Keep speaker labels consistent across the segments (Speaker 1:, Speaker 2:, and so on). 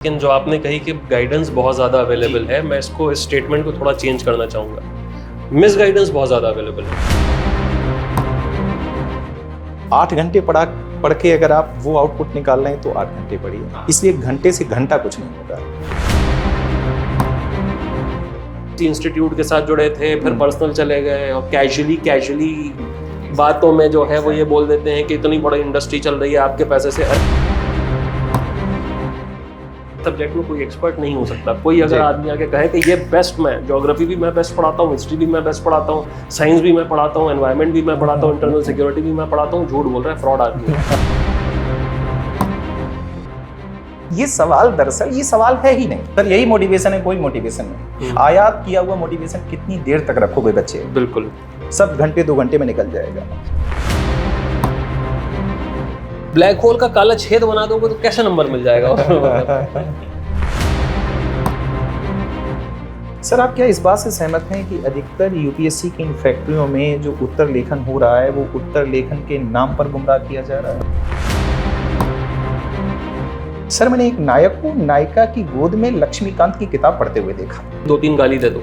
Speaker 1: लेकिन जो आपने कही कि गाइडेंस बहुत ज़्यादा अवेलेबल है, मैं इसको इस स्टेटमेंट को थोड़ा चेंज करना चाहूँगा। मिस गाइडेंस बहुत ज़्यादा अवेलेबल है।
Speaker 2: 8 घंटे पढ़ के अगर आप वो आउटपुट निकाल रहे हैं तो 8 घंटे पढ़िए, इसलिए घंटे से घंटा कुछ नहीं होता।
Speaker 1: इंस्टीट्यूट के साथ जुड़े थे, फिर पर्सनल चले गए और कैजुअली बातों में जो है वो ये बोल देते हैं कि इतनी बड़ी इंडस्ट्री चल रही है आपके पैसे से। सब्जेक्ट में कोई एक्सपर्ट नहीं हो सकता। कोई अगर आदमी आके कहे कि ये बेस्ट, मैं ज्योग्राफी भी मैं बेस्ट पढ़ाता हूँ, हिस्ट्री भी मैं बेस्ट पढ़ाता हूँ, साइंस भी मैं पढ़ाता हूँ, एनवायरनमेंट भी मैं पढ़ाता हूँ, इंटरनल सिक्योरिटी भी मैं पढ़ाता हूँ, झूठ बोल रहा है, फ्रॉड आदमी है।
Speaker 2: ये सवाल दरअसल ये सवाल है ही नहीं सर, यही मोटिवेशन है, कोई मोटिवेशन नहीं। आयात किया हुआ मोटिवेशन कितनी देर तक रखोगे बच्चे?
Speaker 1: बिल्कुल,
Speaker 2: सब घंटे 2 घंटे में निकल जाएगा।
Speaker 1: ब्लैक होल का काला छेद बना दोगे तो कैसे नंबर मिल जाएगा?
Speaker 2: सर, आप क्या इस बात से सहमत हैं कि अधिकतर यूपीएससी की इन फैक्ट्रियों में जो उत्तर लेखन हो रहा है वो उत्तर लेखन के नाम पर गुमराह किया जा रहा है? सर, मैंने एक नायक को नायिका की गोद में लक्ष्मीकांत की किताब पढ़ते हुए देखा।
Speaker 1: 2-3 गाली दे दो।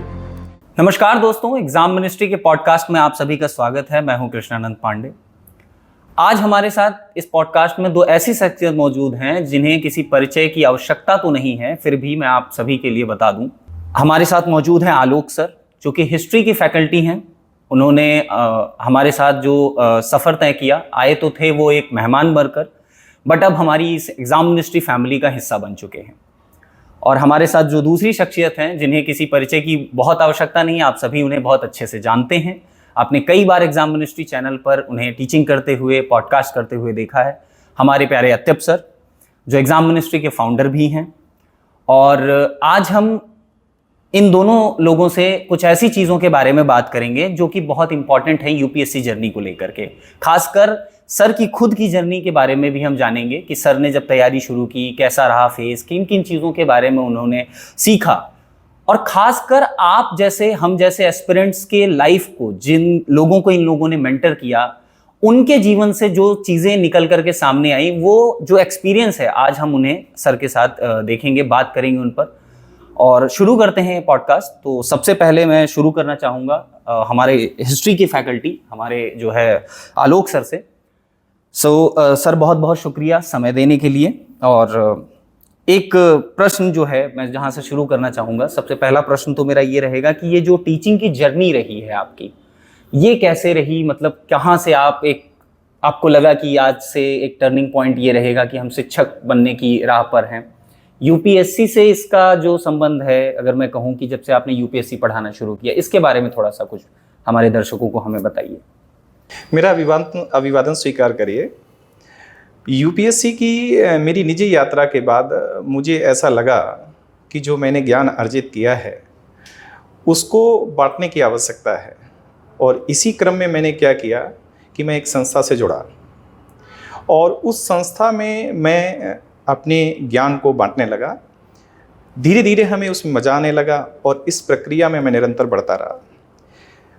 Speaker 3: नमस्कार दोस्तों, एग्जाम मिनिस्ट्री के पॉडकास्ट में आप सभी का स्वागत है। मैं हूं कृष्णानंद पांडे। आज हमारे साथ इस पॉडकास्ट में 2 ऐसी शख्सियत मौजूद हैं जिन्हें किसी परिचय की आवश्यकता तो नहीं है, फिर भी मैं आप सभी के लिए बता दूं। हमारे साथ मौजूद हैं आलोक सर, जो कि हिस्ट्री की फैकल्टी हैं। उन्होंने हमारे साथ जो सफ़र तय किया, आए तो थे वो एक मेहमान बनकर, बट अब हमारी इस एग्जाम मिनिस्ट्री फैमिली का हिस्सा बन चुके हैं। और हमारे साथ जो दूसरी शख्सियत हैं जिन्हें किसी परिचय की बहुत आवश्यकता नहीं है, आप सभी उन्हें बहुत अच्छे से जानते हैं। आपने कई बार एग्जाम मिनिस्ट्री चैनल पर उन्हें टीचिंग करते हुए, पॉडकास्ट करते हुए देखा है। हमारे प्यारे अत्यप सर, जो एग्जाम मिनिस्ट्री के फाउंडर भी हैं। और आज हम इन दोनों लोगों से कुछ ऐसी चीज़ों के बारे में बात करेंगे जो कि बहुत इंपॉर्टेंट है यूपीएससी जर्नी को लेकर के। खासकर सर की खुद की जर्नी के बारे में भी हम जानेंगे कि सर ने जब तैयारी शुरू की, कैसा रहा फेस, किन किन चीज़ों के बारे में उन्होंने सीखा। और खासकर आप जैसे, हम जैसे एस्पिरेंट्स के लाइफ को, जिन लोगों को इन लोगों ने मेंटर किया, उनके जीवन से जो चीज़ें निकल करके सामने आई, वो जो एक्सपीरियंस है, आज हम उन्हें सर के साथ देखेंगे, बात करेंगे उन पर। और शुरू करते हैं पॉडकास्ट। तो सबसे पहले मैं शुरू करना चाहूँगा हमारे हिस्ट्री की फैकल्टी, हमारे जो है आलोक सर से। सर, बहुत बहुत शुक्रिया समय देने के लिए। और एक प्रश्न जो है मैं जहाँ से शुरू करना चाहूँगा, सबसे पहला प्रश्न तो मेरा ये रहेगा कि ये जो टीचिंग की जर्नी रही है आपकी, ये कैसे रही? मतलब कहाँ से आपको लगा कि आज से एक टर्निंग पॉइंट ये रहेगा कि हम शिक्षक बनने की राह पर हैं? यूपीएससी से इसका जो संबंध है, अगर मैं कहूँ कि जब से आपने यूपीएससी पढ़ाना शुरू किया, इसके बारे में थोड़ा सा कुछ हमारे दर्शकों को हमें बताइए।
Speaker 2: मेरा अभिवादन स्वीकार करिए। यूपीएससी की मेरी निजी यात्रा के बाद मुझे ऐसा लगा कि जो मैंने ज्ञान अर्जित किया है उसको बांटने की आवश्यकता है। और इसी क्रम में मैंने क्या किया कि मैं एक संस्था से जुड़ा और उस संस्था में मैं अपने ज्ञान को बांटने लगा। धीरे धीरे हमें उसमें मजा आने लगा और इस प्रक्रिया में मैं निरंतर बढ़ता रहा।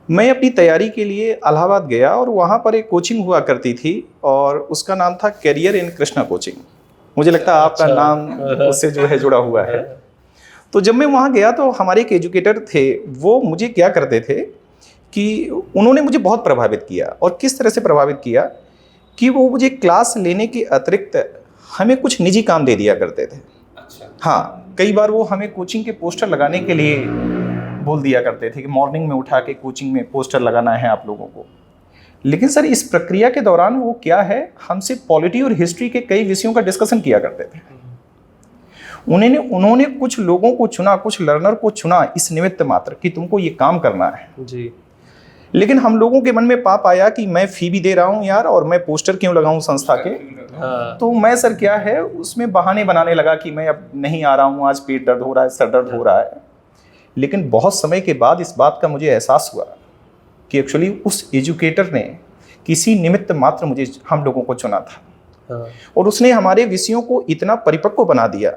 Speaker 2: मैं अपनी तैयारी के लिए इलाहाबाद गया और वहाँ पर एक कोचिंग हुआ करती थी और उसका नाम था कैरियर इन कृष्णा कोचिंग। मुझे लगता है आपका नाम उससे जो है जुड़ा हुआ है। तो जब मैं वहाँ गया तो हमारे एक एजुकेटर थे, वो मुझे क्या करते थे कि उन्होंने मुझे बहुत प्रभावित किया। और किस तरह से प्रभावित किया कि वो मुझे क्लास लेने के अतिरिक्त हमें कुछ निजी काम दे दिया करते थे। अच्छा। हाँ, कई बार वो हमें कोचिंग के पोस्टर लगाने के लिए बोल दिया करते थे कि मॉर्निंग में उठा के कोचिंग में पोस्टर लगाना है आप लोगों को। लेकिन सर, इस प्रक्रिया के दौरान वो क्या है, हमसे पॉलिटी और हिस्ट्री के कई विषयों का डिस्कशन किया करते थे। उन्होंने कुछ लोगों को चुना, कुछ लर्नर को चुना इस निमित्त मात्र कि तुमको ये काम करना है जी। लेकिन हम लोगों के मन में पाप आया कि मैं फी भी दे रहा हूँ यार, और मैं पोस्टर क्यों लगाऊं संस्था के। तो मैं सर क्या है उसमें बहाने बनाने लगा कि मैं अब नहीं आ रहा हूँ, आज पेट दर्द हो रहा है, सर दर्द हो रहा है। लेकिन बहुत समय के बाद इस बात का मुझे एहसास हुआ कि एक्चुअली उस एजुकेटर ने किसी निमित्त मात्र मुझे, हम लोगों को चुना था और उसने हमारे विषयों को इतना परिपक्व बना दिया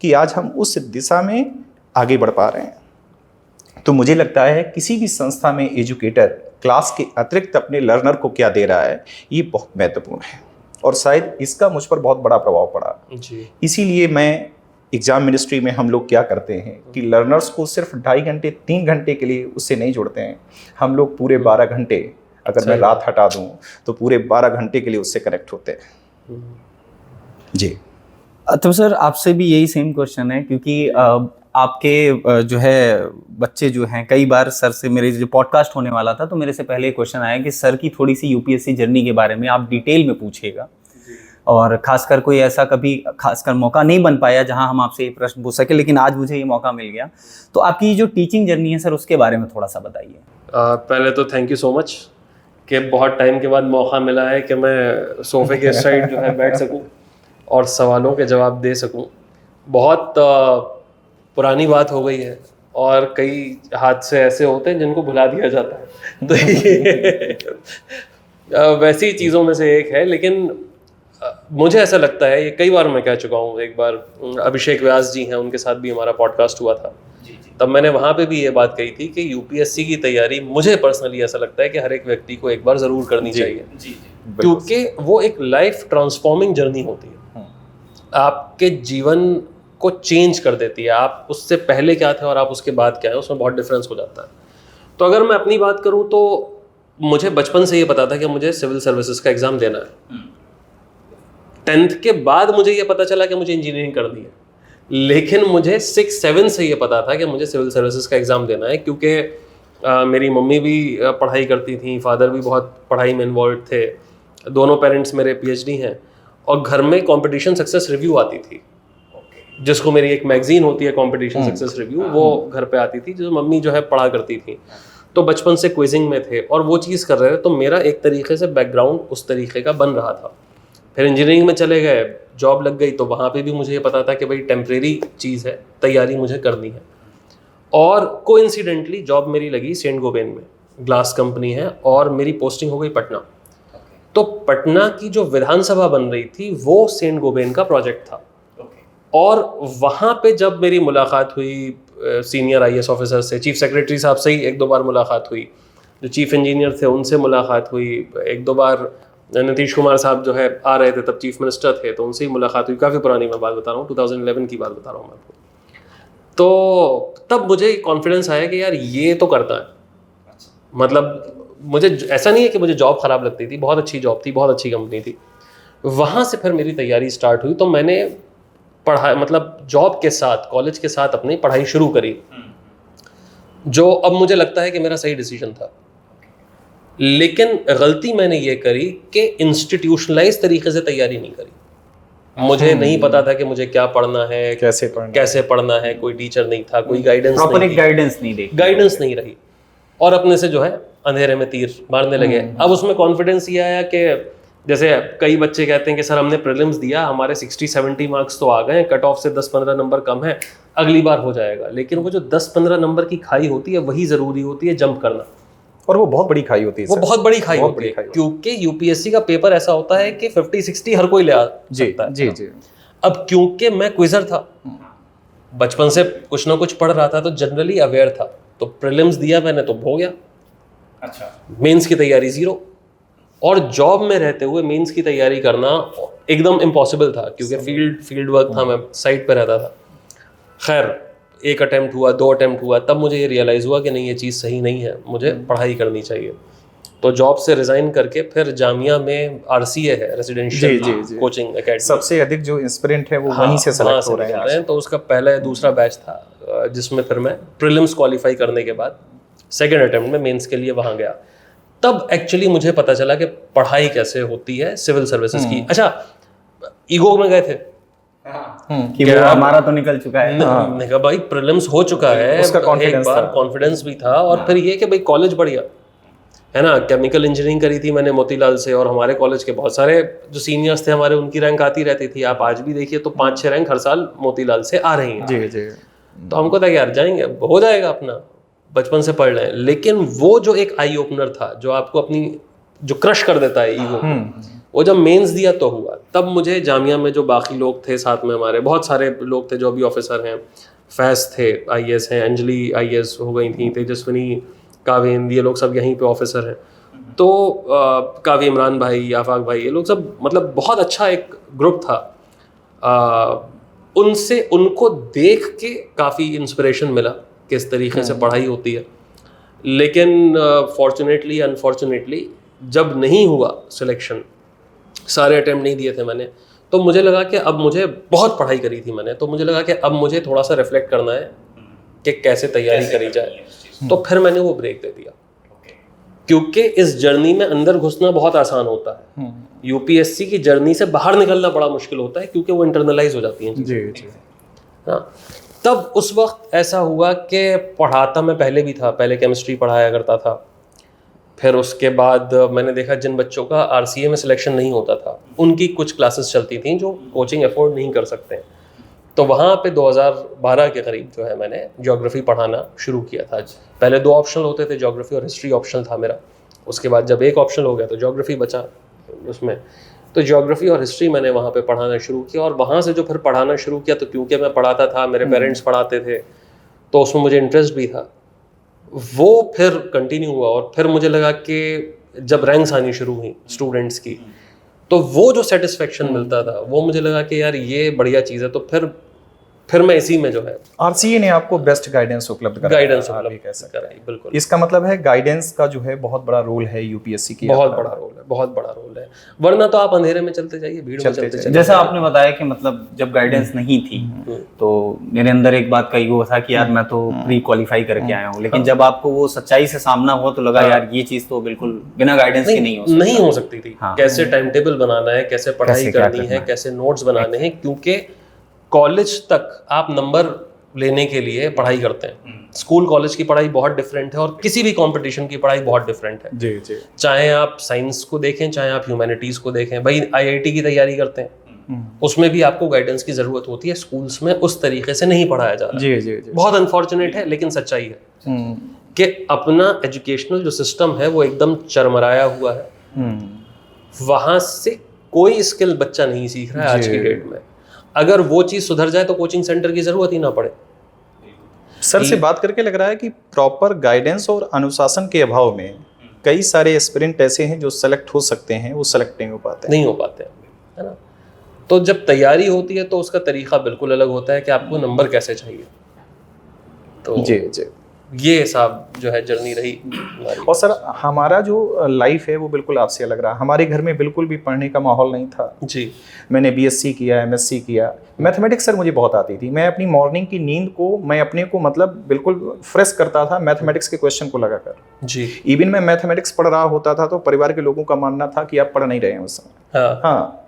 Speaker 2: कि आज हम उस दिशा में आगे बढ़ पा रहे हैं। तो मुझे लगता है किसी भी संस्था में एजुकेटर क्लास के अतिरिक्त अपने लर्नर को क्या दे रहा है, ये बहुत महत्वपूर्ण है और शायद इसका मुझ पर बहुत बड़ा प्रभाव पड़ा। इसीलिए मैं एग्ज़ाम मिनिस्ट्री में हम लोग क्या करते हैं कि लर्नर्स को सिर्फ 2.5 घंटे 3 घंटे के लिए उससे नहीं जोड़ते हैं, हम लोग पूरे 12 घंटे, अगर मैं रात हटा दूं तो पूरे 12 घंटे के लिए उससे कनेक्ट होते हैं। जी
Speaker 3: तो सर आपसे भी यही सेम क्वेश्चन है, क्योंकि आपके जो है बच्चे जो हैं, कई बार सर से मेरे जो पॉडकास्ट होने वाला था तो मेरे से पहले क्वेश्चन आया कि सर की थोड़ी सी यूपीएससी जर्नी के बारे में आप डिटेल में पूछिएगा, और खासकर कोई ऐसा कभी खासकर मौका नहीं बन पाया जहां हम आपसे ये प्रश्न पूछ सके, लेकिन आज मुझे ये मौका मिल गया। तो आपकी जो टीचिंग जर्नी है सर, उसके बारे में थोड़ा सा बताइए।
Speaker 1: पहले तो थैंक यू सो मच कि बहुत टाइम के बाद मौका मिला है कि मैं सोफे के साइड जो है बैठ सकूं और सवालों के जवाब दे सकूं। बहुत पुरानी बात हो गई है और कई हादसे ऐसे होते हैं जिनको भुला दिया जाता है, तो ये वैसी चीज़ों में से एक है। लेकिन मुझे ऐसा लगता है, ये कई बार मैं कह चुका हूँ, एक बार अभिषेक व्यास जी हैं, उनके साथ भी हमारा पॉडकास्ट हुआ था, तब मैंने वहाँ पे भी ये बात कही थी कि यूपीएससी की तैयारी मुझे पर्सनली ऐसा लगता है कि हर एक व्यक्ति को एक बार ज़रूर करनी चाहिए, क्योंकि वो एक लाइफ ट्रांसफॉर्मिंग जर्नी होती है, आपके जीवन को चेंज कर देती है। आप उससे पहले क्या थे और आप उसके बाद क्या है, उसमें बहुत डिफरेंस हो जाता है। तो अगर मैं अपनी बात करूँ तो मुझे बचपन से ये पता था कि मुझे सिविल सर्विसेज का एग्ज़ाम देना है। 10th के बाद मुझे ये पता चला कि मुझे इंजीनियरिंग करनी है, लेकिन मुझे 6-7 से ये पता था कि मुझे सिविल सर्विसेज का एग्ज़ाम देना है, क्योंकि मेरी मम्मी भी पढ़ाई करती थी, फादर भी बहुत पढ़ाई में इन्वॉल्व थे, दोनों पेरेंट्स मेरे पीएचडी हैं, और घर में कंपटीशन सक्सेस रिव्यू आती थी, जिसको मेरी एक मैगजीन होती है कंपटीशन सक्सेस रिव्यू, वो घर पे आती थी, जो मम्मी जो है पढ़ा करती थी। तो बचपन से क्विजिंग में थे और वो चीज़ कर रहे थे, तो मेरा एक तरीके से बैकग्राउंड उस तरीके का बन रहा था। फिर इंजीनियरिंग में चले गए, जॉब लग गई, तो वहाँ पे भी मुझे ये पता था कि भाई टेम्परेरी चीज़ है, तैयारी मुझे करनी है। और कोइंसिडेंटली जॉब मेरी लगी सेंट गोबेन में, ग्लास कंपनी है, और मेरी पोस्टिंग हो गई पटना। तो पटना की जो विधानसभा बन रही थी वो सेंट गोबेन का प्रोजेक्ट था। और वहाँ पे जब मेरी मुलाकात हुई सीनियर आईएएस ऑफिसर से, चीफ सेक्रेटरी साहब से ही 1-2 बार मुलाकात हुई, जो चीफ इंजीनियर थे उनसे मुलाकात हुई, 1-2 बार नीतीश कुमार साहब जो है आ रहे थे, तब चीफ मिनिस्टर थे, तो उनसे ही मुलाकात हुई। काफ़ी पुरानी मैं बात बता रहा हूँ, 2011 की बात बता रहा हूँ मैं आपको। तो तब मुझे कॉन्फिडेंस आया कि यार ये तो करता है। मतलब मुझे ऐसा नहीं है कि मुझे जॉब ख़राब लगती थी, बहुत अच्छी जॉब थी, बहुत अच्छी कंपनी थी। वहाँ से फिर मेरी तैयारी स्टार्ट हुई, तो मैंने पढ़ाई, मतलब जॉब के साथ, कॉलेज के साथ अपनी पढ़ाई शुरू करी, जो अब मुझे लगता है कि मेरा सही डिसीजन था। लेकिन गलती मैंने ये करी कि इंस्टीट्यूशनलाइज तरीके से तैयारी नहीं करी। मुझे नहीं पता था कि मुझे क्या पढ़ना है, कैसे पढ़ना है, कोई टीचर नहीं था, कोई गाइडेंस गाइडेंस नहीं रही, और अपने से जो है अंधेरे में तीर मारने लगे। अब उसमें कॉन्फिडेंस ये आया कि जैसे कई बच्चे कहते हैं कि सर हमने प्रीलिम्स दिया, हमारे 60-70 मार्क्स तो आ गए, कट ऑफ से 10-15 नंबर कम है, अगली बार हो जाएगा। लेकिन वो जो 10-15 नंबर की खाई होती है वही ज़रूरी होती है जंप करना, और
Speaker 2: वो बहुत बड़ी खाई होती है।
Speaker 1: वो बहुत बड़ी खाई होती है, क्योंकि यूपीएससी का पेपर ऐसा होता है कि 50-60 हर कोई ले आ सकता है।
Speaker 2: जी।
Speaker 1: अब क्योंकि मैं क्विजर था, बचपन से कुछ ना कुछ पढ़ रहा था, तो जनरली अवेयर था, तो प्रीलिम्स दिया मैंने तो हो गया। अच्छा, मेंस की तैयारी 0, और जॉब में रहते हुए मेंस की तैयारी करना एकदम इम्पॉसिबल था, क्योंकि फील्ड वर्क था, मैं साइट पे रहता था। खैर 1 अटेम्प्ट हुआ, 2 अटेम्प्ट हुआ, तब मुझे ये रियलाइज़ हुआ कि नहीं, ये चीज़ सही नहीं है, मुझे पढ़ाई करनी चाहिए। तो जॉब से रिज़ाइन करके फिर जामिया में RCA है, रेजिडेंशियल कोचिंग एकेडमी,
Speaker 2: सबसे अधिक जो इंस्पिरेंट है वो वहीं से सेलेक्ट हो रहे हैं।
Speaker 1: तो उसका पहला दूसरा बैच था, जिसमें फिर मैं प्रीलिम्स क्वालिफाई करने के बाद 2nd अटेम्प्ट में मेंस के लिए वहाँ गया। तब एक्चुअली मुझे पता चला कि पढ़ाई कैसे होती है सिविल सर्विसेज की। अच्छा, ईगो में गए थे
Speaker 3: कि वो हमारा तो निकल चुका है,
Speaker 1: मैंने कहा भाई प्रीलिम्स हो चुका है,
Speaker 2: उसका
Speaker 1: कॉन्फिडेंस भी था, और फिर ये कि भाई कॉलेज बढ़िया है ना। केमिकल इंजीनियरिंग करी थी मैंने मोतीलाल से, और हमारे कॉलेज के बहुत सारे जो सीनियर्स थे हमारे, उनकी रैंक आती रहती थी। आप आज भी देखिए तो 5-6 रैंक हर साल मोतीलाल से आ रही हैं। जी। तो हमको था कि यार जाएंगे, हो जाएगा, अपना बचपन से पढ़ रहे हैं। लेकिन वो जो एक आई ओपनर था, जो आपको अपनी जो क्रश कर देता है ईगो, वो जब मेंस दिया तो हुआ। तब मुझे जामिया में जो बाकी लोग थे साथ में, हमारे बहुत सारे लोग थे जो अभी ऑफिसर हैं, फैज़ थे IAS हैं, अंजलि IAS हो गई थी, तेजस्विनी, काव्य हिंदी, ये लोग सब यहीं पे ऑफिसर हैं। तो काव्य इमरान भाई, आफाक भाई, ये लोग सब, मतलब बहुत अच्छा एक ग्रुप था। उनसे उनको देख के काफ़ी इंस्पिरेशन मिला किस तरीके से पढ़ाई होती है। लेकिन फॉर्चुनेटली अनफॉर्चुनेटली जब नहीं हुआ सिलेक्शन, सारे अटेम्प्ट नहीं दिए थे मैंने, तो मुझे लगा कि अब मुझे बहुत पढ़ाई करी थी मैंने, तो मुझे लगा कि अब मुझे थोड़ा सा रिफ्लेक्ट करना है कि कैसे तैयारी करी जाए। तो फिर मैंने वो ब्रेक दे दिया, क्योंकि इस जर्नी में अंदर घुसना बहुत आसान होता है। यूपीएससी की जर्नी से बाहर निकलना बड़ा मुश्किल होता है, क्योंकि वो इंटरनलाइज हो जाती हैं।
Speaker 2: जी जी।
Speaker 1: हाँ, तब उस वक्त ऐसा हुआ कि पढ़ाता मैं पहले भी था, पहले केमिस्ट्री पढ़ाया करता था। फिर उसके बाद मैंने देखा जिन बच्चों का आरसीए में सिलेक्शन नहीं होता था, उनकी कुछ क्लासेस चलती थी जो कोचिंग अफोर्ड नहीं कर सकते हैं। तो वहाँ पे 2012 के करीब जो है मैंने ज्योग्राफी पढ़ाना शुरू किया था। पहले 2 ऑप्शनल होते थे, ज्योग्राफी और हिस्ट्री ऑप्शनल था मेरा। उसके बाद जब एक ऑप्शनल हो गया तो ज्योग्राफी बचा उसमें, तो ज्योग्राफी और हिस्ट्री मैंने वहाँ पे पढ़ाना शुरू किया। और वहाँ से जो फिर पढ़ाना शुरू किया, तो क्योंकि मैं पढ़ाता था, मेरे पेरेंट्स पढ़ाते थे, तो उसमें मुझे इंटरेस्ट भी था, वो फिर कंटिन्यू हुआ। और फिर मुझे लगा कि जब रैंक्स आनी शुरू हुई स्टूडेंट्स की, तो वो जो सेटिस्फेक्शन मिलता था, वो मुझे लगा कि यार ये बढ़िया चीज़ है। तो फिर मैं इसी में जो है
Speaker 2: आरसीए ने आपको बेस्ट गाइडेंस उपलब्ध कराया,
Speaker 1: गाइडेंस
Speaker 2: आप ये कह सकते हैं।
Speaker 1: कराई। बिल्कुल,
Speaker 2: इसका मतलब है गाइडेंस का जो है बहुत बड़ा रोल है यूपीएससी की।
Speaker 1: बहुत बड़ा रोल है, बहुत बड़ा रोल है। वरना तो आप अंधेरे में चलते जाइए, भीड़ में चलते जाइए।
Speaker 3: जैसा आपने बताया कि मतलब जब गाइडेंस नहीं थी, तो मेरे अंदर एक बात का ईगो था कि यार मैं तो प्री क्वालिफाई करके आया हूँ, लेकिन जब आपको वो सच्चाई से सामना हुआ तो लगा यार ये चीज तो बिल्कुल बिना गाइडेंस के नहीं हो
Speaker 1: सकती थी। कैसे टाइम टेबल बनाना है, कैसे पढ़ाई करनी है, कैसे नोट्स बनाने हैं, क्योंकि कॉलेज तक आप नंबर लेने के लिए पढ़ाई करते हैं। स्कूल कॉलेज की पढ़ाई बहुत डिफरेंट है, और किसी भी कंपटीशन की पढ़ाई बहुत डिफरेंट है।
Speaker 2: जी जी।
Speaker 1: चाहे आप साइंस को देखें, चाहे आप ह्यूमैनिटीज को देखें। भाई आईआईटी की तैयारी करते हैं, उसमें भी आपको गाइडेंस की जरूरत होती है। स्कूल्स में उस तरीके से नहीं पढ़ाया जा रहा।
Speaker 2: जी जी जी।
Speaker 1: बहुत अनफॉर्चुनेट है, लेकिन सच्चाई है कि अपना एजुकेशनल जो सिस्टम है वो एकदम चरमराया हुआ है। वहां से कोई स्किल बच्चा नहीं सीख रहा है आज की डेट में। अगर वो चीज सुधर जाए तो कोचिंग सेंटर की जरूरत ही ना पड़े।
Speaker 2: सर से बात करके लग रहा है कि प्रॉपर गाइडेंस और अनुशासन के अभाव में कई सारे एस्पिरेंट ऐसे हैं जो सेलेक्ट हो सकते हैं, वो सेलेक्ट नहीं हो पाते
Speaker 1: है ना। तो जब तैयारी होती है तो उसका तरीका बिल्कुल अलग होता है कि आपको नंबर कैसे चाहिए। तो
Speaker 2: जी जी,
Speaker 1: ये हिसाब जो है जर्नी रही हमारी।
Speaker 2: और सर हमारा जो लाइफ है वो बिल्कुल आपसे अलग रहा। हमारे घर में बिल्कुल भी पढ़ने का माहौल नहीं था
Speaker 1: जी।
Speaker 2: मैंने बीएससी किया, एमएससी किया। मैथमेटिक्स सर मुझे बहुत आती थी। मैं अपनी मॉर्निंग की नींद को मैं अपने को मतलब बिल्कुल फ्रेश करता था मैथमेटिक्स के क्वेश्चन को लगाकर।
Speaker 1: जी।
Speaker 2: इवन मैं मैथमेटिक्स पढ़ रहा होता था तो परिवार के लोगों का मानना था कि आप पढ़ नहीं रहे हैं उस समय। हाँ,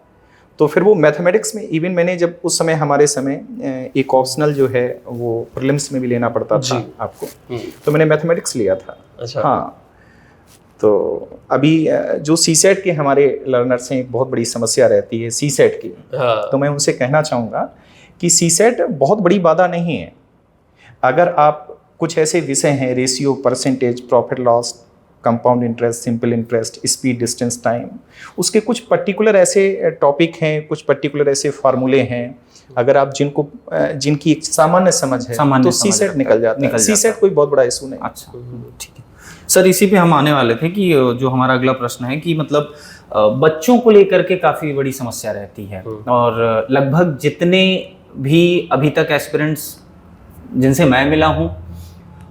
Speaker 2: तो फिर वो मैथमेटिक्स में इवन मैंने जब उस समय हमारे समय एक ऑप्शनल जो है वो प्रीलिम्स में भी लेना पड़ता था आपको, तो मैंने मैथमेटिक्स लिया था।
Speaker 1: अच्छा।
Speaker 2: हाँ, तो अभी जो सीसेट के हमारे लर्नर्स हैं एक बहुत बड़ी समस्या रहती है सीसेट की।
Speaker 1: हाँ।
Speaker 2: तो मैं उनसे कहना चाहूँगा कि सीसेट बहुत बड़ी बाधा नहीं है। अगर आप कुछ ऐसे विषय हैं ratio, percentage, profit loss, compound interest, simple interest, speed, distance, time, उसके कुछ पर्टिकुलर ऐसे टॉपिक हैं, कुछ पर्टिकुलर ऐसे फार्मूले हैं, अगर आप जिनकी एक सामान्य समझ है तो सीसेट निकल जाता है। सीसेट कोई बहुत बड़ा इशू नहीं।
Speaker 3: अच्छा, ठीक है सर। इसी पे हम आने वाले थे कि जो हमारा अगला प्रश्न है कि मतलब बच्चों को लेकर के काफ़ी बड़ी समस्या रहती है, और लगभग जितने भी अभी तक एस्पिरेंट्स जिनसे मैं मिला हूँ,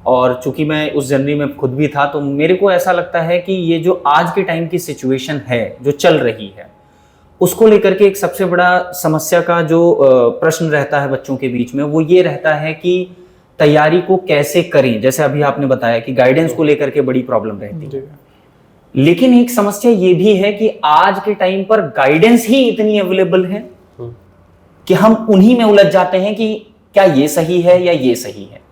Speaker 3: और चूंकि मैं उस जर्नी में खुद भी था, तो मेरे को ऐसा लगता है कि ये जो आज के टाइम की सिचुएशन है जो चल रही है, उसको लेकर के एक सबसे बड़ा समस्या का जो प्रश्न रहता है बच्चों के बीच में, वो ये रहता है कि तैयारी को कैसे करें। जैसे अभी आपने बताया कि गाइडेंस को लेकर के बड़ी प्रॉब्लम रहती है, लेकिन एक समस्या ये भी है कि आज के टाइम पर गाइडेंस ही इतनी अवेलेबल है कि हम उन्हीं में उलझ जाते हैं कि क्या ये सही है या ये सही है।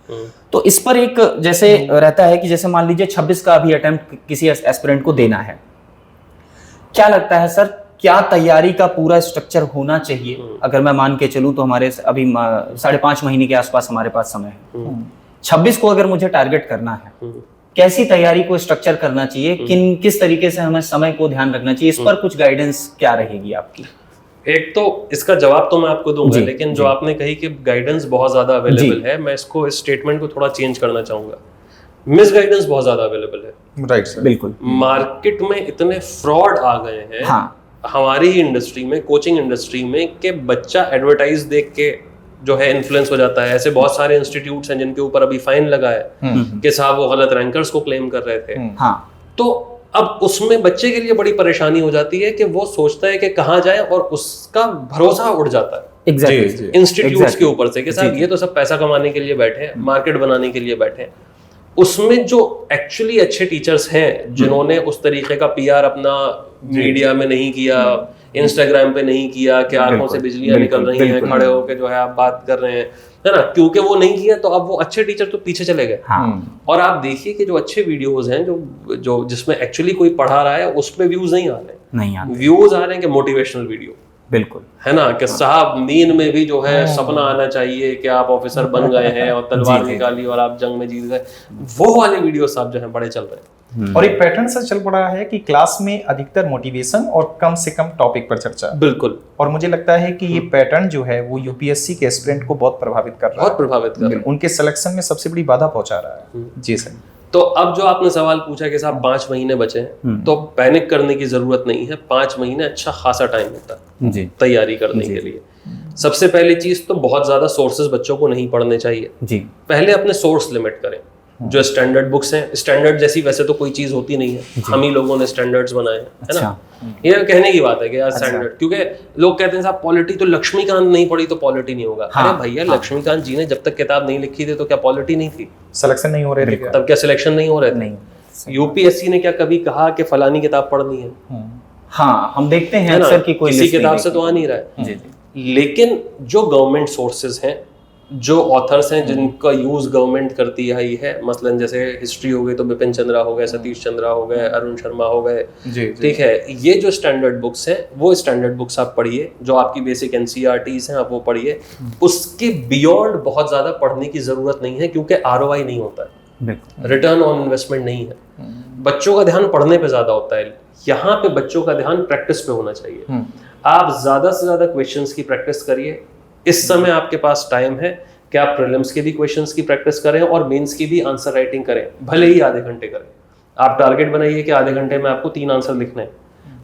Speaker 3: तो इस पर एक जैसे रहता है कि जैसे मान लीजिए 26 का अभी अटेम्प्ट किसी एस्पिरेंट को देना है, क्या लगता है सर, क्या तैयारी का पूरा स्ट्रक्चर होना चाहिए? अगर मैं मान के चलूं तो हमारे अभी 5.5 महीने के आसपास हमारे पास समय है। 26 को अगर मुझे टारगेट करना है, कैसी तैयारी को स्ट्रक्चर करना चाहिए, किस तरीके से हमें समय को ध्यान रखना चाहिए, इस पर कुछ गाइडेंस क्या रहेगी आपकी?
Speaker 1: एक तो इसका जवाब तो मैं आपको दूंगा, लेकिन जो आपने कही कि गाइडेंस बहुत ज्यादा अवेलेबल है, मैं इसको इस स्टेटमेंट को थोड़ा चेंज करना चाहूंगा। मिस गाइडेंस बहुत ज्यादा अवेलेबल है।
Speaker 2: राइट सर,
Speaker 3: बिल्कुल।
Speaker 1: मार्केट में इतने फ्रॉड आ गए हैं हमारी ही इंडस्ट्री में, कोचिंग इंडस्ट्री में, कि बच्चा एडवर्टाइज देख के जो है इन्फ्लुएंस हो जाता है। ऐसे बहुत सारे इंस्टीट्यूट्स हैं जिनके ऊपर अभी फाइन लगा है कि साहब वो गलत रैंकर्स को क्लेम कर रहे थे।
Speaker 3: हाँ,
Speaker 1: तो अब उसमें बच्चे के लिए बड़ी परेशानी हो जाती है कि वो सोचता है कि कहाँ जाए और उसका भरोसा उड़ जाता है
Speaker 3: एग्जैक्टली
Speaker 1: इंस्टीट्यूट्स के ऊपर से कि साहब ये तो सब पैसा कमाने के लिए बैठे हैं, मार्केट बनाने के लिए बैठे हैं। उसमें जो एक्चुअली अच्छे टीचर्स हैं जिन्होंने उस तरीके का पीआर अपना मीडिया में नहीं किया, इंस्टाग्राम पे नहीं किया कि आंखों से बिजलियां निकल रही हैं, खड़े होके जो है आप बात कर रहे हैं, है ना, क्योंकि वो नहीं किया तो अब वो अच्छे टीचर तो पीछे चले गए। और आप देखिए कि जो अच्छे वीडियोस हैं जो जिसमें एक्चुअली कोई पढ़ा रहा है उसमें व्यूज नहीं आ रहे, व्यूज आ रहे हैं कि मोटिवेशनल वीडियो,
Speaker 3: बिल्कुल,
Speaker 1: है ना, कि साहब नींद में भी जो है सपना आना चाहिए कि आप ऑफिसर बन गए हैं और तलवार निकाली और आप जंग में जीत गए, वो वाले वीडियो साहब जो है बड़े चल रहे हैं।
Speaker 2: और एक पैटर्न सा चल पड़ा है कि क्लास में अधिकतर मोटिवेशन और कम से कम टॉपिक पर चर्चा।
Speaker 1: बिल्कुल।
Speaker 2: और मुझे लगता है कि ये पैटर्न जो है वो यूपीएससी के एस्पिरेंट को बहुत प्रभावित कर रहा है,
Speaker 1: बहुत प्रभावित कर रहा है,
Speaker 2: उनके सिलेक्शन में सबसे बड़ी बाधा पहुंचा रहा है। जी सर।
Speaker 1: तो अब जो आपने सवाल पूछा कि साहब 5 महीने बचे हैं, तो पैनिक करने की जरूरत नहीं है। 5 महीने अच्छा खासा टाइम होता है तैयारी करने के लिए। सबसे पहली चीज तो बहुत ज्यादा सोर्सेज बच्चों को नहीं पढ़ने चाहिए जी। पहले अपने सोर्स लिमिट करें। जो स्टैंडर्ड बुक्स हैं, स्टैंडर्ड जैसी वैसे तो कोई चीज होती नहीं है, हम ही लोगों ने स्टैंडर्ड्स बनाए हैं, है ना। ये कहने की बात है कि यार स्टैंडर्ड, क्योंकि लोग कहते हैं साहब पॉलिटी तो लक्ष्मीकांत नहीं पढ़ी तो पॉलिटी नहीं होगा। अरे भैया लक्ष्मीकांत जी ने जब तक किताब नहीं लिखी थी तो क्या पॉलिटी नहीं थी?
Speaker 2: सिलेक्शन नहीं हो रहे थे
Speaker 1: तब, क्या सिलेक्शन नहीं हो रहे थे? यूपीएससी ने क्या कभी कहा कि फलानी किताब पढ़नी है?
Speaker 3: हाँ, हम देखते हैं अक्सर कि कोई
Speaker 1: किसी किताब से तो आ नहीं रहा है। लेकिन जो गवर्नमेंट सोर्सेज हैं, जो ऑथर्स हैं जिनका यूज गवर्नमेंट करती आई है, मसलन जैसे हिस्ट्री हो गई तो बिपिन चंद्रा हो गए, सतीश चंद्रा हो गए, अरुण शर्मा हो गए, ठीक है, ये जो स्टैंडर्ड बुक्स हैं वो स्टैंडर्ड बुक्स आप पढ़िए, जो आपकी बेसिक एनसीईआरटीज हैं आप वो पढ़िए। उसके बियॉन्ड बहुत ज्यादा पढ़ने की जरूरत नहीं है, क्योंकि आरओआई नहीं होता है, रिटर्न ऑन इन्वेस्टमेंट नहीं है। बच्चों का ध्यान पढ़ने पे ज्यादा होता है, यहाँ पे बच्चों का ध्यान प्रैक्टिस पे होना चाहिए। आप ज्यादा से ज्यादा क्वेश्चंस की प्रैक्टिस करिए। इस समय आपके पास टाइम है कि आप प्रीलिम्स के भी क्वेश्चंस की प्रैक्टिस करें और मेंस की भी आंसर राइटिंग करें, भले ही आधे घंटे करें। आप टारगेट बनाइए कि आधे घंटे में आपको 3 आंसर लिखने हैं,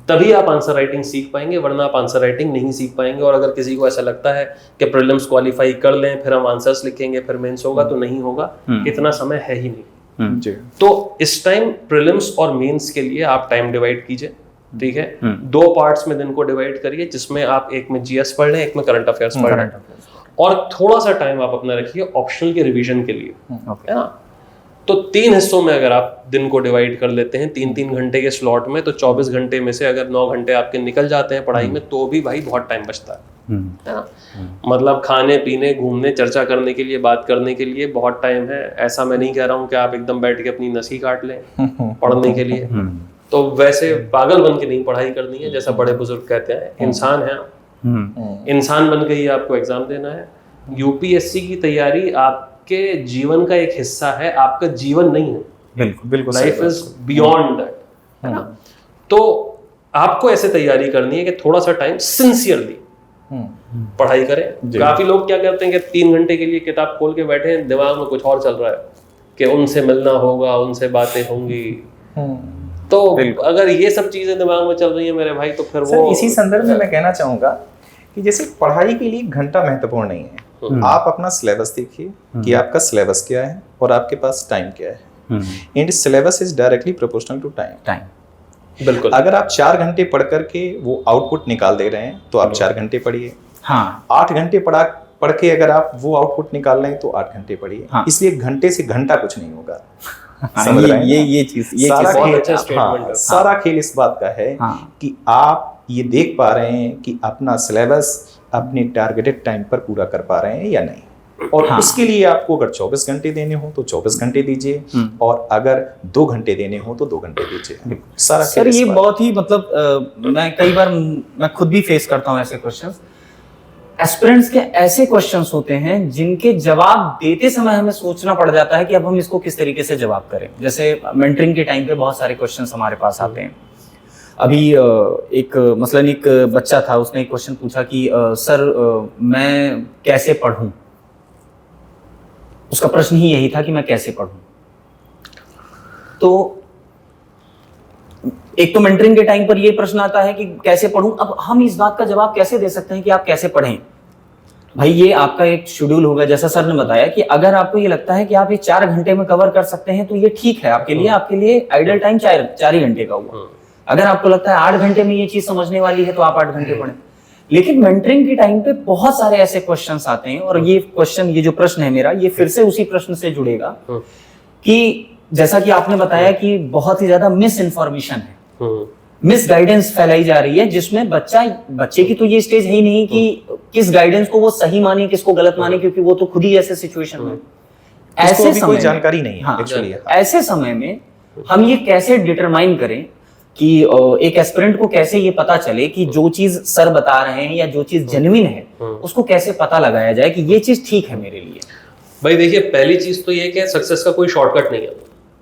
Speaker 1: तभी आप आंसर राइटिंग सीख पाएंगे, वरना आप आंसर राइटिंग नहीं सीख पाएंगे। और अगर किसी को ऐसा लगता है कि प्रीलिम्स क्वालिफाई कर लें फिर हम आंसर्स लिखेंगे फिर मेंस होगा, तो नहीं होगा, इतना समय है ही नहीं। तो इस टाइम प्रीलिम्स और मेंस के लिए आप टाइम डिवाइड कीजिए, ठीक है। 2 पार्ट्स में दिन को डिवाइड करिए, जिसमें आप एक में जीएस पढ़ लें, एक में करंट अफेयर्स पढ़ लें, और थोड़ा सा टाइम आप अपना रखिए ऑप्शनल के रिवीजन के लिए, है ना। तो 3 हिस्सों में अगर आप दिन को डिवाइड कर लेते हैं 3-3 घंटे के स्लॉट में, तो 24 घंटे में से अगर 9 घंटे आपके निकल जाते हैं पढ़ाई में, तो भी भाई बहुत टाइम बचता है ना। मतलब खाने पीने, घूमने, चर्चा करने के लिए, बात करने के लिए बहुत टाइम है। ऐसा मैं नहीं कह रहा हूँ कि आप एकदम बैठ के अपनी नसी काट लें पढ़ने के लिए, तो वैसे पागल बन के नहीं पढ़ाई करनी है, जैसा बड़े बुजुर्ग कहते हैं, इंसान है, इंसान बन के ही आपको एग्जाम देना है। यूपीएससी की तैयारी आपके जीवन का एक हिस्सा है, आपका जीवन नहीं है।
Speaker 2: बिल्कुल बिल्कुल,
Speaker 1: लाइफ इज बियॉन्ड दैट, है ना। तो आपको ऐसे तैयारी करनी है कि थोड़ा सा टाइम सिंसियरली पढ़ाई करें। काफी लोग क्या करते हैं कि 3 घंटे के लिए किताब खोल के बैठे हैं, दिमाग में कुछ और चल रहा है कि उनसे मिलना होगा, उनसे बातें होंगी। तो अगर ये सब चीजें दिमाग में चल रही है मेरे भाई, तो फिर वो
Speaker 2: इसी संदर्भ में मैं कहना चाहूंगा कि जैसे पढ़ाई के लिए घंटा महत्वपूर्ण नहीं है। आप अपना सिलेबस देखिए कि आपका सिलेबस क्या है और आपके पास टाइम क्या है। And syllabus is directly proportional to time.
Speaker 1: बिल्कुल।
Speaker 2: अगर आप 4 घंटे पढ़ करके वो आउटपुट निकाल दे रहे हैं तो आप 4 घंटे पढ़िए। हाँ, 8 घंटे पढ़ के अगर आप वो आउटपुट निकाल रहे हैं तो 8 घंटे पढ़िए। हाँ। इसलिए घंटे से घंटा कुछ नहीं होगा।
Speaker 3: समझ रहे हैं? ये चीज
Speaker 2: सारा खेल इस बात का है कि आप ये देख पा रहे हैं कि अपना सिलेबस अपने टारगेटेड टाइम पर पूरा कर पा रहे हैं या नहीं। और उसके लिए आपको अगर 24 घंटे देने हो तो 24 घंटे दीजिए, और अगर 2 घंटे देने हो तो 2 घंटे दीजिए। सारा
Speaker 3: सर ये बहुत ही मतलब मैं कई बार मैं खुद भी फेस करता हूँ ऐसे क्वेश्चंस। एस्पिरेंट्स के ऐसे क्वेश्चंस होते हैं जिनके जवाब देते समय हमें सोचना पड़ जाता है कि अब हम इसको किस तरीके से जवाब करें। जैसे मेंटरिंग के टाइम पे बहुत सारे क्वेश्चंस हमारे पास आते हैं। अभी एक मसलन एक बच्चा था, उसने एक क्वेश्चन पूछा कि सर मैं कैसे पढ़ूं। उसका प्रश्न ही यही था कि मैं कैसे पढ़ूं। तो एक तो मेंटरिंग के टाइम पर ये प्रश्न आता है कि कैसे पढ़ूं। अब हम इस बात का जवाब कैसे दे सकते हैं कि आप कैसे पढ़ें? भाई ये आपका एक शेड्यूल होगा, जैसा सर ने बताया कि अगर आपको ये लगता है कि आप ये 4 घंटे में कवर कर सकते हैं तो ये ठीक है आपके लिए आइडल टाइम 4 ही घंटे का हुआ। अगर आपको लगता है 8 घंटे में ये चीज समझने वाली है तो आप 8 घंटे पढ़ें। लेकिन मेंटरिंग के टाइम पे बहुत सारे ऐसे क्वेश्चंस आते हैं, और ये जो प्रश्न है मेरा, ये फिर से उसी प्रश्न से जुड़ेगा कि जैसा कि आपने बताया कि बहुत ही ज्यादा मिस इन्फॉर्मेशन है, मिस गाइडेंस फैलाई जा रही है, जिसमें बच्चे की तो ये स्टेज है ही नहीं कि किस गाइडेंस को वो सही माने किसको गलत माने, क्योंकि वो तो खुद ही ऐसे सिचुएशन में, ऐसे समय
Speaker 2: कोई जानकारी नहीं है।
Speaker 3: हाँ,
Speaker 2: एक्चुअली
Speaker 3: ऐसे समय में हम ये कैसे डिटरमाइन करें कि एक एस्पिरेंट को कैसे ये पता चले कि जो चीज सर बता रहे हैं या जो चीज जेन्युइन है उसको कैसे पता लगाया जाए कि ये चीज ठीक है मेरे लिए।
Speaker 1: भाई देखिए, पहली चीज तो ये कि सक्सेस का कोई शॉर्टकट नहीं है।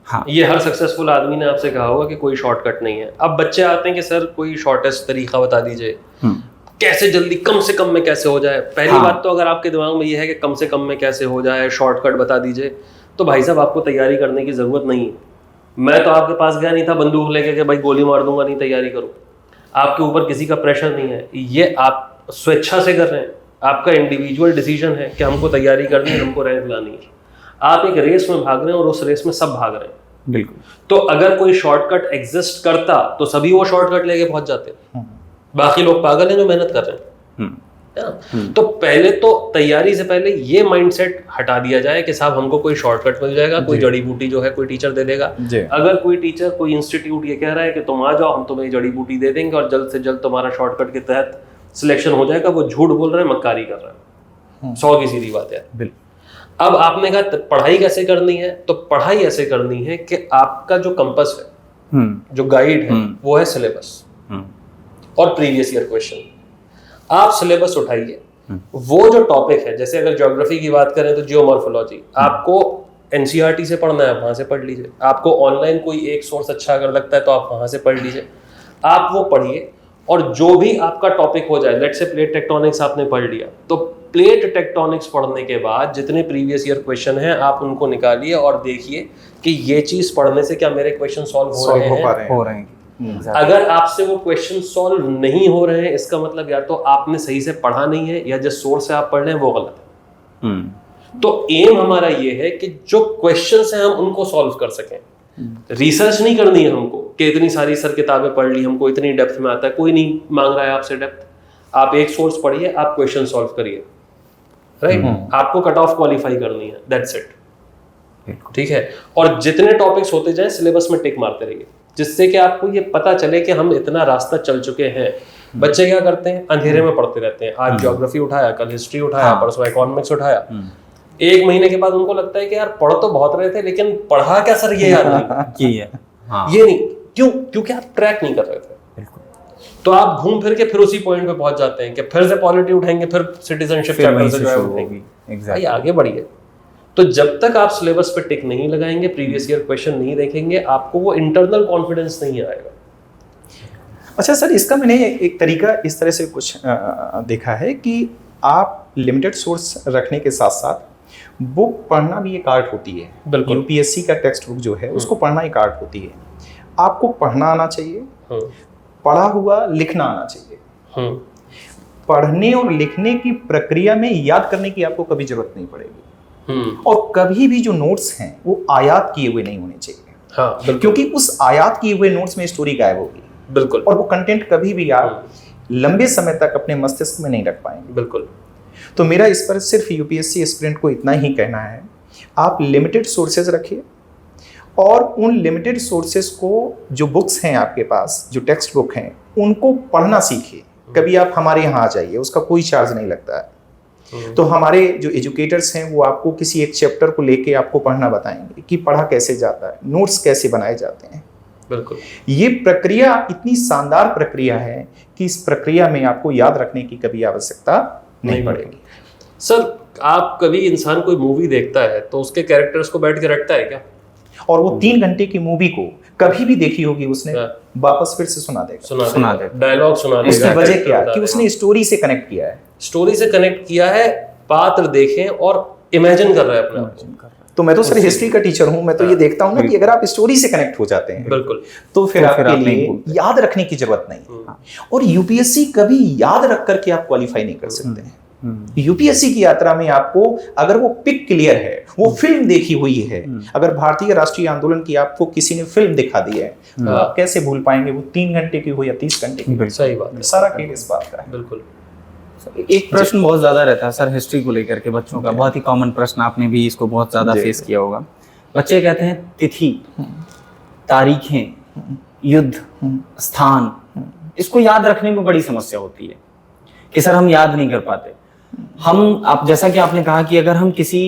Speaker 3: हाँ,
Speaker 1: ये हर सक्सेसफुल आदमी ने आपसे कहा होगा कि कोई शॉर्टकट नहीं है। अब बच्चे आते हैं कि सर कोई शॉर्टेस्ट तरीका बता दीजिए, कैसे जल्दी कम से कम में कैसे हो जाए। पहली बात तो अगर आपके दिमाग में ये है कि कम से कम में कैसे हो जाए, शॉर्टकट बता दीजिए, तो भाई साहब आपको तैयारी करने की जरूरत नहीं है। मैं तो आपके पास गया नहीं था बंदूक लेके कि भाई गोली मार दूंगा, नहीं तैयारी करो। आपके ऊपर किसी का प्रेशर नहीं है, ये आप स्वेच्छा से कर रहे हैं। आपका इंडिविजुअल डिसीजन है कि हमको तैयारी करनी है, हमको रैंक लानी है। आप एक रेस में भाग रहे हैं और उस रेस में सब भाग रहे हैं।
Speaker 3: बिल्कुल।
Speaker 1: तो अगर कोई शॉर्टकट एग्जिस्ट करता तो सभी वो शॉर्टकट लेके पहुंच जाते। बाकी लोग पागल हैं जो मेहनत कर रहे हैं। तो पहले तो तैयारी से पहले ये माइंडसेट हटा दिया जाए कि साहब हमको कोई शॉर्टकट मिल जाएगा, कोई जड़ी बूटी जो है कोई टीचर दे देगा। अगर कोई टीचर, कोई इंस्टीट्यूट ये कह रहा है कि तुम आ जाओ, हम तुम्हें जड़ी बूटी दे देंगे और जल्द से जल्द तुम्हारा शॉर्टकट के तहत सिलेक्शन हो जाएगा, वो झूठ बोल रहे हैं, मक्कारी कर रहे हैं। 100 की सीधी बात है। अब आपने कहा पढ़ाई कैसे करनी है, तो पढ़ाई ऐसे करनी है कि आपका जो कंपस है, जो गाइड है, वो है सिलेबस और प्रीवियस ईयर क्वेश्चन। आप सिलेबस उठाइए, वो जो टॉपिक है, जैसे अगर ज्योग्राफी की बात करें तो जियोमॉर्फोलॉजी आपको एनसीईआरटी से पढ़ना है, वहां से पढ़ लीजिए। आपको ऑनलाइन कोई एक सोर्स अच्छा अगर लगता है तो आप वहां से पढ़ लीजिए। आप वो पढ़िए और जो भी आपका टॉपिक हो जाए, लेट्स से प्लेट टेक्टोनिक्स आपने पढ़ लिया, तो प्लेट टेक्टोनिक्स पढ़ने के बाद जितने प्रीवियस ईयर क्वेश्चन हैं आप उनको निकालिए और देखिए कि ये चीज पढ़ने से क्या मेरे क्वेश्चन सॉल्व हो रहे हैं। अगर आपसे वो क्वेश्चन सॉल्व नहीं हो रहे हैं, इसका मतलब या तो आपने सही से पढ़ा नहीं है या जिस सोर्स से आप पढ़ रहे हैं वो गलत है। तो एम हमारा ये है कि जो क्वेश्चंस हैं हम उनको सॉल्व कर सकें। रिसर्च नहीं करनी है हमको कि इतनी सारी सर किताबें पढ़ ली, हमको इतनी डेप्थ में आता है। कोई नहीं मांग रहा है आपसे डेप्थ। आप एक सोर्स पढ़िए, आप क्वेश्चन सॉल्व करिए, राइट? आपको कट ऑफ क्वालिफाई करनी है, दैट्स इट। ठीक है। और जितने टॉपिक्स होते जाएं सिलेबस में टिक मारते रहिए, जिससे कि आपको ये पता चले कि हम इतना रास्ता चल चुके हैं। बच्चे क्या करते हैं, अंधेरे में पढ़ते रहते हैं। आज ज्योग्राफी उठाया, कल हिस्ट्री उठाया, परसों इकोनॉमिक्स उठाया। 1 महीने के बाद उनको लगता है कि यार पढ़ तो बहुत रहे थे, लेकिन पढ़ा क्या सर ये याद नहीं। ये नहीं, क्यों? क्योंकि आप ट्रैक नहीं कर रहे थे। तो आप घूम फिर के फिर उसी पॉइंट पे पहुंच जाते हैं कि फिर से पॉलिटी उठाएंगे, फिर सिटीजनशिप चैप्टर से ज्वाइन होगी। भाई आगे बढ़िए। तो जब तक आप सिलेबस पे टिक नहीं लगाएंगे, प्रीवियस ईयर क्वेश्चन नहीं देखेंगे, आपको वो इंटरनल कॉन्फिडेंस नहीं आएगा।
Speaker 2: अच्छा सर, इसका मैंने एक तरीका इस तरह से कुछ देखा है कि आप लिमिटेड सोर्स रखने के साथ साथ बुक पढ़ना भी एक आर्ट होती है।
Speaker 1: बिल्कुल।
Speaker 2: यूपीएससी का टेक्स्ट बुक जो है उसको पढ़ना एक आर्ट होती है। आपको पढ़ना आना चाहिए, पढ़ा हुआ लिखना आना चाहिए। पढ़ने और लिखने की प्रक्रिया में याद करने की आपको कभी जरूरत नहीं पड़ेगी। और कभी भी जो नोट्स हैं वो आयात किए हुए नहीं होने चाहिए।
Speaker 1: हाँ,
Speaker 2: क्योंकि उस आयात किए हुए नोट्स में स्टोरी गायब होगी।
Speaker 1: बिल्कुल।
Speaker 2: और वो कंटेंट कभी भी आप लंबे समय तक अपने मस्तिष्क में नहीं रख पाएंगे।
Speaker 1: बिल्कुल।
Speaker 2: तो मेरा इस पर सिर्फ यूपीएससी एस्पिरेंट को इतना ही कहना है, आप लिमिटेड सोर्सेज रखिए और उन लिमिटेड सोर्सेज को, जो बुक्स हैं आपके पास, जो टेक्स्ट बुक हैं, उनको पढ़ना सीखिए। कभी आप हमारे यहाँ आ जाइए, उसका कोई चार्ज नहीं लगता है। तो हमारे जो एजुकेटर्स हैं वो आपको किसी एक चैप्टर को लेके आपको पढ़ना बताएंगे कि पढ़ा कैसे जाता है, नोट्स कैसे बनाए जाते हैं।
Speaker 1: बिल्कुल।
Speaker 2: ये प्रक्रिया इतनी शानदार प्रक्रिया है कि इस प्रक्रिया में आपको याद रखने की कभी आवश्यकता नहीं पड़ेगी।
Speaker 1: सर, आप कभी इंसान कोई मूवी देखता है तो उसके कैरेक्टर्स को बैठ के रटता है क्या?
Speaker 2: और वो 3 घंटे की मूवी को कभी भी देखी होगी उसने, वापस फिर से सुना देगा,
Speaker 1: डायलॉग सुना देगा।
Speaker 2: उसकी वजह क्या है कि उसने स्टोरी से कनेक्ट किया है।
Speaker 1: स्टोरी से कनेक्ट किया है, पात्र देखे और इमेजिन कर रहा है अपने आप को।
Speaker 2: तो मैं तो सर हिस्ट्री का टीचर हूं, मैं तो ये देखता हूं ना कि अगर आप स्टोरी से कनेक्ट हो जाते हैं,
Speaker 1: बिल्कुल,
Speaker 2: तो फिर आपके लिए याद रखने की जरूरत नहीं। और यूपीएससी कभी याद रख करके आप क्वालिफाई नहीं कर सकते हैं। यूपीएससी की यात्रा में आपको अगर वो पिक क्लियर है, वो फिल्म देखी हुई है, अगर भारतीय राष्ट्रीय आंदोलन की आपको किसी ने फिल्म दिखा दी है, तो आप कैसे भूल पाएंगे वो 3 घंटे की हो या 30 घंटे की।
Speaker 1: सही बात है,
Speaker 2: सारा खेल इस बात का है।
Speaker 1: बिल्कुल।
Speaker 3: एक प्रश्न बहुत ज्यादा रहता है सर हिस्ट्री को लेकर के बच्चों का, बहुत ही कॉमन प्रश्न, आपने भी इसको बहुत ज्यादा फेस किया होगा। बच्चे कहते हैं तिथि, तारीखें, युद्ध, स्थान, इसको याद रखने में बड़ी समस्या होती है कि सर हम याद नहीं कर पाते। हम, आप जैसा कि आपने कहा कि अगर हम किसी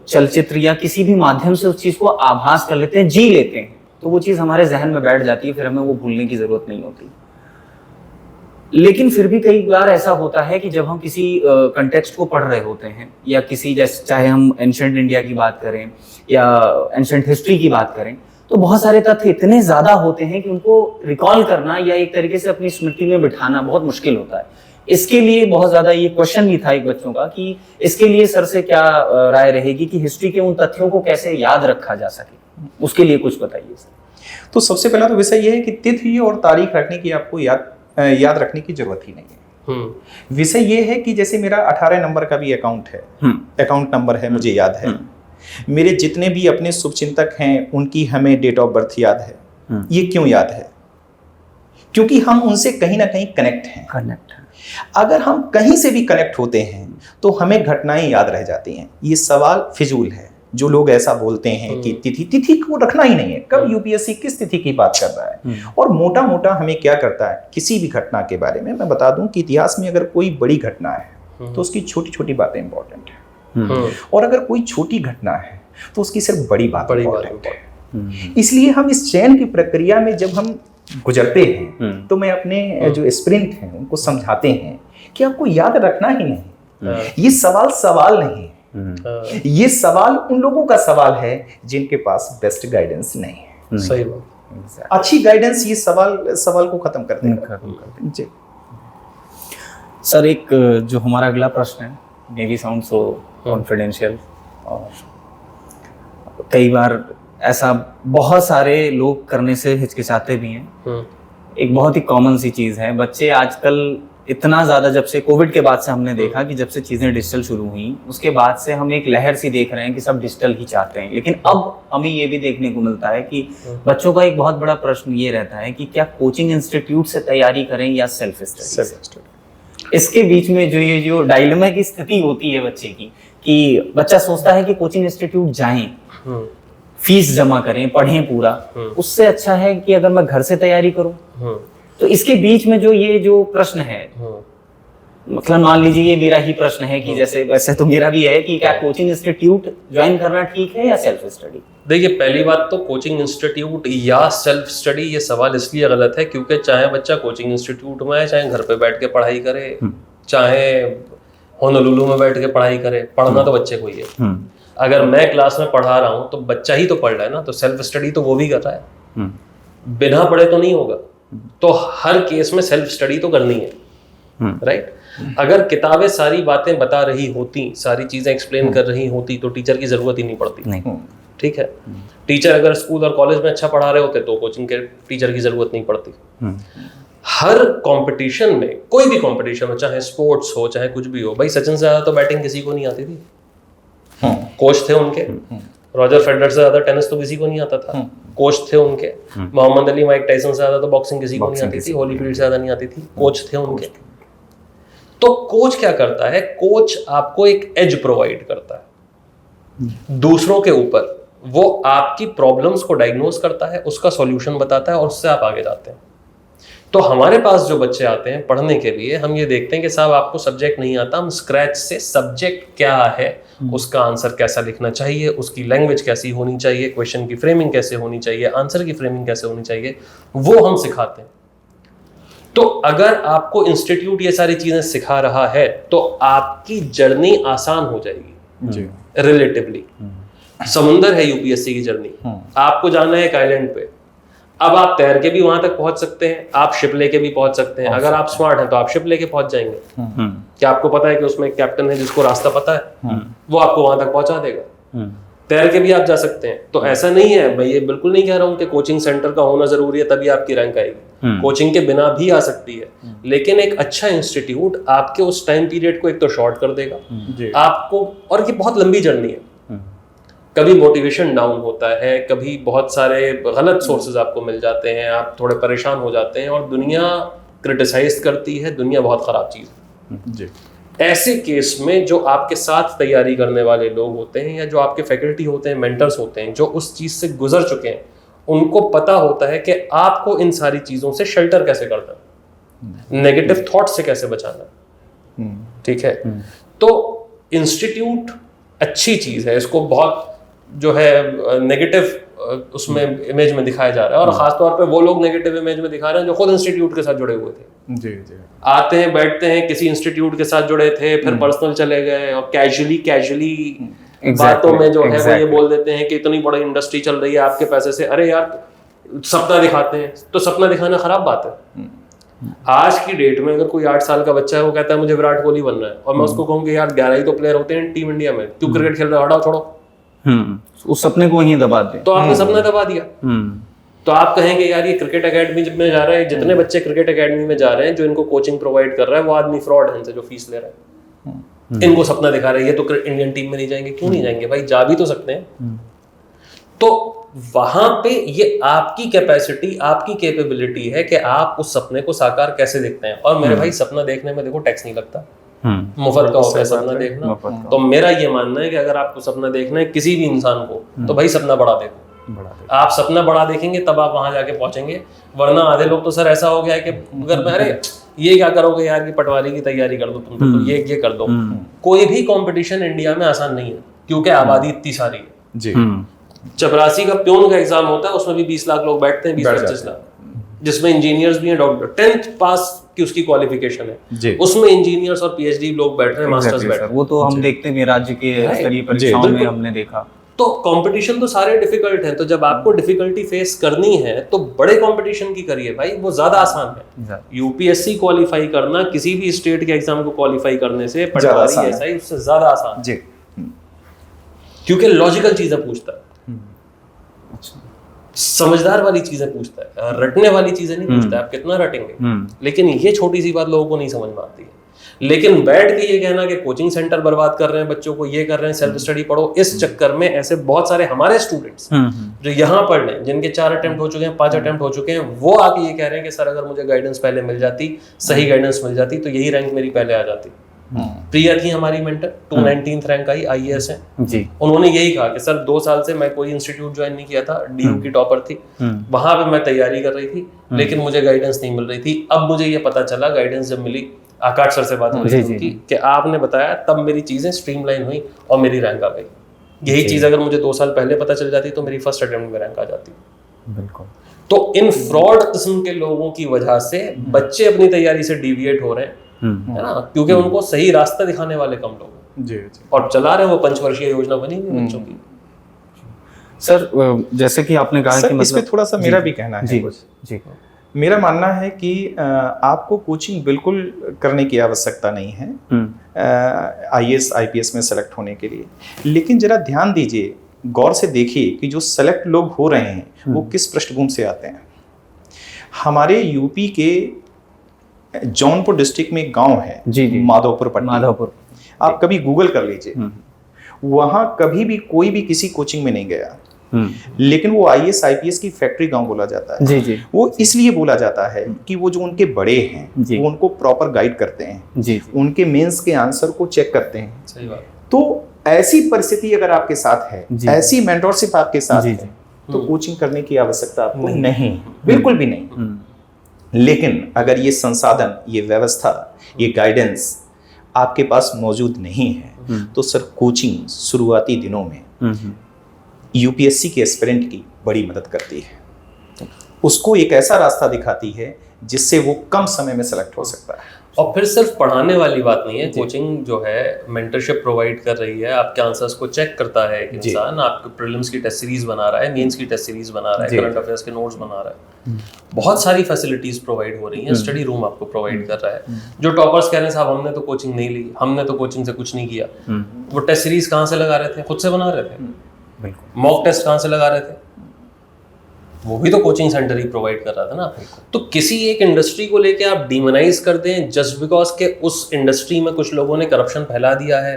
Speaker 3: चलचित्र या किसी भी माध्यम से उस चीज को आभास कर लेते हैं, जी लेते हैं, तो वो चीज हमारे जहन में बैठ जाती है, फिर हमें वो भूलने की जरूरत नहीं होती। लेकिन फिर भी कई बार ऐसा होता है कि जब हम किसी कंटेक्स्ट को पढ़ रहे होते हैं या किसी, जैसे चाहे हम एंशंट इंडिया की बात करें या एंशंट हिस्ट्री की बात करें, तो बहुत सारे तथ्य इतने ज्यादा होते हैं कि उनको रिकॉल करना या एक तरीके से अपनी स्मृति में बिठाना बहुत मुश्किल होता है। इसके लिए बहुत ज्यादा ये क्वेश्चन भी था एक बच्चों का कि इसके लिए सर से क्या राय रहेगी कि हिस्ट्री के उन तथ्यों को कैसे याद रखा जा सके, उसके लिए कुछ बताइए सर।
Speaker 2: तो सबसे पहला तो विषय ये है कि तिथि और तारीख रखने की आपको याद रखने की जरूरत ही नहीं है। विषय ये है कि जैसे मेरा 18 नंबर का भी अकाउंट है, अकाउंट नंबर है, मुझे याद है। मेरे जितने भी अपने शुभचिंतक हैं उनकी हमें डेट ऑफ बर्थ याद है। ये क्यों याद है? क्योंकि हम उनसे कहीं ना कहीं कनेक्ट हैं। अगर हम कहीं से भी कनेक्ट होते हैं तो हमें घटनाएं याद रह जाती हैं। ये सवाल फिजूल है जो लोग ऐसा बोलते हैं कि तिथि को रखना ही नहीं है। कब यूपीएससी किस तिथि की बात कर रहा है? और मोटा मोटा हमें क्या करता है, किसी भी घटना के बारे में मैं बता दूं कि इतिहास में अगर कोई बड़ी घटना है तो उसकी छोटी छोटी बातें इंपॉर्टेंट है, और अगर कोई छोटी घटना है तो उसकी सिर्फ बड़ी बात इंपॉर्टेंट है। इसलिए हम इस चयन की प्रक्रिया में जब हम गुजरते हैं तो मैं अपने जो एस्पिरेंट हैं उनको समझाते हैं कि आपको याद रखना ही नहीं, ये सवाल नहीं है। ये सवाल उन लोगों का सवाल है जिनके पास बेस्ट गाइडेंस नहीं है।
Speaker 1: सही बात।
Speaker 2: अच्छी गाइडेंस ये सवाल को खत्म कर देगा। जी
Speaker 3: सर, एक जो हमारा अगला प्रश्न है, may be sound so confidential, और कई बार ऐसा बहुत सारे लोग करने से हिचकिचाते भी हैं। एक बहुत ही कॉमन सी चीज है, बच्चे आजकल इतना ज्यादा, जब से कोविड के बाद से हमने देखा कि जब से चीजें डिजिटल शुरू हुई उसके बाद से हम एक लहर सी देख रहे हैं कि सब डिजिटल ही चाहते हैं। लेकिन अब हमें ये भी देखने को मिलता है कि बच्चों का एक बहुत बड़ा प्रश्न ये रहता है कि क्या कोचिंग इंस्टीट्यूट से तैयारी करें या सेल्फ स्टडी। इसके बीच में जो डायलेमा की स्थिति होती है बच्चे की, कि बच्चा सोचता है कि कोचिंग इंस्टीट्यूट जाएं, फीस जमा करें, पढ़ें पूरा, उससे अच्छा है कि अगर मैं घर से तैयारी करूं। तो इसके बीच में जो प्रश्न है, मतलब मान लीजिए ये मेरा ही प्रश्न है कि जैसे वैसे तो मेरा भी है कि क्या कोचिंग इंस्टीट्यूट ज्वाइन करना ठीक है या सेल्फ स्टडी।
Speaker 1: देखिए, पहली बात तो कोचिंग इंस्टीट्यूट या सेल्फ स्टडी, ये सवाल इसलिए गलत है क्योंकि चाहे बच्चा कोचिंग इंस्टीट्यूट में है, चाहे घर पे बैठ के पढ़ाई करे, चाहे होनोलुलु में बैठ के पढ़ाई करे, पढ़ना तो बच्चे को ही है। अगर मैं क्लास में पढ़ा रहा हूँ तो बच्चा ही तो पढ़ रहा है ना, तो सेल्फ स्टडी तो वो भी कर रहा है, बिना पढ़े तो नहीं होगा। तो हर केस में सेल्फ स्टडी तो करनी है, राइट। अगर किताबें सारी बातें बता रही होती, सारी चीजें एक्सप्लेन कर रही होती, तो टीचर की जरूरत ही नहीं पड़ती। ठीक है, टीचर अगर स्कूल और कॉलेज में अच्छा पढ़ा रहे होते तो कोचिंग के टीचर की जरूरत नहीं पड़ती। हर कंपटीशन में, कोई भी कंपटीशन हो, चाहे स्पोर्ट्स हो चाहे कुछ भी हो, भाई सचिन से ज्यादा तो बैटिंग किसी को नहीं आती थी, कोच थे उनके। रॉजर फेडरर से ज्यादा टेनिस तो किसी को नहीं आता था, कोच थे उनके। मोहम्मद अली, माइक टाइसन से ज्यादा तो बॉक्सिंग किसी को नहीं आती थी, होलीफील्ड से ज्यादा नहीं आती थी, कोच थे उनके। तो कोच क्या करता है? कोच आपको एक एज प्रोवाइड करता है दूसरों के ऊपर। वो आपकी प्रॉब्लम्स को डायग्नोज करता है, उसका सॉल्यूशन बताता है और उससे आप आगे जाते हैं। तो हमारे पास जो बच्चे आते हैं पढ़ने के लिए, हम ये देखते हैं कि साहब आपको सब्जेक्ट नहीं आता, हम स्क्रैच से सब्जेक्ट क्या है, उसका आंसर कैसा लिखना चाहिए, उसकी लैंग्वेज कैसी होनी चाहिए, क्वेश्चन की फ्रेमिंग कैसे होनी चाहिए, आंसर की फ्रेमिंग कैसे होनी चाहिए, वो हम सिखाते हैं। तो अगर आपको इंस्टीट्यूट ये सारी चीजें सिखा रहा है तो आपकी जर्नी आसान हो जाएगी रिलेटिवली। समुंदर है यूपीएससी की जर्नी, आपको जाना है एक आइलैंड पे। अब आप तैर के भी वहां तक पहुंच सकते हैं, आप शिप लेके भी पहुंच सकते हैं। अगर आप स्मार्ट हैं तो आप शिप लेके पहुंच जाएंगे। क्या आपको पता है कि उसमें एक कैप्टन है जिसको रास्ता पता है, वो आपको वहां तक पहुंचा देगा। तैर के भी आप जा सकते हैं। तो ऐसा नहीं है, मैं ये बिल्कुल नहीं कह रहा हूँ कि कोचिंग सेंटर का होना जरूरी है तभी आपकी रैंक आएगी। कोचिंग के बिना भी आ सकती है, लेकिन एक अच्छा इंस्टीट्यूट आपके उस टाइम पीरियड को एक तो शॉर्ट कर देगा आपको, और ये बहुत लंबी जर्नी है। कभी मोटिवेशन डाउन होता है, कभी बहुत सारे गलत सोर्सेज आपको मिल जाते हैं, आप थोड़े परेशान हो जाते हैं, और दुनिया क्रिटिसाइज करती है, दुनिया बहुत खराब चीज है। ऐसे केस में जो आपके साथ तैयारी करने वाले लोग होते हैं, या जो आपके फैकल्टी होते हैं, मेंटर्स होते हैं, जो उस चीज से गुजर चुके हैं, उनको पता होता है कि आपको इन सारी चीजों से शेल्टर कैसे करना है, नेगेटिव थॉट से कैसे बचाना है। ठीक है, तो इंस्टीट्यूट अच्छी चीज है, इसको बहुत जो है नेगेटिव उसमें इमेज में दिखाया जा रहा है, और खासतौर पे वो लोग नेगेटिव इमेज में दिखा रहे हैं जो खुद इंस्टीट्यूट के साथ जुड़े हुए थे।
Speaker 2: जी।
Speaker 1: आते हैं, बैठते हैं, किसी इंस्टीट्यूट के साथ जुड़े थे, फिर पर्सनल चले गए, और कैजुअली बातों में जो है वो ये बोल देते हैं कि इतनी बड़ी इंडस्ट्री चल रही है आपके पैसे से। अरे यार, सपना दिखाते हैं, तो सपना दिखाना खराब बात है। आज की डेट में अगर कोई 8 साल का बच्चा है, वो कहता है मुझे विराट कोहली बनना है, और मैं उसको कहूँ कि यार 11 ही तो प्लेयर होते हैं टीम इंडिया में, क्यों क्रिकेट खेल रहे हो, हटाओ छोड़ो,
Speaker 3: उस सपने को वहीं दबा दे,
Speaker 1: तो आपने सपना दबा दिया। तो आप कहेंगे यार ये क्रिकेट एकेडमी में जा रहे हैं, जितने बच्चे क्रिकेट एकेडमी में जा रहे हैं, जो इनको कोचिंग प्रोवाइड कर रहा है वो आदमी फ्रॉड है, इनसे जो फीस ले रहा है, इनको सपना दिखा रहे हैं, ये तो इंडियन टीम में नहीं जाएंगे। क्यों नहीं जाएंगे भाई, जा भी तो सकते हैं। तो वहां पे ये आपकी कैपेसिटी, आपकी कैपेबिलिटी है कि आप उस सपने को साकार कैसे देखते हैं। और मेरे भाई, सपना देखने में देखो टैक्स नहीं लगता, मुफ्त का होता है सपना देखना। तो मेरा ये मानना है कि अगर आपको सपना देखना है किसी भी इंसान को, तो भाई सपना बड़ा देखो। आप सपना बड़ा देखेंगे तब आप वहां जाके पहुंचेंगे, वरना आधे लोग तो सर ऐसा हो गया है कि अगर मैं, अरे ये क्या करोगे यार की पटवारी की तैयारी कर दो तुम, तो ये कर दो। कोई भी कंपटीशन इंडिया में आसान नहीं है, क्योंकि आबादी इतनी सारी है
Speaker 2: जी।
Speaker 1: चपरासी का प्योन का एग्जाम होता है, उसमें भी 20 लाख लोग बैठते हैं, 20-25 लाख, जिसमें इंजीनियर्स भी हैं, डॉक्टर 10th पास की उसकी क्वालिफिकेशन है, उसमें इंजीनियर्स और पीएचडी लोग बैठ रहे हैं, मास्टर्स बैठ रहे हैं।
Speaker 3: वो तो हम देखते हैं राज्य के स्तरीय परीक्षाओं में हमने देखा।
Speaker 1: तो कंपटीशन तो सारे डिफिकल्ट हैं, तो जब आपको डिफिकल्टी फेस करनी है तो बड़े कंपटीशन की करिए भाई, वो ज्यादा आसान है। यूपीएससी क्वालिफाई करना किसी भी स्टेट के एग्जाम को क्वालिफाई करने से, पटवारी एसआई उससे ज्यादा आसान
Speaker 2: जी,
Speaker 1: क्योंकि लॉजिकल चीजें पूछता है, समझदार वाली चीजें पूछता है, रटने वाली चीजें नहीं पूछता है, आप कितना रटेंगे। लेकिन ये छोटी सी बात लोगों को नहीं समझ में आती है। लेकिन बैठ के ये कहना कि कोचिंग सेंटर बर्बाद कर रहे हैं बच्चों को, ये कर रहे हैं, सेल्फ स्टडी पढ़ो, इस चक्कर में ऐसे बहुत सारे हमारे स्टूडेंट्स जो यहाँ पढ़ रहे हैं, जिनके 4 अटेम्प्ट हो चुके हैं, 5 अटेम्प्ट हो चुके हैं, वो आके ये कह रहे हैं कि सर अगर मुझे गाइडेंस पहले मिल जाती, सही गाइडेंस मिल जाती, तो यही रैंक मेरी पहले आ जाती। प्रिया थी हमारी मेंटर, 219th रैंक आई, IAS है जी। उन्होंने यही कहा कि सर 2 साल से मैं कोई इंस्टीट्यूट ज्वाइन नहीं किया था, DU की टॉपर थी, वहां पे मैं तैयारी कर रही थी, लेकिन मुझे गाइडेंस नहीं मिल रही थी। अब मुझे ये पता चला, गाइडेंस जब मिली, आकाश सर से बात हो रही थी कि आपने बताया, तब मेरी चीजें स्ट्रीमलाइन हुई और मेरी रैंक आ गई। यही चीज अगर मुझे 2 साल पहले पता चल जाती तो मेरी फर्स्ट अटेम्प्ट में रैंक आ जाती। बिल्कुल। तो इन फ्रॉड किस्म के लोगों की वजह से बच्चे अपनी तैयारी से डिविएट हो रहे हैं, है ना, क्योंकि उनको सही रास्ता दिखाने वाले कम लोग हैं जी, और चला रहे हैं वो पंचवर्षीय योजना बनी हुई बच्चों की।
Speaker 3: सर जैसे कि आपने कहा कि
Speaker 2: इसमें थोड़ा सा मेरा भी कहना है कुछ जी। मेरा मानना है कि आपको कोचिंग बिल्कुल करने की आवश्यकता नहीं है IAS IPS में सेलेक्ट होने के लिए, लेकिन जरा ध्यान दीजिए, गौर से देखिए कि जो सेलेक्ट लोग हो रहे हैं वो किस पृष्ठभूमि से आते हैं। हमारे यूपी के जौनपुर डिस्ट्रिक्ट में एक गांव है जी, माधोपुर। आप कभी गूगल कर लीजिए, वहां कभी भी कोई भी किसी कोचिंग में नहीं गया, लेकिन वो IAS IPS की फैक्ट्री गांव बोला जाता है जी। वो इसलिए बोला जाता है कि वो जो उनके बड़े हैं वो उनको प्रॉपर गाइड करते हैं जी। उनके मेंस के आंसर को चेक करते हैं। सही बात। तो ऐसी परिस्थिति अगर आपके साथ है, ऐसी मेंटरशिप आपके साथ है, तो कोचिंग करने की आवश्यकता आपको नहीं, बिल्कुल भी नहीं। लेकिन अगर ये संसाधन, ये व्यवस्था, ये गाइडेंस आपके पास मौजूद नहीं है, तो सर कोचिंग शुरुआती दिनों में UPSC के एस्पिरेंट की बड़ी मदद करती है, उसको एक ऐसा रास्ता दिखाती है जिससे वो कम समय में सेलेक्ट हो सकता है।
Speaker 1: और फिर सिर्फ पढ़ाने वाली बात नहीं है, कोचिंग जो है मेंटरशिप प्रोवाइड कर रही है, आपके आंसर्स को चेक करता है एक इंसान, आपके प्रीलिम्स की टेस्ट सीरीज बना रहा है, मेंस की टेस्ट सीरीज बना रहा है, करंट अफेयर्स के नोट्स बना रहा है, बहुत सारी फैसिलिटीज प्रोवाइड हो रही हैं, स्टडी रूम आपको प्रोवाइड कर रहा है। जो टॉपर्स कह रहे हैं साहब हमने तो कोचिंग नहीं ली, हमने तो कोचिंग से कुछ नहीं किया, वो टेस्ट सीरीज कहाँ से लगा रहे थे? खुद से बना रहे थे। मॉक टेस्ट कहाँ से लगा रहे थे? वो भी तो कोचिंग सेंटर ही प्रोवाइड कर रहा था ना। तो किसी एक इंडस्ट्री को लेके आप डिमोनाइज कर दें जस्ट बिकॉज के उस इंडस्ट्री में कुछ लोगों ने करप्शन फैला दिया है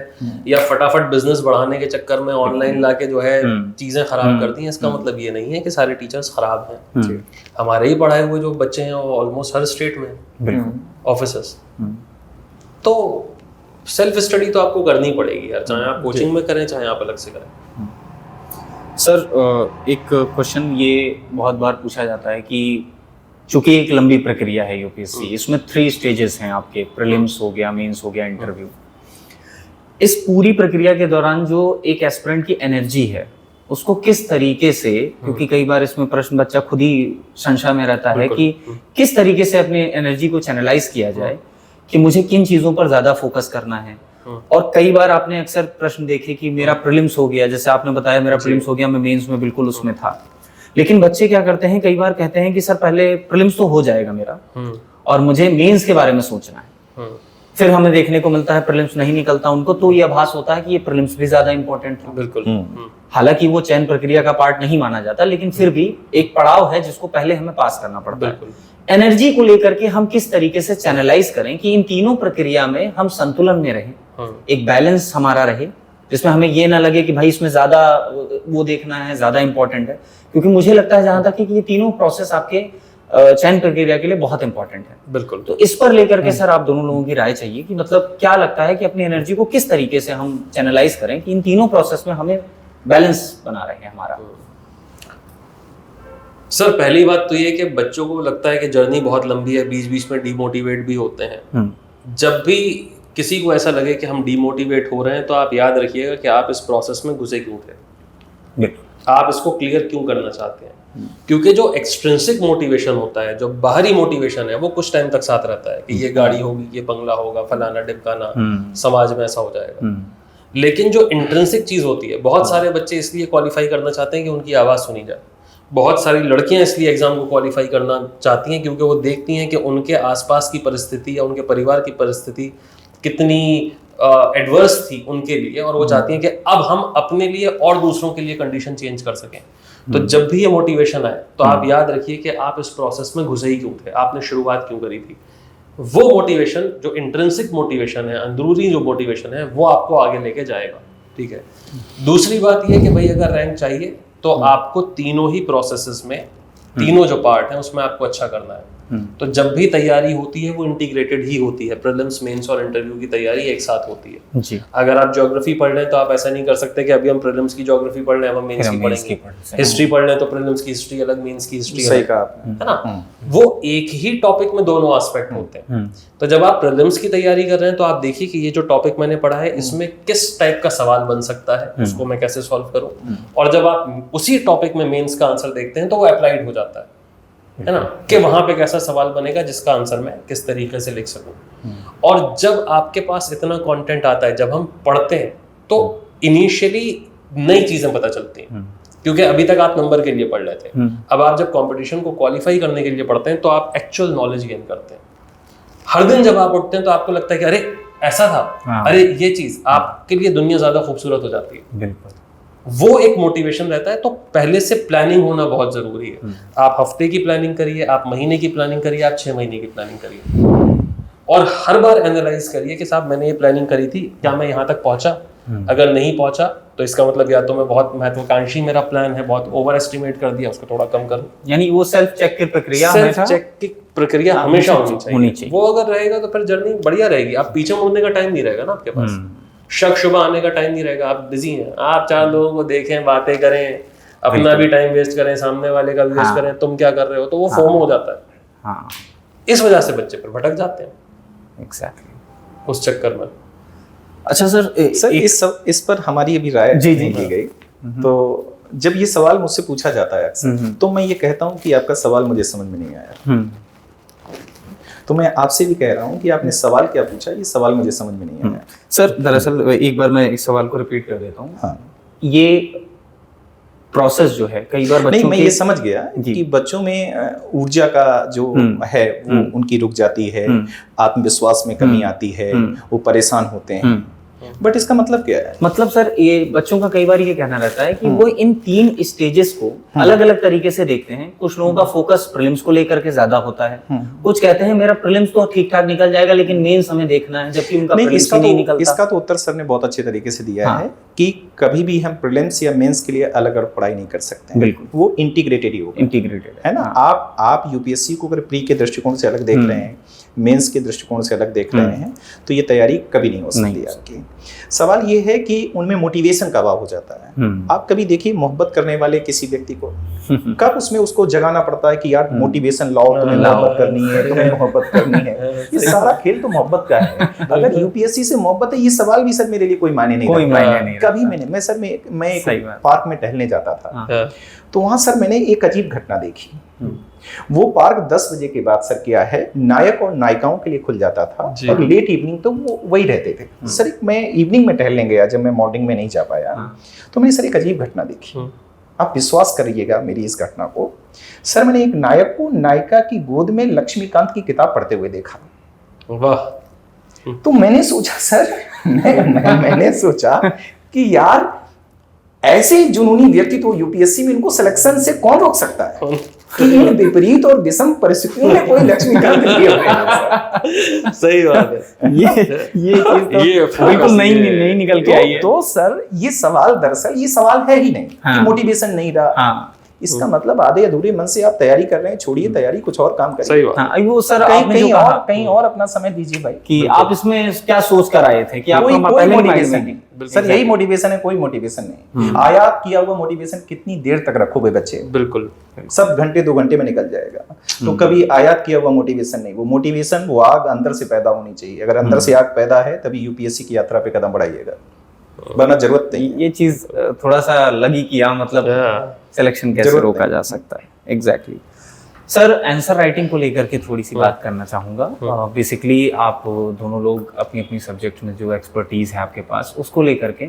Speaker 1: या फटाफट बिजनेस बढ़ाने के चक्कर में ऑनलाइन लाके जो है चीजें खराब कर दी हैं, इसका मतलब ये नहीं है कि सारे टीचर्स खराब हैं। हमारे ही पढ़ाए हुए जो बच्चे हैं वो ऑलमोस्ट हर स्टेट में ऑफिसर्स। तो सेल्फ स्टडी तो आपको करनी पड़ेगी यार, चाहे आप कोचिंग में करें चाहे आप अलग से करें।
Speaker 3: सर एक क्वेश्चन ये बहुत बार पूछा जाता है कि चूंकि एक लंबी प्रक्रिया है यूपीएससी, इसमें 3 स्टेजेस हैं आपके, प्रीलिम्स हो गया, मेंस हो गया, इंटरव्यू। इस पूरी प्रक्रिया के दौरान जो एक एस्पिरेंट की एनर्जी है उसको किस तरीके से, क्योंकि कई बार इसमें प्रश्न बच्चा खुद ही संशय में रहता है कि किस तरीके से अपनी एनर्जी को चैनलाइज किया जाए कि मुझे किन चीजों पर ज्यादा फोकस करना है। और कई बार आपने अक्सर प्रश्न देखे कि मेरा प्रीलिम्स हो गया, जैसे आपने बताया मेरा प्रीलिम्स हो गया, मैं मेंस में बिल्कुल उसमें था, लेकिन बच्चे क्या करते हैं, कई बार कहते हैं कि सर पहले प्रीलिम्स तो हो जाएगा मेरा और मुझे मेंस के बारे में सोचना है। फिर हमें देखने को मिलता है प्रीलिम्स नहीं निकलता उनको, तो ये आभास होता है कि ये प्रीलिम्स भी ज्यादा इंपॉर्टेंट था।
Speaker 1: बिल्कुल।
Speaker 3: हालांकि वो चयन प्रक्रिया का पार्ट नहीं माना जाता, लेकिन फिर भी एक पड़ाव है जिसको पहले हमें पास करना पड़ता है। एनर्जी को लेकर के हम किस तरीके से चैनलाइज करें कि इन तीनों प्रक्रिया में हम संतुलन में रहें, एक बैलेंस हमारा रहे, जिसमें हमें ये ना लगे कि भाई इसमें ज्यादा वो देखना है, ज्यादा इंपॉर्टेंट है। क्योंकि मुझे लगता है जहां तक कि ये तीनों प्रोसेस आपके चयन प्रक्रिया के लिए बहुत इंपॉर्टेंट है।
Speaker 1: बिल्कुल।
Speaker 3: तो इस पर लेकर के सर आप दोनों लोगों की राय चाहिए कि मतलब क्या लगता है कि अपनी एनर्जी को किस तरीके से हम चैनलाइज करें कि इन तीनों प्रोसेस में हमें बैलेंस बना रहे हमारा।
Speaker 1: सर पहली बात तो ये कि बच्चों को लगता है कि जर्नी बहुत लंबी है, बीच बीच में डिमोटिवेट भी होते हैं। जब भी किसी को ऐसा लगे कि हम डिमोटिवेट हो रहे हैं तो आप याद रखिएगा कि आप इस प्रोसेस में घुसे क्यों थे, आप इसको क्लियर क्यों करना चाहते हैं। क्योंकि जो एक्सट्रिंसिक मोटिवेशन होता है, जो बाहरी मोटिवेशन है, वो कुछ टाइम तक साथ रहता है कि ये गाड़ी होगी, ये बंगला होगा, फलाना ढिमकाना, समाज में ऐसा हो जाएगा। लेकिन जो इंट्रिंसिक चीज होती है, बहुत सारे बच्चे इसलिए क्वालिफाई करना चाहते हैं कि उनकी आवाज सुनी जाए। बहुत सारी लड़कियां इसलिए एग्जाम को क्वालिफाई करना चाहती हैं क्योंकि वो देखती हैं कि उनके आसपास की परिस्थिति या उनके परिवार की परिस्थिति कितनी एडवर्स थी उनके लिए, और वो चाहती हैं कि अब हम अपने लिए और दूसरों के लिए कंडीशन चेंज कर सकें। तो जब भी ये मोटिवेशन आए तो आप याद रखिए कि आप इस प्रोसेस में घुसे ही क्यों थे, आपने शुरुआत क्यों करी थी। वो मोटिवेशन जो इंट्रिंसिक मोटिवेशन है, अंदरूनी जो मोटिवेशन है, वो आपको आगे लेके जाएगा। ठीक है। दूसरी बात ये कि भाई अगर रैंक चाहिए तो आपको तीनों ही प्रोसेसेस में, तीनों जो पार्ट हैं उसमें आपको अच्छा करना है। तो जब भी तैयारी होती है वो इंटीग्रेटेड ही होती है। प्रीलिम्स, मेंस और इंटरव्यू की तैयारी एक साथ होती है जी। अगर आप ज्योग्राफी पढ़ रहे हैं तो आप ऐसा नहीं कर सकते कि अभी हम प्रीलिम्स की ज्योग्राफी पढ़ रहे हैं, हम मेंस की पढ़ेंगे। हिस्ट्री पढ़ रहे हैं तो प्रीलिम्स की हिस्ट्री अलग, मेंस की हिस्ट्री अलग, है ना। वो एक ही टॉपिक में दोनों एस्पेक्ट होते हैं। तो जब आप प्रीलिम्स की तैयारी कर रहे हैं तो आप देखिए कि ये जो टॉपिक मैंने पढ़ा है इसमें किस टाइप का सवाल बन सकता है, उसको मैं कैसे सॉल्व करूं। और जब आप उसी टॉपिक में मेंस का आंसर देखते हैं तो वो अप्लाइड हो जाता है ना, कि वहां पे कैसा सवाल बनेगा जिसका आंसर मैं किस तरीके से लिख सकूं। और जब आपके पास इतना कंटेंट आता है, जब हम पढ़ते हैं तो इनिशियली नई चीजें पता चलती हैं, क्योंकि अभी तक आप नंबर के लिए पढ़ रहे थे। अब आप जब कंपटीशन को क्वालिफाई करने के लिए पढ़ते हैं तो आप एक्चुअल नॉलेज गेन करते हैं। हर दिन जब आप उठते हैं तो आपको लगता है कि अरे ऐसा था, अरे ये चीज, आपके लिए दुनिया ज्यादा खूबसूरत हो जाती है। बिल्कुल। वो एक मोटिवेशन रहता है। तो पहले से प्लानिंग होना बहुत जरूरी है। आप हफ्ते की प्लानिंग करिए, आप महीने की प्लानिंग करिए, आप 6 महीने की प्लानिंग करिए, और हर बार एनालाइज करिए कि साहब मैंने ये प्लानिंग करी थी, क्या मैं यहाँ तक पहुंचा? अगर नहीं पहुंचा तो इसका मतलब या तो मैं बहुत महत्वाकांक्षी मेरा प्लान है, बहुत ओवर एस्टिमेट कर दिया, उसको थोड़ा कम करूं।
Speaker 3: यानी वो सेल्फ चेक की प्रक्रिया,
Speaker 1: सेल्फ चेक की प्रक्रिया हमेशा होनी चाहिए। वो अगर रहेगा तो फिर जर्नी बढ़िया रहेगी। आप पीछे मुड़ने का टाइम नहीं रहेगा ना आपके पास, शक शुबा आने का टाइम नहीं रहेगा। आप बिजी हैं, आप 4 लोगों को देखें, बातें करें, अपना भी टाइम वेस्ट करें, सामने वाले का भी वेस्ट करें, तुम क्या कर रहे हो, तो वो फोमो हो जाता है। इस वजह से बच्चे पर भटक जाते हैं एग्जैक्टली उस चक्कर में।
Speaker 3: अच्छा सर,
Speaker 2: इस पर हमारी अभी राय जी की गई। तो जब ये सवाल मुझसे पूछा जाता है अक्सर, तो मैं ये कहता हूँ कि आपका सवाल मुझे समझ में नहीं आया। तो मैं आपसे भी कह रहा हूँ कि आपने सवाल क्या पूछा, ये सवाल मुझे समझ में नहीं आया।
Speaker 3: सर दरअसल एक बार मैं इस सवाल को रिपीट कर देता हूँ। हाँ। ये प्रोसेस जो है कई बार बच्चों
Speaker 2: मैं ये समझ गया कि बच्चों में ऊर्जा का जो है वो उनकी रुक जाती है, आत्मविश्वास में कमी आती है, वो परेशान होते हैं। बट इसका मतलब क्या है?
Speaker 3: मतलब सर ये बच्चों का कई बार ये कहना रहता है कि वो इन 3 स्टेजेस को अलग अलग तरीके से देखते हैं। कुछ लोगों का फोकस प्रीलिम्स को लेकर के ज्यादा होता है, कुछ कहते हैं मेरा प्रीलिम्स तो ठीक ठाक निकल जाएगा लेकिन मेंस हमें देखना है, जबकि उनका प्रीलिम्स नहीं निकलता।
Speaker 2: इसका तो उत्तर सर ने बहुत अच्छे तरीके से दिया है कि कभी भी हम प्रीलिम्स या मेंस के लिए अलग अलग पढ़ाई नहीं कर सकते हैं।
Speaker 3: बिल्कुल,
Speaker 2: वो इंटीग्रेटेड ही होगा,
Speaker 3: इंटीग्रेटेड
Speaker 2: है ना। आप यूपीएससी को अगर प्री के दृष्टिकोण से अलग देख रहे हैं, मेंस के दृष्टिकोण से अलग देख रहे हैं, तो ये तैयारी कभी नहीं हो सकती आपकी। सवाल ये है कि उनमें मोटिवेशन का अभाव हो जाता है। आप कभी देखिए मोहब्बत करने वाले किसी व्यक्ति को कब उसमें उसको जगाना पड़ता है कि यार मोटिवेशन लाओ, तुम्हें मोहब्बत करनी है, तुम्हें मोहब्बत करनी है। ये सारा खेल तो मोहब्बत का है। अगर यूपीएससी से मोहब्बत है, ये सवाल भी सर मेरे लिए कोई मायने नहीं रखता। कभी मैं एक पार्क में टहलने जाता था, तो वहां सर मैंने एक अजीब घटना देखी। वो पार्क 10 बजे के बाद सर क्या है, नायक और नायिकाओं के लिए खुल जाता था और लेट इवनिंग तो वो वही रहते थे। सर मैं इवनिंग में टहलने गया, जब मैं मॉर्निंग में नहीं जा पाया, तो मैंने सर एक अजीब घटना देखी। आप विश्वास करिएगा मेरी इस घटना को। सर मैंने एक नायक को नायिका की गोद में लक्ष्मीकांत की किताब पढ़ते हुए देखा।
Speaker 1: वाह।
Speaker 2: तो मैंने सोचा सर मैंने सोचा कि यार ऐसे जुनूनी व्यक्ति तो यूपीएससी में इनको सिलेक्शन से कौन रोक सकता है कि इन विपरीत और विषम परिस्थितियों में कोई लक्ष्मीकांत लिए हुए हैं।
Speaker 1: सही बात है।
Speaker 3: ये चीज तो बिल्कुल नहीं निकल के आई है।
Speaker 2: तो सर ये सवाल दरअसल ये सवाल है ही नहीं कि मोटिवेशन नहीं रहा। इसका मतलब आधे अधूरे मन से आप तैयारी कर रहे हैं, छोड़िए तैयारी, कुछ और काम करिए।
Speaker 1: सही बात।
Speaker 3: वो सर आपने जो कहा
Speaker 2: कहीं और अपना समय दीजिए भाई
Speaker 3: कि आप इसमें क्या सोच कर आए थे कि आपका
Speaker 2: कोई मोटिवेशन नहीं। सर यही मोटिवेशन है, कोई मोटिवेशन नहीं। आयात किया हुआ मोटिवेशन कितनी देर तक रखोगे बच्चे?
Speaker 1: बिल्कुल,
Speaker 2: सब घंटे 2 घंटे में निकल जाएगा। तो कभी आयात किया हुआ मोटिवेशन नहीं। वो मोटिवेशन वो आग अंदर से पैदा होनी चाहिए। अगर अंदर से आग पैदा है तभी यूपीएससी की यात्रा पे कदम बढ़ाइएगा, वरना जरूरत नहीं।
Speaker 3: ये चीज थोड़ा सा लगी कि मतलब सिलेक्शन कैसे रोका जा सकता है। एग्जैक्टली सर, आंसर राइटिंग को लेकर के थोड़ी सी बात करना चाहूँगा। बेसिकली आप दोनों लोग अपनी अपनी सब्जेक्ट में जो एक्सपर्टीज़ है आपके पास, उसको लेकर के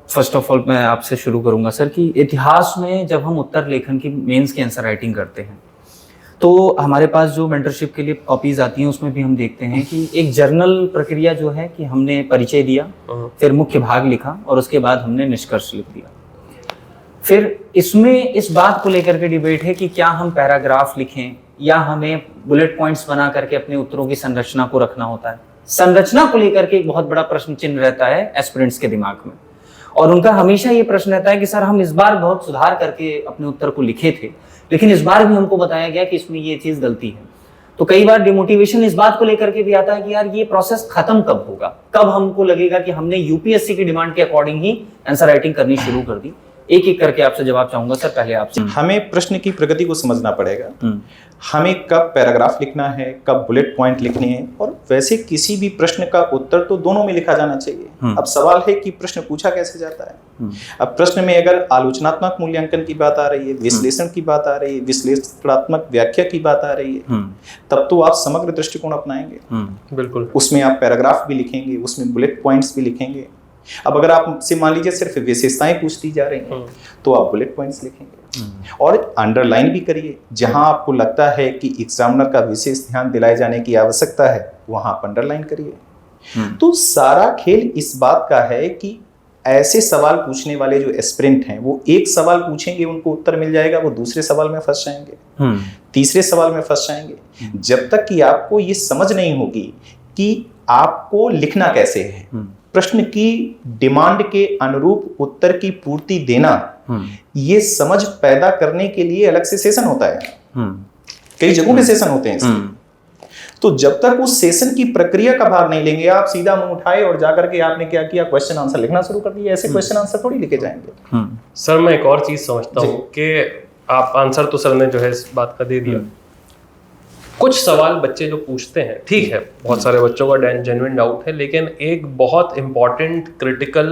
Speaker 3: फर्स्ट ऑफ ऑल मैं आपसे शुरू करूँगा सर कि इतिहास में जब हम उत्तर लेखन की मेंस की आंसर राइटिंग करते हैं तो हमारे पास जो मेंटरशिप के लिए कॉपीज आती हैं उसमें भी हम देखते हैं कि एक जर्नल प्रक्रिया जो है कि हमने परिचय दिया, फिर मुख्य भाग लिखा और उसके बाद हमने निष्कर्ष लिख दिया। फिर इसमें इस बात को लेकर के डिबेट है कि क्या हम पैराग्राफ लिखें या हमें बुलेट पॉइंट्स बना करके अपने उत्तरों की संरचना को रखना होता है। संरचना को लेकर के एक बहुत बड़ा प्रश्न चिन्ह रहता है एस्पिरेंट्स के दिमाग में, और उनका हमेशा ये प्रश्न रहता है कि सर हम इस बार बहुत सुधार करके अपने उत्तर को लिखे थे, लेकिन इस बार भी हमको बताया गया कि इसमें ये चीज गलती है। तो कई बार डिमोटिवेशन इस बात को लेकर के भी आता है कि यार ये प्रोसेस खत्म कब होगा, कब हमको लगेगा कि हमने यूपीएससी की डिमांड के अकॉर्डिंग ही आंसर राइटिंग करनी शुरू कर दी। एक एक करके आपसे जवाब चाहूंगा सर। पहले आपसे
Speaker 2: हमें प्रश्न की प्रगति को समझना पड़ेगा। हमें कब पैराग्राफ लिखना है, कब बुलेट पॉइंट लिखने हैं, और वैसे किसी भी प्रश्न का उत्तर तो दोनों में लिखा जाना चाहिए। अब सवाल है कि प्रश्न पूछा कैसे जाता है। अब प्रश्न में अगर आलोचनात्मक मूल्यांकन की बात आ रही है, विश्लेषण की बात आ रही है, विश्लेषणात्मक व्याख्या की बात आ रही है, तब तो आप समग्र दृष्टिकोण अपनाएंगे।
Speaker 1: बिल्कुल,
Speaker 2: उसमें आप पैराग्राफ भी लिखेंगे, उसमें बुलेट पॉइंट्स भी लिखेंगे। अब अगर आपसे मान लीजिए सिर्फ विशेषताएं पूछती जा रही हैं तो आप बुलेट पॉइंट्स लिखेंगे और अंडरलाइन भी करिए। जहां आपको लगता है कि एग्जामिनर का विशेष ध्यान दिलाए जाने की आवश्यकता है वहां आप अंडरलाइन करिए। तो सारा खेल इस बात का है कि ऐसे सवाल पूछने वाले जो एस्पिरेंट हैं वो एक सवाल पूछेंगे, उनको उत्तर मिल जाएगा, वो दूसरे सवाल में फंस जाएंगे, तीसरे सवाल में फंस जाएंगे, जब तक कि आपको ये समझ नहीं होगी कि आपको लिखना कैसे है। प्रश्न की डिमांड के अनुरूप उत्तर की पूर्ति देना, ये समझ पैदा करने के लिए अलग से सेशन होता है। कई जगहों पे सेशन होते हैं। तो जब तक उस सेशन की प्रक्रिया का भाग नहीं लेंगे, आप सीधा मुंह उठाए और जाकर के आपने क्या किया, क्वेश्चन आंसर लिखना शुरू कर दिया। ऐसे क्वेश्चन आंसर थोड़ी लिखे जाएंगे।
Speaker 1: सर मैं एक और चीज समझता हूँ कि आप आंसर तो सर ने जो है इस बात का दे दिया। कुछ सवाल बच्चे जो पूछते हैं, ठीक है, बहुत सारे बच्चों का जेन्युइन डाउट है, लेकिन एक बहुत इंपॉर्टेंट क्रिटिकल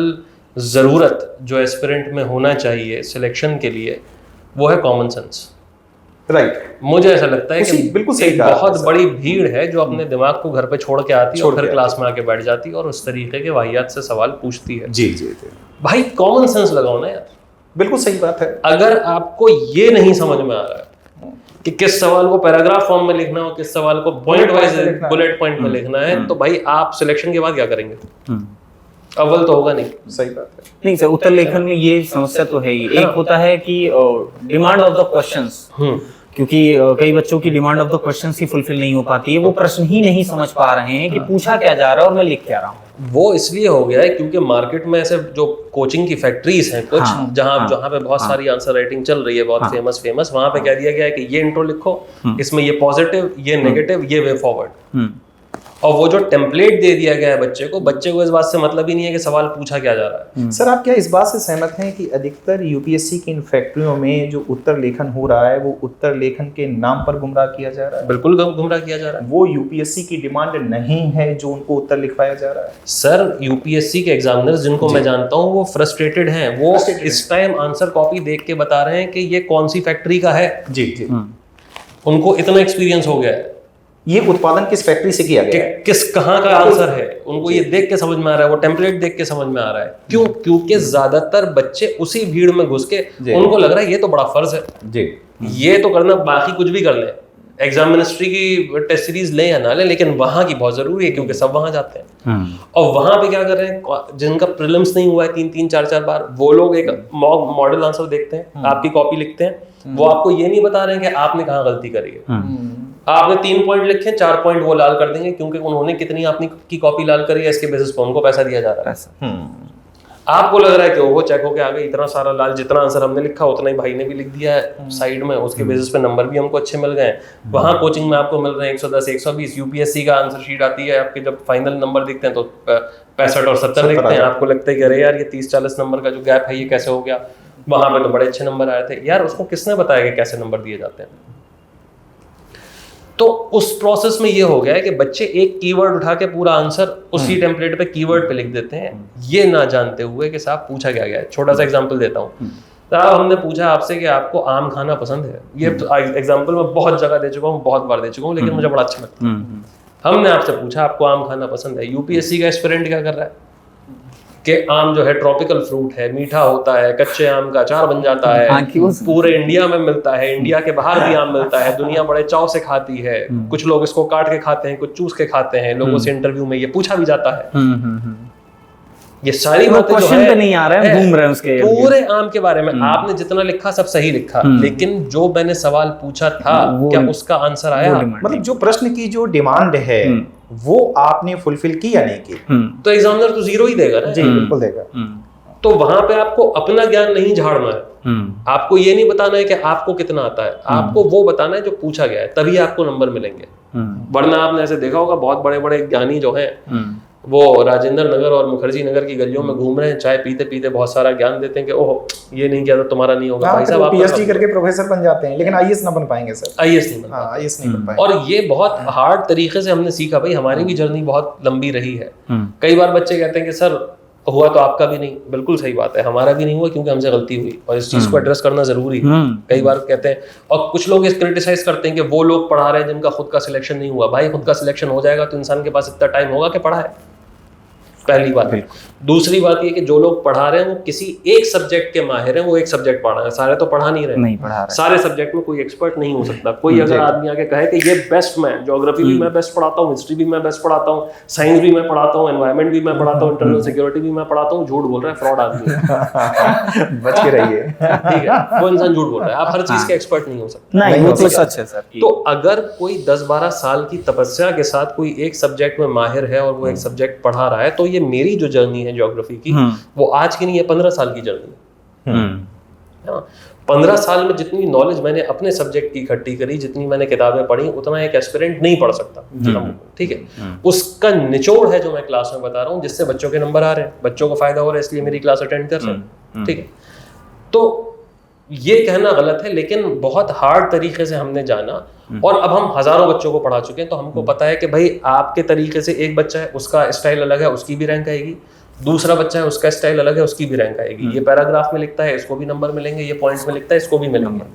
Speaker 1: ज़रूरत जो एस्पिरेंट में होना चाहिए सिलेक्शन के लिए, वो है कॉमन सेंस।
Speaker 2: राइट।
Speaker 1: मुझे ऐसा लगता है कि
Speaker 2: बिल्कुल
Speaker 1: एक बहुत बड़ी भीड़ है जो अपने दिमाग को घर पे छोड़ के आती है और फिर क्लास में आके बैठ जाती है और उस तरीके के वाहियात से सवाल पूछती है।
Speaker 2: जी जी जी।
Speaker 1: भाई कॉमन सेंस लगाओ ना यार।
Speaker 2: बिल्कुल सही बात है।
Speaker 1: अगर आपको ये नहीं समझ में आ रहा है कि किस सवाल को पैराग्राफ फॉर्म में लिखना है, किस सवाल को पॉइंट वाइज बुलेट पॉइंट में लिखना है, तो भाई आप सिलेक्शन के बाद क्या करेंगे? अव्वल तो होगा नहीं।
Speaker 2: सही बात है।
Speaker 3: नहीं सर, उत्तर लेखन में ये समस्या तो है ही। एक होता है कि डिमांड ऑफ द क्वेश्चंस, क्योंकि कई बच्चों की demand of the questions he fulfil नहीं हो पाती है, वो प्रश्न ही नहीं समझ पा रहे हैं कि पूछा क्या जा रहा है और मैं लिख क्या रहा हूँ।
Speaker 1: वो इसलिए हो गया है क्योंकि मार्केट में ऐसे जो कोचिंग की फैक्ट्रीज हैं कुछ, जहाँ पे बहुत सारी आंसर राइटिंग चल रही है, बहुत फेमस, वहां पे कह दिया गया है कि ये इंट्रो लिखो, इसमें ये पॉजिटिव, ये नेगेटिव, ये वे फॉरवर्ड। और वो जो टेम्पलेट दे दिया गया है बच्चे को इस बात से मतलब ही नहीं है कि सवाल पूछा क्या जा रहा है।
Speaker 2: सर, आप क्या इस बात से सहमत हैं कि अधिकतर यूपीएससी की इन फैक्ट्रियों में जो उत्तर लेखन हो रहा है वो उत्तर लेखन के नाम पर गुमराह किया जा रहा है?
Speaker 1: बिल्कुल गुमराह किया जा रहा है।
Speaker 2: वो यूपीएससी की डिमांड नहीं है जो उनको उत्तर लिखवाया जा रहा है?
Speaker 1: सर, यूपीएससी के एग्जामिनर्स जिनको मैं जानता हूँ वो फ्रस्ट्रेटेड हैं। वो इस टाइम आंसर कॉपी देख के बता रहे हैं कि ये कौन सी फैक्ट्री का है।
Speaker 2: जी।
Speaker 1: उनको इतना एक्सपीरियंस हो गया है,
Speaker 2: ये उत्पादन किस फैक्ट्री से किया गया है,
Speaker 1: किस कहाँ का आंसर है, उनको ये देख के समझ में आ रहा है, वो टेम्पलेट देख के समझ में आ रहा है। क्यों? क्योंकि ज्यादातर बच्चे उसी भीड़ में घुस के उनको लग रहा है ये तो बड़ा फर्ज है जी, ये तो करना, बाकी कुछ भी कर ले, एग्जाम मिनिस्ट्री की टेस्ट सीरीज ले या ना ले, लेकिन वहां की बहुत जरूरी है क्योंकि सब वहां जाते हैं। और वहां पे क्या कर रहे हैं, जिनका प्रीलिम्स नहीं हुआ है 3-3, 4-4 बार, वो लोग एक मॉडल आंसर देखते हैं, आपकी कॉपी लिखते हैं, वो आपको ये नहीं बता रहे हैं कि आपने कहाँ गलती करी है। आपने 3 पॉइंट लिखे, 4 पॉइंट वो लाल कर देंगे क्योंकि उन्होंने कितनी आपने की कॉपी लाल करी है, इसके बेसिस पर उनको पैसा दिया जा रहा है। आपको लग रहा है कि वो चेक होके आ गए, इतना सारा लाल, जितना आंसर हमने लिखा उतना ही भाई ने भी लिख दिया है साइड में, उसके बेसिस पे नंबर भी हमको अच्छे मिल गए। वहां कोचिंग में आपको मिल रहे हैं 110, 120। यूपीएससी का आंसर शीट आती है, आपके जब फाइनल नंबर दिखते हैं तो 65 और 70 दिखते हैं। आपको लगता है कि अरे यार ये 30-40 नंबर का जो गैप है ये कैसे हो गया। वहां पे तो बड़े अच्छे नंबर आए थे यार, उसको किसने बताया कि कैसे नंबर दिए जाते हैं। तो उस प्रोसेस में ये हो गया है कि बच्चे एक कीवर्ड उठा के पूरा आंसर उसी टेम्पलेट पे कीवर्ड पे लिख देते हैं, ये ना जानते हुए कि साहब पूछा क्या गया है। छोटा सा एग्जांपल देता हूँ, साहब हमने पूछा आपसे कि आपको आम खाना पसंद है। ये एग्जांपल मैं बहुत जगह दे चुका हूँ, बहुत बार दे चुका हूँ, लेकिन मुझे बड़ा अच्छा लगता है। हमने आपसे पूछा आपको आम खाना पसंद है। यूपीएससी का एस्पिरेंट क्या कर रहा है कि आम जो है ट्रॉपिकल फ्रूट है, मीठा होता है, कच्चे आम का अचार बन जाता है, पूरे इंडिया में मिलता है, इंडिया के बाहर भी आम मिलता है, दुनिया बड़े चाव से खाती है। कुछ लोग इसको काट के खाते हैं, कुछ चूस के खाते हैं। लोगों से इंटरव्यू में ये पूछा भी जाता है। ये सारी बातें जो है
Speaker 3: नहीं आ रहा है, घूम रहे हैं उसके
Speaker 1: पूरे आम के बारे में। आपने जितना लिखा सब सही लिखा, लेकिन जो मैंने सवाल पूछा था क्या उसका आंसर आया?
Speaker 2: मतलब जो प्रश्न की जो डिमांड है वो आपने फुलफिल की या नहीं की,
Speaker 1: तो एग्जामिनर तो 0 ही देगा ना।
Speaker 2: जी बिल्कुल देगा।
Speaker 1: तो वहां पे आपको अपना ज्ञान नहीं झाड़ना है, आपको ये नहीं बताना है कि आपको कितना आता है, आपको वो बताना है जो पूछा गया है, तभी आपको नंबर मिलेंगे। वरना आपने ऐसे देखा होगा बहुत बड़े बड़े ज्ञानी जो हैं वो राजेंद्र नगर और मुखर्जी नगर की गलियों में घूम रहे हैं, चाय पीते पीते बहुत सारा ज्ञान देते हैं कि ओह ये नहीं किया तो तुम्हारा नहीं होगा। भाई साहब आप
Speaker 2: पीएचडी करके प्रोफेसर बन जाते हैं, लेकिन आईएएस ना बन पाएंगे सर।
Speaker 1: आईएएस नहीं बन
Speaker 2: आईएएस नहीं बन पाएंगे।
Speaker 1: और ये बहुत हार्ड तरीके से हमने सीखा। भाई हमारी भी जर्नी बहुत लंबी रही है। कई बार बच्चे कहते हैं कि सर हुआ तो आपका भी नहीं। बिल्कुल सही बात है, हमारा भी नहीं हुआ क्योंकि हमसे गलती हुई और इस चीज को एड्रेस करना जरूरी है। कई बार कहते हैं, और कुछ लोग इस क्रिटिसाइज करते हैं कि वो लोग पढ़ा रहे हैं जिनका खुद का सिलेक्शन नहीं हुआ। भाई खुद का सिलेक्शन हो जाएगा तो इंसान के पास इतना टाइम होगा कि पढ़ाए, पहली बात है। दूसरी बात ये कि जो लोग पढ़ा रहे हैं वो किसी एक सब्जेक्ट के माहिर हैं, वो एक सब्जेक्ट पढ़ा रहे हैं, सारे तो पढ़ा नहीं रहे। सारे सब्जेक्ट में कोई एक्सपर्ट नहीं हो सकता। कोई अगर आदमी आके कहे कि ये बेस्ट मैं, ज्योग्राफी भी मैं बेस्ट पढ़ाता हूँ, हिस्ट्री भी मैं बेस्ट पढ़ाता हूँ, साइंस भी मैं पढ़ाता हूँ, एनवायरमेंट भी मैं पढ़ाता हूँ, इंटरनल सिक्योरिटी भी मैं पढ़ाता हूँ, झूठ बोल रहा है, फ्रॉड आदमी है।
Speaker 2: बच के रहिए,
Speaker 1: ठीक है, वो इंसान झूठ बोल रहा है। आप हर चीज के एक्सपर्ट नहीं हो सकते।
Speaker 3: नहीं, वो तो सच है सर।
Speaker 1: तो अगर कोई 10-12 साल की तपस्या के साथ कोई एक सब्जेक्ट में माहिर है और वो एक सब्जेक्ट पढ़ा रहा है, तो ये मेरी जो जर्नी है ज्योग्राफी की वो आज की नहीं है, 15 साल की जर्नी है। 15 साल में जितनी नॉलेज मैंने अपने सब्जेक्ट की इकट्ठी करी, जितनी मैंने किताबें पढ़ी, उतना एक एस्पिरेंट नहीं पढ़ सकता। ठीक है, उसका निचोड़ है जो मैं क्लास में बता रहा हूँ, जिससे बच्चों के नंबर आ रहे हैं, बच्चों को फायदा हो रहा है, इसलिए मेरी क्लास अटेंड कर रहे हैं। ठीक है, तो ये कहना गलत है, लेकिन बहुत हार्ड तरीके से हमने जाना और अब हम हजारों बच्चों को पढ़ा चुके हैं, तो हमको पता है कि भाई आपके तरीके से एक बच्चा है, उसका स्टाइल अलग है, उसकी भी रैंक आएगी। दूसरा बच्चा है, उसका स्टाइल अलग है, उसकी भी रैंक आएगी। ये पैराग्राफ में लिखता है, इसको भी नंबर मिलेंगे, ये पॉइंट में लिखता है, इसको भी मिलेंगे।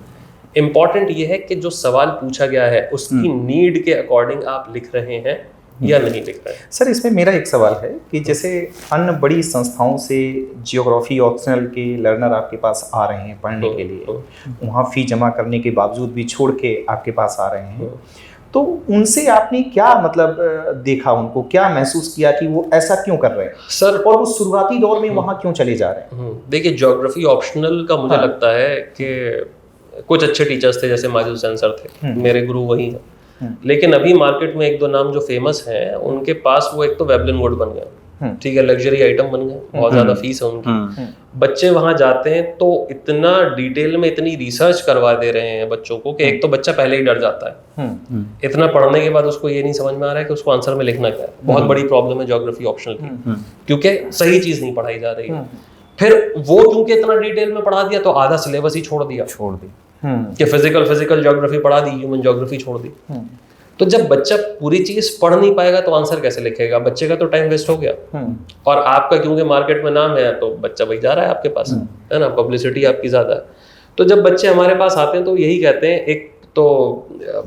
Speaker 1: इंपॉर्टेंट ये है कि जो सवाल पूछा गया है उसकी नीड के अकॉर्डिंग आप लिख रहे हैं, या नहीं लिख रहे हैं।
Speaker 2: सर इसमें मेरा एक सवाल है कि जैसे अन्य बड़ी संस्थाओं से जियोग्राफी ऑप्शनल के लर्नर आपके पास आ रहे हैं पढ़ने के लिए, वहाँ फी जमा करने के बावजूद भी छोड़ के आपके पास आ रहे हैं, तो उनसे आपने क्या मतलब देखा, उनको क्या महसूस किया कि वो ऐसा क्यों कर रहे हैं
Speaker 1: सर?
Speaker 2: और वो शुरुआती दौर में वहाँ क्यों चले जा रहे हैं?
Speaker 1: देखिए, ज्योग्राफी ऑप्शनल का मुझे लगता है कि कुछ अच्छे टीचर्स थे, जैसे माजिद हुसैन सर थे, मेरे गुरु वही हैं। लेकिन अभी मार्केट में एक दो नाम जो फेमस हैं, उनके पास वो एक तो वेबलिन वुड बन गए, ठीक है, लग्जरी आइटम बन गए, बहुत ज्यादा फीस है उनकी। बच्चे वहां जाते हैं तो इतना डिटेल में इतनी रिसर्च करवा दे रहे हैं बच्चों को कि एक तो बच्चा पहले ही डर जाता है। इतना पढ़ने के बाद उसको ये नहीं समझ में आ रहा है कि उसको आंसर में लिखना क्या है। बहुत बड़ी प्रॉब्लम है ज्योग्राफी ऑप्शनल की, क्योंकि सही चीज नहीं पढ़ाई जा रही है। फिर वो क्योंकि इतना डिटेल में पढ़ा दिया तो आधा सिलेबस ही छोड़ दी कि फिजिकल ज्योग्राफी पढ़ा दी, ह्यूमन ज्योग्राफी छोड़ दी। तो जब बच्चा पूरी चीज पढ़ नहीं पाएगा तो आंसर कैसे लिखेगा? बच्चे का तो टाइम वेस्ट हो गया, और आपका क्योंकि मार्केट में नाम है तो बच्चा वही जा रहा है आपके पास, है ना, पब्लिसिटी आपकी ज्यादा है। तो जब बच्चे हमारे पास आते हैं तो यही कहते हैं, एक तो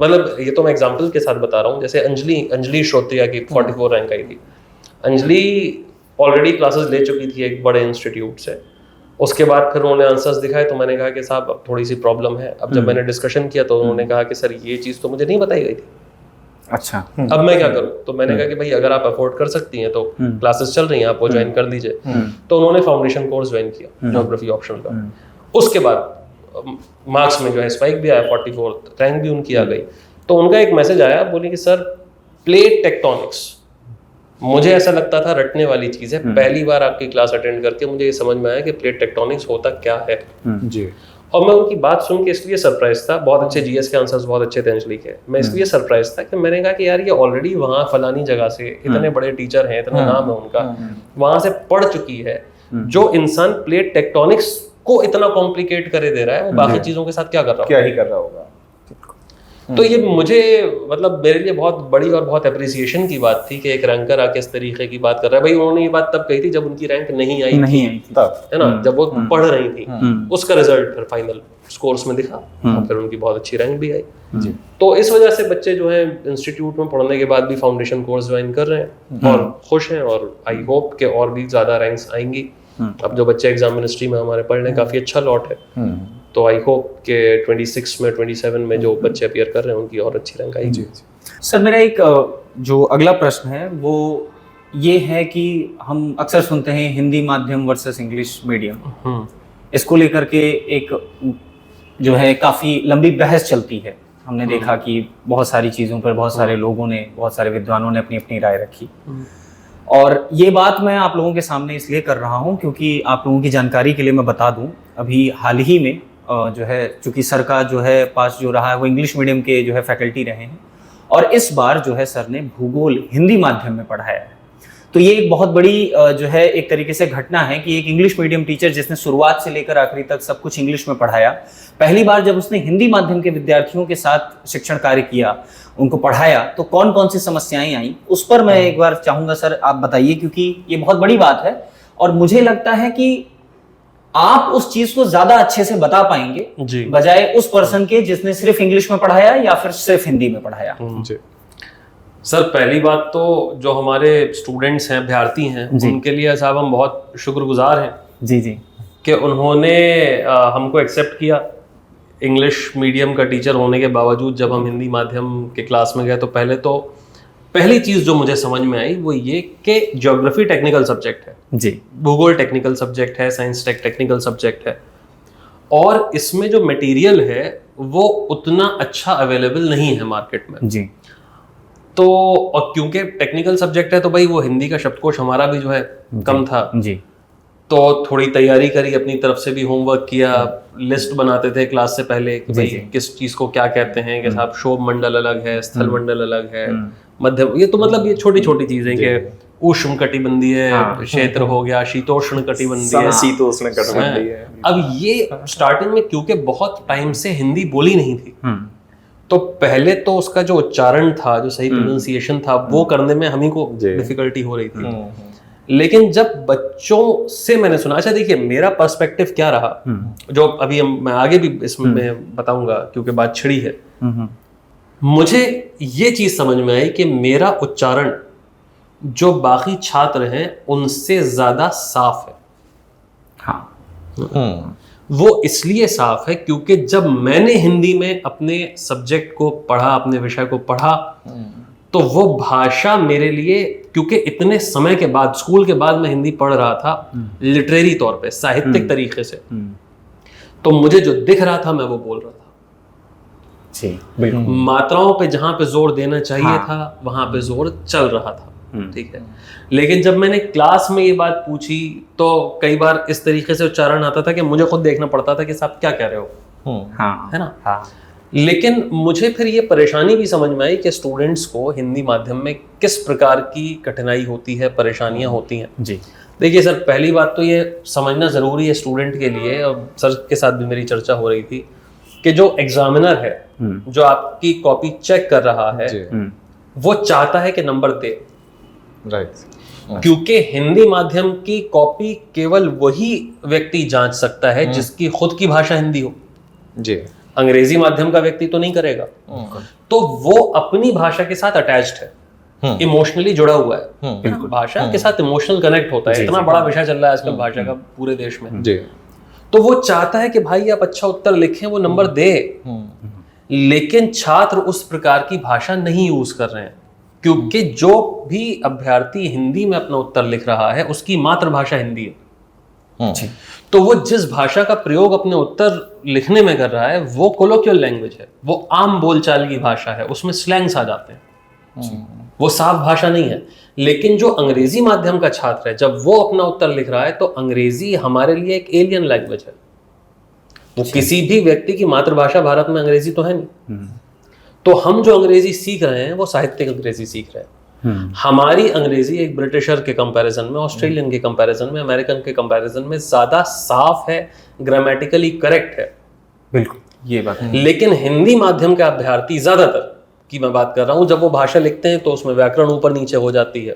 Speaker 1: मतलब ये तो मैं एग्जाम्पल के साथ बता रहा हूँ, जैसे अंजलि श्रोत्रिया की 44 रैंक आई थी। अंजलि ऑलरेडी क्लासेस ले चुकी थी एक बड़े इंस्टीट्यूट से। उसके बाद फिर उन्होंने आंसर्स दिखाए तो मैंने कहा कि साहब अब थोड़ी सी प्रॉब्लम है। अब जब मैंने डिस्कशन किया तो उन्होंने कहा कि सर ये चीज़ तो मुझे नहीं बताई गई थी।
Speaker 3: अच्छा,
Speaker 1: अब मैं क्या करूं? तो मैंने कहा कि भाई अगर आप अफोर्ड कर सकती हैं तो क्लासेस चल रही हैं, आप वो ज्वाइन कर लीजिए। तो उन्होंने फाउंडेशन कोर्स ज्वाइन किया ज्योग्राफी ऑप्शनल का। उसके बाद मार्क्स में जो है स्पाइक भी आया, 44 रैंक भी उनकी आ गई। तो उनका एक मैसेज आया, बोले कि सर प्लेट टेक्टोनिक्स, मुझे ऐसा लगता था रटने वाली चीज है, पहली बार आपकी क्लास अटेंड करके मुझे ये समझ में आया कि प्लेट टेक्टोनिक्स होता क्या है जी। और मैं उनकी बात सुन के इसलिए सरप्राइज था, बहुत अच्छे जीएस के आंसर्स बहुत अच्छे थे अंजलि के, मैं इसलिए सरप्राइज था कि मैंने कहा कि यार ये ऑलरेडी वहाँ फलानी जगह से इतने बड़े टीचर हैं, इतना नाम है उनका, वहां से पढ़ चुकी है। जो इंसान प्लेट टेक्टोनिक्स को इतना कॉम्प्लिकेट करे दे रहा है, वो बाकी चीजों के साथ क्या कर रहा
Speaker 2: क्या ही कर रहा होगा।
Speaker 1: तो ये मुझे मतलब मेरे लिए बहुत बड़ी और बहुत अप्रिसिएशन की बात थी कि एक रैंकर आके इस तरीके की बात कर रहा है। भाई उन्होंने ये बात तब कही थी जब उनकी रैंक नहीं आई थी तब, है ना, जब वो पढ़ रही थी। उसका रिजल्ट फिर फाइनल स्कोर्स में दिखा और फिर उनकी बहुत अच्छी रैंक भी आई। तो इस वजह से बच्चे जो है इंस्टीट्यूट में पढ़ने के बाद भी फाउंडेशन कोर्स ज्वाइन कर रहे हैं और खुश हैं, और आई होप के और भी ज्यादा रैंक्स आएंगी। अब जो बच्चे एग्जाम मिनिस्ट्री में हमारे पढ़ रहे हैं काफी अच्छा लॉट है, तो आई होप के 26 में 27 में जो बच्चे अपीयर कर रहे हैं उनकी और अच्छी रैंक आएगी।
Speaker 3: सर मेरा एक जो अगला प्रश्न है वो ये है कि हम अक्सर सुनते हैं हिंदी माध्यम वर्सेस इंग्लिश मीडियम, इसको लेकर के एक जो है काफ़ी लंबी बहस चलती है। हमने देखा कि बहुत सारी चीज़ों पर बहुत सारे लोगों ने, बहुत सारे विद्वानों ने अपनी अपनी राय रखी, और ये बात मैं आप लोगों के सामने इसलिए कर रहा हूँ क्योंकि आप लोगों की जानकारी के लिए मैं बता दूँ, अभी हाल ही में जो है चूँकि सर का जो है पास जो रहा है वो इंग्लिश मीडियम के जो है फैकल्टी रहे हैं, और इस बार जो है सर ने भूगोल हिंदी माध्यम में पढ़ाया है। तो ये एक बहुत बड़ी जो है एक तरीके से घटना है कि एक इंग्लिश मीडियम टीचर जिसने शुरुआत से लेकर आखिरी तक सब कुछ इंग्लिश में पढ़ाया, पहली बार जब उसने हिंदी माध्यम के विद्यार्थियों के साथ शिक्षण कार्य किया, उनको पढ़ाया, तो कौन कौन सी समस्याएं आई उस पर मैं एक बार चाहूँगा सर आप बताइए, क्योंकि ये बहुत बड़ी बात है और मुझे लगता है कि आप उस चीज को ज्यादा अच्छे से बता पाएंगे बजाय उस पर्सन के जिसने सिर्फ इंग्लिश में पढ़ाया या फिर सिर्फ हिंदी में पढ़ाया। जी
Speaker 1: सर, पहली बात तो जो हमारे स्टूडेंट्स हैं, अभ्यर्थी हैं, उनके लिए साहब हम बहुत शुक्रगुजार हैं जी कि उन्होंने हमको एक्सेप्ट किया। इंग्लिश मीडियम का टीचर होने के बावजूद जब हम हिंदी माध्यम के क्लास में गए तो पहली चीज़ जो मुझे समझ में आई वो ये कि ज्योग्राफी टेक्निकल सब्जेक्ट है जी, भूगोल टेक्निकल सब्जेक्ट है, साइंस टेक्निकल सब्जेक्ट है, और इसमें जो मटेरियल है वो उतना अच्छा अवेलेबल नहीं है मार्केट में जी। तो और क्योंकि टेक्निकल सब्जेक्ट है तो भाई वो हिंदी का शब्दकोश हमारा भी जो है कम था जी, तो थोड़ी तैयारी करी, अपनी तरफ से भी होमवर्क किया, लिस्ट बनाते थे क्लास से पहले कि भाई किस चीज को क्या कहते हैं, कि साहब शोभ मंडल अलग है, स्थल मंडल अलग है, मध्य, ये तो मतलब ये छोटी छोटी चीजें कि उष्ण कटिबंधीय क्षेत्र हो गया, शीतोष्ण कटिबंधीय,
Speaker 2: शीतोष्ण कटिबंधीय।
Speaker 1: अब ये स्टार्टिंग में क्योंकि बहुत टाइम से हिंदी बोली नहीं थी, तो पहले तो उसका जो उच्चारण था, जो सही प्रोनाउंसिएशन था, वो करने में हम ही को डिफिकल्टी हो रही थी। लेकिन जब बच्चों से मैंने सुना, अच्छा देखिए मेरा पर्सपेक्टिव क्या रहा, जो अभी मैं आगे भी इसमें बताऊंगा क्योंकि बात छिड़ी है। मुझे ये चीज समझ में आई कि मेरा उच्चारण जो बाकी छात्र हैं उनसे ज्यादा साफ है।
Speaker 3: हाँ,
Speaker 1: वो इसलिए साफ है क्योंकि जब मैंने हिंदी में अपने सब्जेक्ट को पढ़ा, अपने विषय को पढ़ा, तो वो भाषा मेरे लिए, क्योंकि इतने समय के बाद, स्कूल के बाद मैं हिंदी पढ़ रहा था लिटरेरी तौर पे, साहित्यिक तरीके से, तो मुझे जो दिख रहा था मैं वो बोल रहा था।
Speaker 3: जी बिल्कुल।
Speaker 1: मात्राओं पे जहां पे जोर देना चाहिए था वहां पे जोर चल रहा था, ठीक है। लेकिन जब मैंने क्लास में ये बात पूछी तो कई बार इस तरीके से उच्चारण आता था कि मुझे खुद देखना पड़ता था कि साहब क्या कह रहे हो,
Speaker 3: हाँ,
Speaker 1: है ना।
Speaker 3: हाँ।
Speaker 1: लेकिन मुझे फिर ये परेशानी भी समझ में आई कि स्टूडेंट्स को हिंदी माध्यम में किस प्रकार की कठिनाई होती है, परेशानियां होती हैं।
Speaker 3: जी
Speaker 1: देखिए सर, पहली बात तो ये समझना ज़रूरी है स्टूडेंट के लिए, और सर के साथ भी मेरी चर्चा हो रही थी कि जो एग्जामिनर है, जो आपकी कॉपी चेक कर रहा है, वो चाहता है कि नंबर दे,
Speaker 2: राइट।
Speaker 1: क्योंकि हिंदी माध्यम की कॉपी केवल वही व्यक्ति जांच सकता है जिसकी खुद की भाषा हिंदी हो।
Speaker 2: जी।
Speaker 1: अंग्रेजी माध्यम का व्यक्ति तो नहीं करेगा। तो वो अपनी भाषा के साथ अटैच्ड है, इमोशनली जुड़ा हुआ है, बिल्कुल भाषा के साथ इमोशनल कनेक्ट होता है। इतना बड़ा विषय चल रहा है आजकल भाषा का पूरे देश में।
Speaker 2: जी।
Speaker 1: तो वो चाहता है कि भाई आप अच्छा उत्तर लिखें, वो नंबर दे। लेकिन छात्र उस प्रकार की भाषा नहीं यूज कर रहे हैं, क्योंकि जो भी अभ्यर्थी हिंदी में अपना उत्तर लिख रहा है उसकी मातृभाषा हिंदी है। तो वो जिस भाषा का प्रयोग अपने उत्तर लिखने में कर रहा है वो कोलोक्वियल लैंग्वेज है, वो आम बोलचाल की भाषा है, उसमें स्लैंग्स आ जाते हैं, वो साफ भाषा नहीं है। लेकिन जो अंग्रेजी माध्यम का छात्र है, जब वो अपना उत्तर लिख रहा है तो अंग्रेजी हमारे लिए एक एलियन लैंग्वेज है। वो किसी भी व्यक्ति की मातृभाषा भारत में अंग्रेजी तो है नहीं। तो हम जो अंग्रेजी सीख रहे हैं वो साहित्यिक अंग्रेजी सीख रहे हैं। हमारी अंग्रेजी एक ब्रिटिशर के कंपैरिजन में, ऑस्ट्रेलियन के कंपैरिजन में, अमेरिकन के कंपैरिजन में ज्यादा साफ है, ग्रामेटिकली करेक्ट है।
Speaker 3: बिल्कुल ये बात है।
Speaker 1: लेकिन हिंदी माध्यम के अभ्यर्थी, ज्यादातर की मैं बात कर रहा हूं, जब वो भाषा लिखते हैं तो उसमें व्याकरण ऊपर नीचे हो जाती है,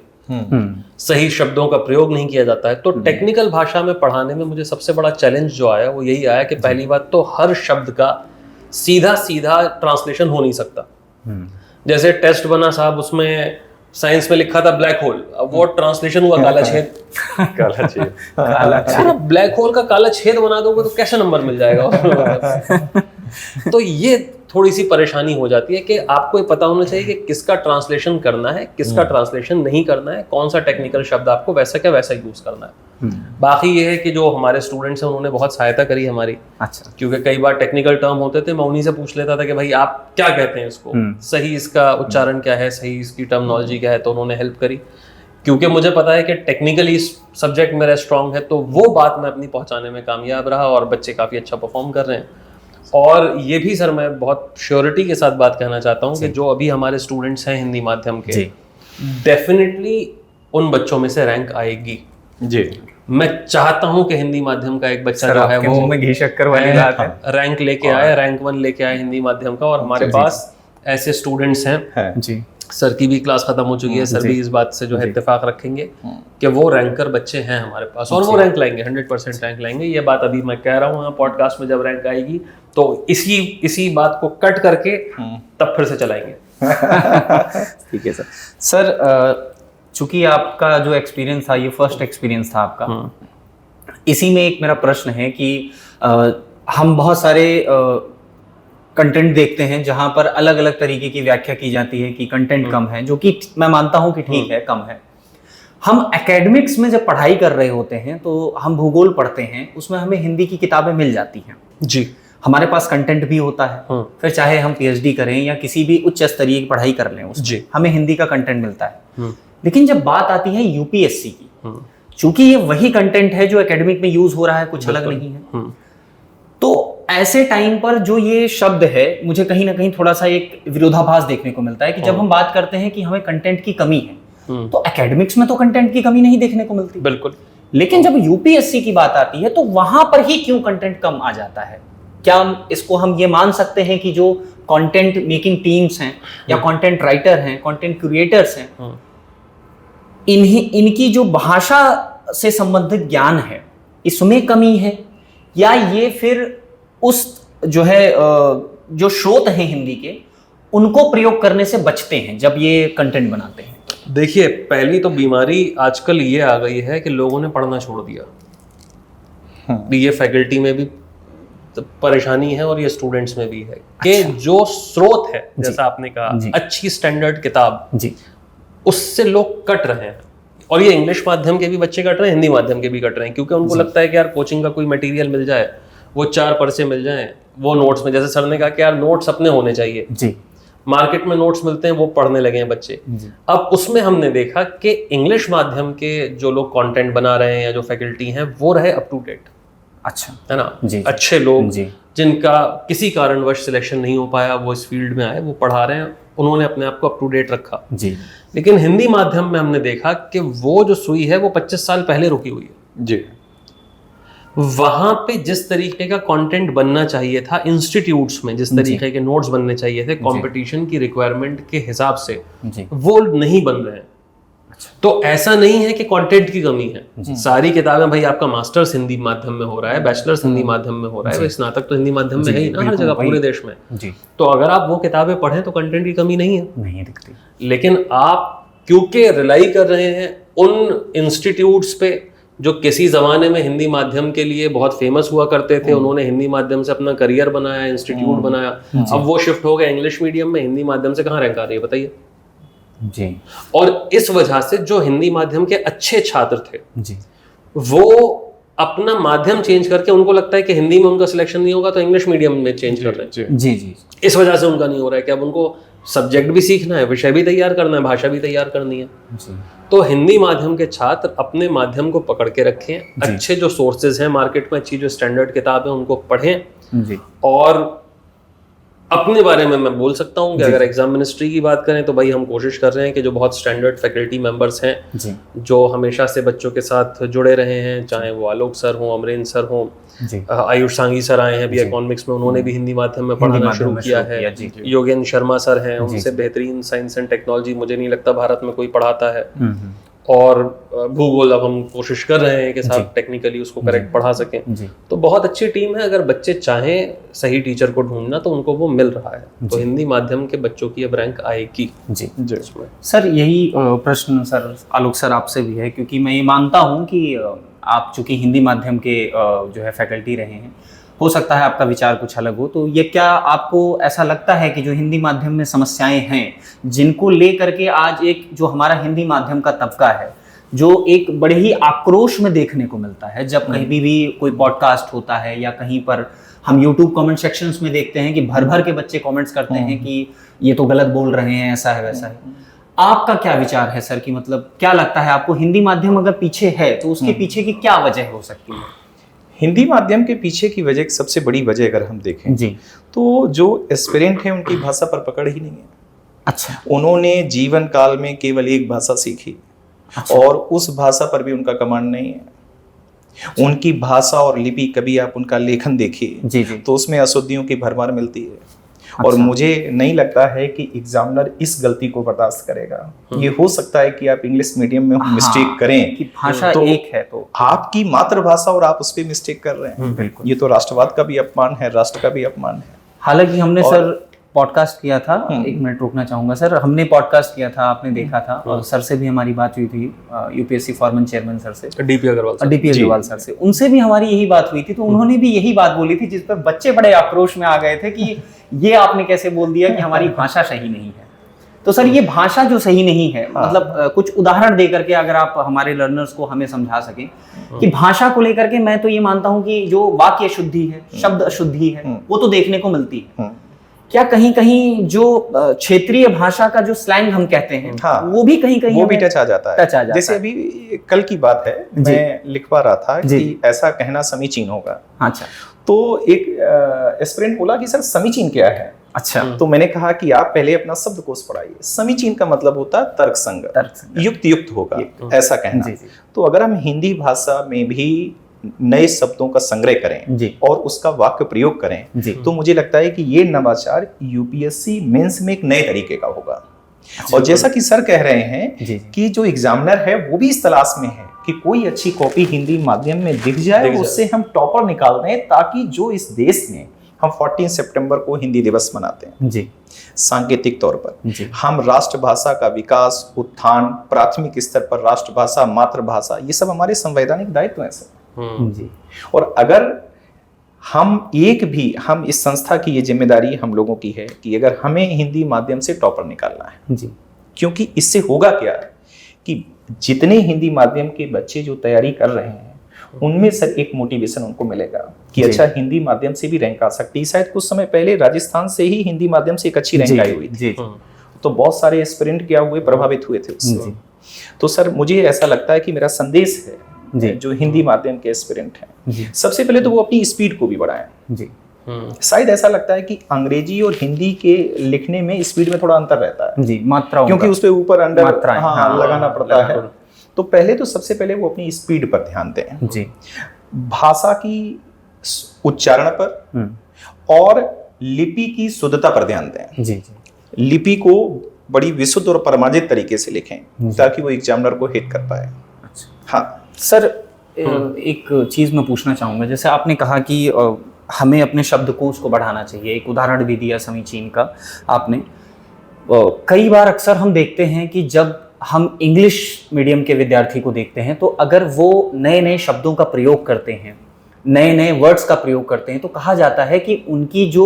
Speaker 1: सही शब्दों का प्रयोग नहीं किया जाता है। तो टेक्निकल भाषा में पढ़ाने में मुझे सबसे बड़ा चैलेंज जो आया वो यही आया कि पहली बात तो हर शब्द का सीधा सीधा ट्रांसलेशन हो नहीं सकता। जैसे टेस्ट बना साहब, उसमें साइंस में लिखा था ब्लैक होल, अब वो ट्रांसलेशन हुआ काला छेद।
Speaker 2: काला छेद।
Speaker 1: यार ब्लैक होल का काला छेद बना दोगे तो कैसे नंबर मिल जाएगा। तो ये थोड़ी सी परेशानी हो जाती है कि आपको ये पता होना चाहिए कि किसका ट्रांसलेशन करना है, किसका ट्रांसलेशन नहीं करना है, कौन सा टेक्निकल शब्द आपको वैसा क्या वैसा यूज करना है। बाकी ये है कि जो हमारे स्टूडेंट्स हैं उन्होंने बहुत सहायता करी हमारी।
Speaker 3: अच्छा।
Speaker 1: क्योंकि कई बार टेक्निकल टर्म होते थे, मैं उन्हीं से पूछ लेता था कि भाई आप क्या कहते हैं इसको, सही इसका उच्चारण क्या है, सही इसकी टर्मिनोलॉजी क्या है, तो उन्होंने हेल्प करी। क्योंकि मुझे पता है कि टेक्निकली सब्जेक्ट मेरा स्ट्रांग है, तो वो बात मैं अपनी पहुंचाने में कामयाब रहा और बच्चे काफ़ी अच्छा परफॉर्म कर रहे हैं। और ये भी सर मैं बहुत श्योरिटी के साथ बात कहना चाहता हूँ कि जो अभी हमारे स्टूडेंट्स हैं हिंदी माध्यम के, डेफिनेटली उन बच्चों में से रैंक आएगी।
Speaker 2: जी।
Speaker 1: मैं चाहता हूँ कि हिंदी माध्यम का एक बच्चा जो है वो
Speaker 3: में घी शक्कर वाली बात है,
Speaker 1: रैंक लेके आए, रैंक 1 लेके आए हिंदी माध्यम का। और हमारे पास ऐसे स्टूडेंट्स हैं
Speaker 3: जी।
Speaker 1: सर की भी क्लास खत्म हो चुकी है, सर भी इस बात से जो है इत्तेफाक रखेंगे कि वो रैंकर बच्चे हैं हमारे पास और वो रैंक लाएंगे, 100% रैंक लाएंगे। ये बात अभी मैं कह रहा हूँ, पॉडकास्ट में जब रैंक आएगी तो इसी बात को कट करके तब फिर से चलाएंगे।
Speaker 3: ठीक है सर। सर चूंकि आपका जो एक्सपीरियंस था ये फर्स्ट एक्सपीरियंस था आपका, इसी में एक मेरा प्रश्न है कि हम बहुत सारे कंटेंट देखते हैं जहां पर अलग अलग तरीके की व्याख्या की जाती है कि कंटेंट कम है, जो कि मैं मानता हूं कि ठीक है, कम है। हम एकेडमिक्स में जब पढ़ाई कर रहे होते हैं तो हम भूगोल पढ़ते हैं, उसमें हमें हिंदी की किताबें मिल जाती हैं
Speaker 1: जी,
Speaker 3: हमारे पास कंटेंट भी होता है। फिर चाहे हम पीएचडी करें या किसी भी उच्च स्तरीय की पढ़ाई कर लें, उसमें हमें हिंदी का कंटेंट मिलता है। लेकिन जब बात आती है यूपीएससी की, चूंकि ये वही कंटेंट है जो एकेडमिक में यूज हो रहा है, कुछ अलग नहीं है, तो ऐसे टाइम पर जो ये शब्द है, मुझे कहीं ना कहीं थोड़ा सा एक विरोधाभास देखने को मिलता है कि जब हम बात करते हैं कि हमें कंटेंट की कमी है, तो एकेडमिक्स में तो कंटेंट की कमी नहीं देखने को मिलती,
Speaker 1: बिल्कुल।
Speaker 3: लेकिन जब यूपीएससी की बात आती है तो वहां पर ही क्यों कंटेंट कम आ जाता है? क्या इसको हम ये मान सकते हैं कि जो कंटेंट मेकिंग टीम्स हैं या कंटेंट राइटर हैं, कंटेंट क्रिएटर्स हैं, इनकी जो भाषा से संबंधित ज्ञान है इसमें कमी है, या ये फिर उस जो है जो स्रोत हैं हिंदी के उनको प्रयोग करने से बचते हैं जब ये कंटेंट बनाते हैं?
Speaker 1: देखिए, पहली तो बीमारी आजकल ये आ गई है कि लोगों ने पढ़ना छोड़ दिया। ये फैकल्टी में भी परेशानी है और ये स्टूडेंट्स में भी है कि जो स्रोत है, जैसा आपने कहा, अच्छी स्टैंडर्ड किताब
Speaker 3: जी,
Speaker 1: उससे लोग कट रहे हैं। और ये इंग्लिश माध्यम के भी बच्चे कट रहे हैं, हिंदी माध्यम के भी कट रहे हैं, क्योंकि उनको लगता है कि यार कोचिंग का कोई मटेरियल मिल जाए, वो 4 परसे मिल जाएं, वो नोट्स में, जैसे सर ने कहा कि यार नोट्स अपने होने चाहिए
Speaker 3: जी,
Speaker 1: मार्केट में नोट्स मिलते हैं, वो पढ़ने लगे हैं बच्चे। अब उसमें हमने देखा कि इंग्लिश माध्यम के जो लोग कंटेंट बना रहे हैं या जो फैकल्टी हैं, वो रहे अप टू डेट।
Speaker 3: अच्छा,
Speaker 1: है ना?
Speaker 3: जी,
Speaker 1: अच्छे लोग
Speaker 3: जी,
Speaker 1: जिनका किसी कारणवश सिलेक्शन नहीं हो पाया, वो इस फील्ड में आए, वो पढ़ा रहे हैं, उन्होंने अपने आप को अप टू डेट रखा
Speaker 3: जी।
Speaker 1: लेकिन हिंदी माध्यम में हमने देखा कि वो जो सुई है वो 25 साल पहले रुकी हुई है
Speaker 2: जी।
Speaker 1: वहां पे जिस तरीके का कंटेंट बनना चाहिए था इंस्टीट्यूट्स में, जिस तरीके के नोट्स बनने चाहिए थे कंपटीशन की रिक्वायरमेंट के हिसाब से, वो नहीं बन रहे हैं। तो ऐसा नहीं है कि कंटेंट की कमी है। सारी किताबें, भाई आपका मास्टर्स हिंदी माध्यम में हो रहा है, बैचलर्स हिंदी माध्यम में हो रहा है, स्नातक तो हिंदी माध्यम में है ही ना हर जगह पूरे देश में। तो अगर आप वो किताबें पढ़ें तो कंटेंट की कमी नहीं है,
Speaker 3: नहीं दिखती।
Speaker 1: लेकिन आप क्योंकि रिलाई कर रहे हैं उन इंस्टीट्यूट्स पे जो किसी जमाने में हिंदी माध्यम के लिए बहुत फेमस हुआ करते थे, उन्होंने हिंदी माध्यम से अपना करियर बनाया, इंस्टीट्यूट बनाया, अब वो शिफ्ट हो गए इंग्लिश मीडियम में, हिंदी माध्यम से कहाँ रैंक आ रही है बताइए?
Speaker 3: जी।
Speaker 1: और इस वजह से जो हिंदी माध्यम के अच्छे छात्र थे
Speaker 3: जी,
Speaker 1: वो अपना माध्यम चेंज करके, उनको लगता है कि हिंदी में उनका सिलेक्शन नहीं होगा तो इंग्लिश मीडियम में चेंज कर रहे हैं।
Speaker 3: जी जी।
Speaker 1: इस वजह से उनका नहीं हो रहा है कि अब उनको सब्जेक्ट भी सीखना है, विषय भी तैयार करना है, भाषा भी तैयार करनी है।
Speaker 3: जी।
Speaker 1: तो हिंदी माध्यम के छात्र अपने माध्यम को पकड़ के रखें, अच्छे जो सोर्सेज हैं मार्केट में, अच्छी जो स्टैंडर्ड किताब है उनको पढ़ें।
Speaker 3: जी।
Speaker 1: और अपने बारे में मैं बोल सकता हूं कि अगर एग्जाम मिनिस्ट्री की बात करें तो भाई हम कोशिश कर रहे हैं कि जो बहुत स्टैंडर्ड फैकल्टी मेंबर्स हैं
Speaker 3: जी,
Speaker 1: जो हमेशा से बच्चों के साथ जुड़े रहे हैं, चाहे वो आलोक सर हों, अमरेंद्र सर हों, आयुष सांगी सर आए हैं भी इकोनॉमिक्स में, उन्होंने भी हिंदी माध्यम में पढ़ाना शुरू किया है, योगेंद्र शर्मा सर हैं, उनसे बेहतरीन साइंस एंड टेक्नोलॉजी मुझे नहीं लगता भारत में कोई पढ़ाता है। और भूगोल अब हम कोशिश कर रहे हैं कि साहब टेक्निकली उसको करेक्ट पढ़ा सकें। तो बहुत अच्छी टीम है, अगर बच्चे चाहें सही टीचर को ढूंढना तो उनको वो मिल रहा है। तो हिंदी माध्यम के बच्चों की अब रैंक आएगी।
Speaker 3: जी जी। सर यही प्रश्न सर आलोक सर आपसे भी है, क्योंकि मैं ये मानता हूँ कि आप चूंकि हिंदी माध्यम के जो है फैकल्टी रहे हैं, हो सकता है आपका विचार कुछ अलग हो, तो ये क्या आपको ऐसा लगता है कि जो हिंदी माध्यम में समस्याएं हैं जिनको लेकर के आज एक जो हमारा हिंदी माध्यम का तबका है, जो एक बड़े ही आक्रोश में देखने को मिलता है, जब कहीं भी कोई पॉडकास्ट होता है या कहीं पर हम यूट्यूब कमेंट सेक्शंस में देखते हैं कि भर भर के बच्चे कमेंट्स करते हैं कि ये तो गलत बोल रहे हैं, ऐसा है वैसा है। आपका क्या विचार है सर, कि मतलब क्या लगता है आपको, हिंदी माध्यम अगर पीछे है तो उसके पीछे की क्या वजह हो सकती है?
Speaker 2: हिंदी माध्यम के पीछे की वजह, सबसे बड़ी वजह अगर हम देखें
Speaker 3: जी,
Speaker 2: तो जो एस्पिरेंट हैं उनकी भाषा पर पकड़ ही नहीं है।
Speaker 3: अच्छा।
Speaker 2: उन्होंने जीवन काल में केवल एक भाषा सीखी। अच्छा। और उस भाषा पर भी उनका कमांड नहीं है। उनकी भाषा और लिपि, कभी आप उनका लेखन देखिए तो उसमें अशुद्धियों की भरमार मिलती है। अच्छा। और मुझे नहीं लगता है कि एग्जामिनर इस गलती को बर्दाश्त करेगा। ये हो सकता है कि आप इंग्लिश मीडियम में मिस्टेक करें,
Speaker 3: कि भाषा तो एक है, तो
Speaker 2: आपकी मातृभाषा और आप उस पर मिस्टेक कर रहे हैं।
Speaker 3: बिल्कुल।
Speaker 2: ये तो राष्ट्रवाद का भी अपमान है, राष्ट्र का भी अपमान है।
Speaker 3: हालांकि हमने सर पॉडकास्ट किया था, एक मिनट रोकना चाहूंगा सर, हमने पॉडकास्ट किया था, आपने देखा था, और सर से भी हमारी बात हुई थी, यूपीएससी फॉरमैन चेयरमैन सर से, डीपी अग्रवाल सर से, उनसे भी हमारी यही बात हुई थी। तो उन्होंने भी यही बात बोली थी, जिस पर बच्चे बड़े आक्रोश में आ गए थे कि ये आपने कैसे बोल दिया कि हमारी भाषा सही नहीं है। तो सर ये भाषा जो सही नहीं है, मतलब कुछ उदाहरण दे करके अगर आप हमारे लर्नर्स को हमें समझा सकें कि भाषा को लेकर के, मैं तो ये मानता हूं कि जो वाक्य शुद्धि है, शब्द अशुद्धि है, वो तो देखने को मिलती है। क्या कहीं कहीं जो क्षेत्रीय भाषा का जो स्लैंग हम कहते हैं, वो भी कहीं कहीं
Speaker 2: वो भी टच आ जाता है। जैसे अभी कल की बात है, मैं लिखवा रहा था कि ऐसा कहना समीचीन होगा।
Speaker 3: अच्छा।
Speaker 2: तो एक एस्पिरेंट बोला कि सर समीचीन क्या है?
Speaker 3: अच्छा।
Speaker 2: तो मैंने कहा कि आप पहले अपना शब्दकोश पढ़ाइए। समीचीन का मतलब होता है तर्कसंगत, युक्त होगा, ऐसा कहना। तो अगर हम हिंदी भाषा में भी नए शब्दों का संग्रह करें और उसका वाक्य प्रयोग करें, तो मुझे लगता है कि ये नवाचार यूपीएससी मेंस में एक नए तरीके का होगा। और जैसा कि सर कह रहे हैं कि जो एग्जामिनर है वो भी इस तलाश में है कि कोई अच्छी कॉपी हिंदी माध्यम में दिख जाए, उससे हम टॉपर निकाल दें, ताकि जो इस देश में हम 14 सितंबर को हिंदी दिवस मनाते हैं
Speaker 3: जी
Speaker 2: सांकेतिक तौर पर।
Speaker 3: जी
Speaker 2: हम राष्ट्रभाषा का विकास, उत्थान, प्राथमिक स्तर पर राष्ट्रभाषा, मातृभाषा, ये सब हमारे संवैधानिक दायित्व हैं सर।
Speaker 3: जी
Speaker 2: और अगर हम इस संस्था की ये जिम्मेदारी हम लोगों की है कि अगर हमें हिंदी माध्यम से टॉपर निकालना है,
Speaker 3: जी
Speaker 2: क्योंकि इससे होगा क्या कि जितने हिंदी माध्यम के बच्चे जो तैयारी कर रहे हैं उनमें सर एक मोटिवेशन उनको मिलेगा कि
Speaker 3: जी।
Speaker 2: अच्छा हिंदी माध्यम से भी रैंक आ सकती है। शायद कुछ समय पहले राजस्थान से ही हिंदी माध्यम से एक अच्छी रैंक आई हुई थी,
Speaker 3: जी
Speaker 2: तो बहुत सारे एस्पिरेंट क्या हुए, प्रभावित हुए थे उससे।
Speaker 3: जी
Speaker 2: तो सर मुझे ऐसा लगता है कि मेरा संदेश
Speaker 3: जी।
Speaker 2: है जो हिंदी माध्यम के एस्पिरेंट हैं,
Speaker 3: जी
Speaker 2: सबसे पहले तो वो अपनी स्पीड को भी बढ़ाएं।
Speaker 3: जी
Speaker 2: शायद ऐसा लगता है कि अंग्रेजी और हिंदी के लिखने में स्पीड में थोड़ा अंतर रहता है,
Speaker 3: जी मात्राओं
Speaker 2: क्योंकि
Speaker 3: का।
Speaker 2: उस पे ऊपर अंडर
Speaker 3: मात्राएं, हाँ,
Speaker 2: लगाना पड़ता है। तो पहले तो सबसे पहले वो अपनी स्पीड पर ध्यान दें,
Speaker 3: जी
Speaker 2: भाषा की उच्चारण पर और लिपि की शुद्धता पर ध्यान दें।
Speaker 3: जी जी
Speaker 2: लिपि को बड़ी विशुद्ध और प्रमाणित तरीके से लिखें ताकि वो एग्जामिनर को हिट कर पाए।
Speaker 3: अच्छा
Speaker 2: हाँ
Speaker 3: सर, एक चीज़ मैं पूछना चाहूँगा, जैसे आपने कहा कि हमें अपने शब्दकोश को बढ़ाना चाहिए, एक उदाहरण भी दिया समीचीन का आपने। कई बार अक्सर हम देखते हैं कि जब हम इंग्लिश मीडियम के विद्यार्थी को देखते हैं तो अगर वो नए नए शब्दों का प्रयोग करते हैं, नए नए वर्ड्स का प्रयोग करते हैं, तो कहा जाता है कि उनकी जो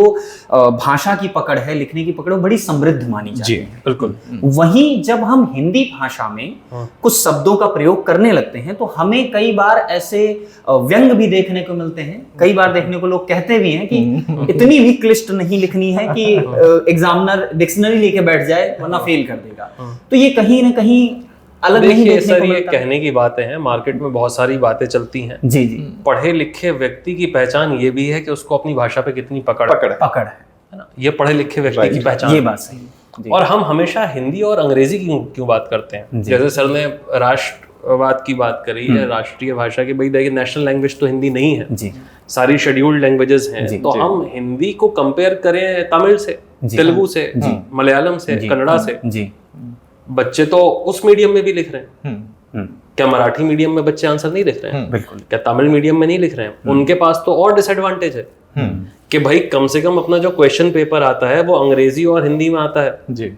Speaker 3: भाषा की पकड़ है, लिखने की पकड़, वो बड़ी समृद्ध मानी जाती है।
Speaker 1: बिल्कुल।
Speaker 3: वहीं जब हम हिंदी भाषा में कुछ शब्दों का प्रयोग करने लगते हैं तो हमें कई बार ऐसे व्यंग भी देखने को मिलते हैं। कई बार देखने को लोग कहते भी हैं कि इतनी भी क्लिष्ट नहीं लिखनी है कि एग्जामिनर डिक्शनरी लेके बैठ जाए वरना फेल कर देगा। तो ये कहीं ना कहीं अलग नहीं
Speaker 1: देखिए
Speaker 3: देखने
Speaker 1: सर,
Speaker 3: को
Speaker 1: ये
Speaker 3: मिलता।
Speaker 1: कहने की बातें हैं, मार्केट में बहुत सारी बातें चलती हैं।
Speaker 3: जी जी
Speaker 1: पढ़े लिखे व्यक्ति की पहचान ये भी है कि उसको अपनी भाषा पे कितनी पकड़
Speaker 2: पकड़
Speaker 3: पकड़ है,
Speaker 1: है ना, ये पढ़े लिखे व्यक्ति की पहचान
Speaker 3: ये
Speaker 1: है।
Speaker 3: बात सही है। जी
Speaker 1: और हम हमेशा हिंदी और अंग्रेजी की क्यों बात करते हैं?
Speaker 3: जी।
Speaker 1: जैसे सर ने राष्ट्रवाद की बात करी है, राष्ट्रीय भाषा की, भाई देखिए नेशनल लैंग्वेज तो हिंदी नहीं है,
Speaker 3: जी
Speaker 1: सारी शेड्यूल्ड लैंग्वेजेस हैं।
Speaker 3: जी,
Speaker 1: तो हम हिंदी को कंपेयर करें तमिल से, तेलुगु से, मलयालम से, कन्नड़ा से,
Speaker 3: जी
Speaker 1: बच्चे तो उस मीडियम में भी लिख रहे हैं। क्या मराठी मीडियम में बच्चे आंसर नहीं लिख रहे हैं?
Speaker 3: बिल्कुल।
Speaker 1: क्या तमिल मीडियम में नहीं लिख रहे हैं? उनके पास तो और डिसएडवांटेज है कि भाई कम से कम अपना जो क्वेश्चन पेपर आता है वो अंग्रेजी और हिंदी में आता है।
Speaker 2: जी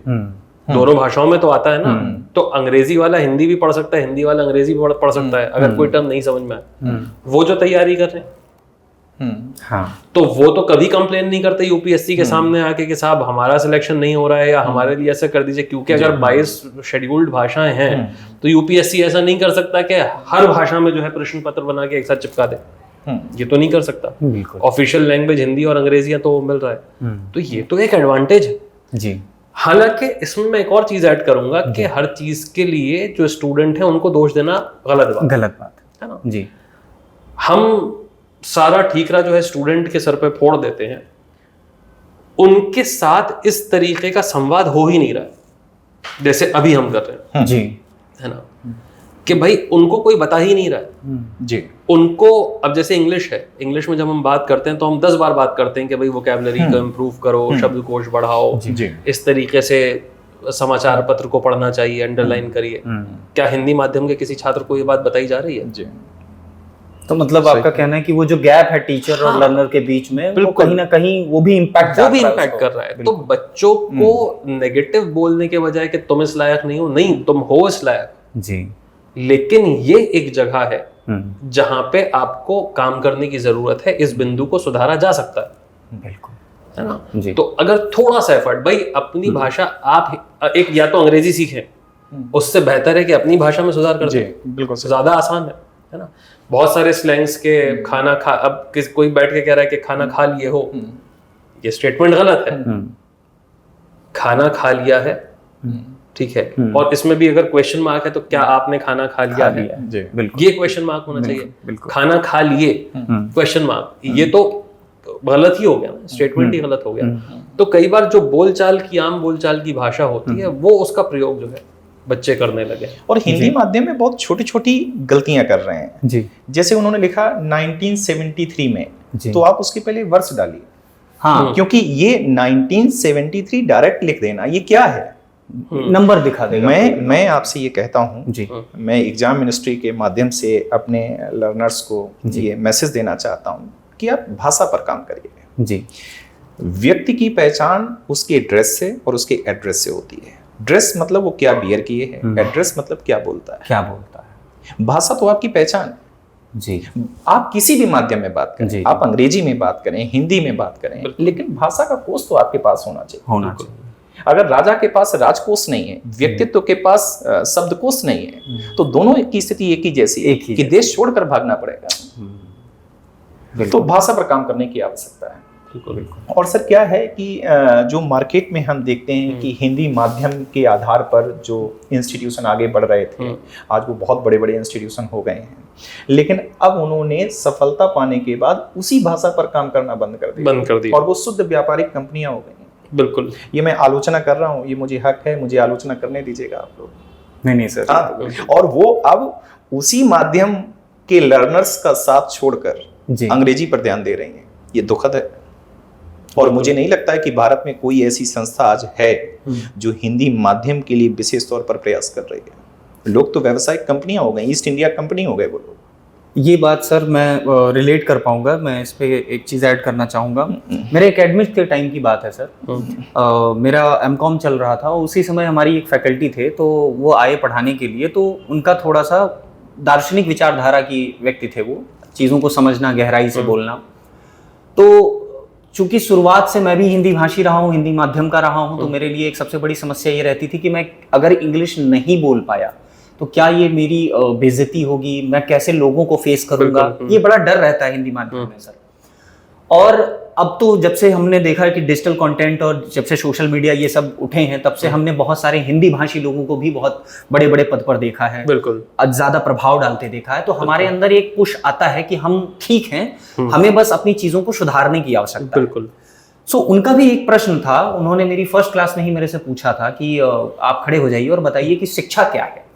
Speaker 1: दोनों भाषाओं में तो आता है ना। तो अंग्रेजी वाला हिंदी भी पढ़ सकता है, हिंदी वाला अंग्रेजी भी पढ़ सकता है अगर कोई टर्म नहीं समझ में आए। वो जो तैयारी कर रहे हैं
Speaker 3: हाँ
Speaker 1: तो वो तो कभी कंप्लेन नहीं करते यूपीएससी के सामने आके कि साहब हमारा सिलेक्शन नहीं हो रहा है या हमारे लिए ऐसा कर दीजिए, क्योंकि अगर 22 शेड्यूल्ड भाषाएं हैं तो यूपीएससी ऐसा नहीं कर सकता कि हर भाषा में जो है प्रश्न पत्र बना के एक साथ चिपका दे। ये तो नहीं कर सकता।
Speaker 3: बिल्कुल।
Speaker 1: ऑफिशियल लैंग्वेज हिंदी और अंग्रेजी तो मिल रहा है, तो ये तो एक एडवांटेज है।
Speaker 3: जी
Speaker 1: हालांकि इसमें मैं एक और चीज ऐड करूंगा कि हर चीज के लिए जो स्टूडेंट है उनको दोष देना गलत बात है ना।
Speaker 3: जी
Speaker 1: हम सारा ठीकरा जो है स्टूडेंट के सर पे फोड़ देते हैं, उनके साथ इस तरीके का संवाद हो ही नहीं रहा है जैसे अभी हम कर रहे हैं,
Speaker 3: जी
Speaker 1: है ना, कि भाई उनको कोई बता ही नहीं रहा है।
Speaker 2: जी
Speaker 1: उनको अब जैसे इंग्लिश है, इंग्लिश में जब हम बात करते हैं तो हम 10 बार बात करते हैं कि भाई वोकैबुलरी को इम्प्रूव करो, शब्दकोश बढ़ाओ,
Speaker 2: जी
Speaker 1: इस तरीके से समाचार पत्र को पढ़ना चाहिए, अंडरलाइन करिए। क्या हिंदी माध्यम के किसी छात्र को ये बात बताई जा रही है?
Speaker 2: जी
Speaker 3: तो मतलब आपका कहना है कि वो जो गैप है टीचर और लर्नर के बीच में, वो कहीं ना कहीं वो भी इम्पैक्ट
Speaker 1: कर रहा है। तो बच्चों को नेगेटिव बोलने के बजाय कि तुम इस लायक नहीं हो, नहीं तुम हो इस लायक।
Speaker 3: जी
Speaker 1: लेकिन ये एक जगह है जहां पे आपको काम करने की जरूरत है, इस बिंदु को सुधारा जा सकता है।
Speaker 3: बिल्कुल,
Speaker 1: है ना।
Speaker 3: जी।
Speaker 1: तो अगर थोड़ा सा एफर्ट, भाई अपनी भाषा आप एक या तो अंग्रेजी सीखें, उससे बेहतर है कि अपनी भाषा में सुधार कर दें।
Speaker 2: बिल्कुल
Speaker 1: ज्यादा आसान है ना। बहुत सारे स्लैंग्स के खाना खा, अब कोई बैठ के कह रहा है कि खाना खा लिए हो, ये स्टेटमेंट गलत है। खाना खा लिया है, ठीक है, और इसमें भी अगर क्वेश्चन मार्क है तो क्या आपने खाना खा लिया है, ये क्वेश्चन मार्क होना चाहिए। खाना खा लिए क्वेश्चन मार्क, ये तो गलत ही हो गया, स्टेटमेंट ही गलत हो गया। तो कई बार जो बोलचाल की, आम बोलचाल की भाषा होती है, वो उसका प्रयोग जो है बच्चे करने लगे।
Speaker 2: और हिंदी माध्यम में बहुत छोटी छोटी गलतियां कर रहे हैं।
Speaker 3: जी
Speaker 2: जैसे उन्होंने लिखा 1973 में, तो आप उसके पहले वर्ष डालिए।
Speaker 3: हाँ,
Speaker 2: क्योंकि ये 1973 डायरेक्ट लिख देना, ये क्या है,
Speaker 3: नंबर दिखा देगा।
Speaker 2: मैं आपसे ये कहता हूँ,
Speaker 3: जी
Speaker 2: मैं एग्जाम मिनिस्ट्री के माध्यम से अपने लर्नर्स को ये मैसेज देना चाहता हूँ कि आप भाषा पर काम करिए।
Speaker 3: जी।
Speaker 2: व्यक्ति की पहचान उसके ड्रेस से और उसके एड्रेस से होती है। ड्रेस मतलब वो क्या बियर किए है, एड्रेस मतलब क्या बोलता है।
Speaker 3: क्या बोलता है।
Speaker 2: भाषा तो आपकी पहचान है।
Speaker 3: जी।
Speaker 2: आप किसी भी माध्यम में बात
Speaker 3: जी।
Speaker 2: करें, आप अंग्रेजी में बात करें, हिंदी में बात करें, लेकिन भाषा का कोश तो आपके पास होना चाहिए। अगर राजा के पास राजकोष नहीं है, व्यक्तित्व के पास शब्दकोश नहीं है, तो दोनों की स्थिति एक ही जैसी है कि देश छोड़कर भागना पड़ेगा। तो भाषा पर काम करने की आवश्यकता है। और सर क्या है कि जो मार्केट में हम देखते हैं कि हिंदी माध्यम के आधार पर जो इंस्टीट्यूशन आगे बढ़ रहे थे, आज वो बहुत बड़े बड़े इंस्टीट्यूशन हो गए हैं, लेकिन अब उन्होंने सफलता पाने के बाद उसी भाषा पर काम करना बंद कर दिया और वो शुद्ध व्यापारिक कंपनियां हो गई हैं।
Speaker 1: बिल्कुल,
Speaker 2: ये मैं आलोचना कर रहा हूँ, ये मुझे हक है, मुझे आलोचना करने दीजिएगा आप लोग।
Speaker 3: नहीं सर।
Speaker 2: और वो अब उसी माध्यम के लर्नर्स का साथ छोड़कर अंग्रेजी पर ध्यान दे रही हैं। ये दुखद है और मुझे नहीं लगता है कि भारत में कोई ऐसी संस्था आज है जो हिंदी माध्यम के लिए विशेष तौर पर प्रयास कर रही है। लोग तो व्यावसायिक कंपनियां हो गई, ईस्ट इंडिया कंपनी हो गए वो लोग।
Speaker 3: ये बात सर मैं रिलेट कर पाऊंगा। मैं इस पे एक चीज़ ऐड करना चाहूँगा। मेरे एकेडमिक के टाइम की बात है सर। मेरा एमकॉम चल रहा था, उसी समय हमारी एक फैकल्टी थे, तो वो आए पढ़ाने के लिए। तो उनका थोड़ा सा दार्शनिक विचारधारा की व्यक्ति थे वो, चीज़ों को समझना, गहराई से बोलना। तो चूंकि शुरुआत से मैं भी हिंदी भाषी रहा हूँ, हिंदी माध्यम का रहा हूँ, तो मेरे लिए एक सबसे बड़ी समस्या ये रहती थी कि मैं अगर इंग्लिश नहीं बोल पाया तो क्या ये मेरी बेइज्जती होगी, मैं कैसे लोगों को फेस करूंगा, ये बड़ा डर रहता है हिंदी माध्यम में सर। और अब तो जब से हमने देखा है कि डिजिटल कंटेंट और जब से सोशल मीडिया ये सब उठे हैं, तब से हमने बहुत सारे हिंदी भाषी लोगों को भी बहुत बड़े बड़े पद पर देखा है,
Speaker 1: बिल्कुल
Speaker 3: ज्यादा प्रभाव डालते देखा है। तो हमारे अंदर एक पुश आता है कि हम ठीक हैं, हमें बस अपनी चीजों को सुधारने की आवश्यकता है।
Speaker 1: बिल्कुल।
Speaker 3: सो उनका भी एक प्रश्न था, उन्होंने मेरी फर्स्ट क्लास में ही मेरे से पूछा था कि आप खड़े हो जाइए और बताइए कि शिक्षा क्या है।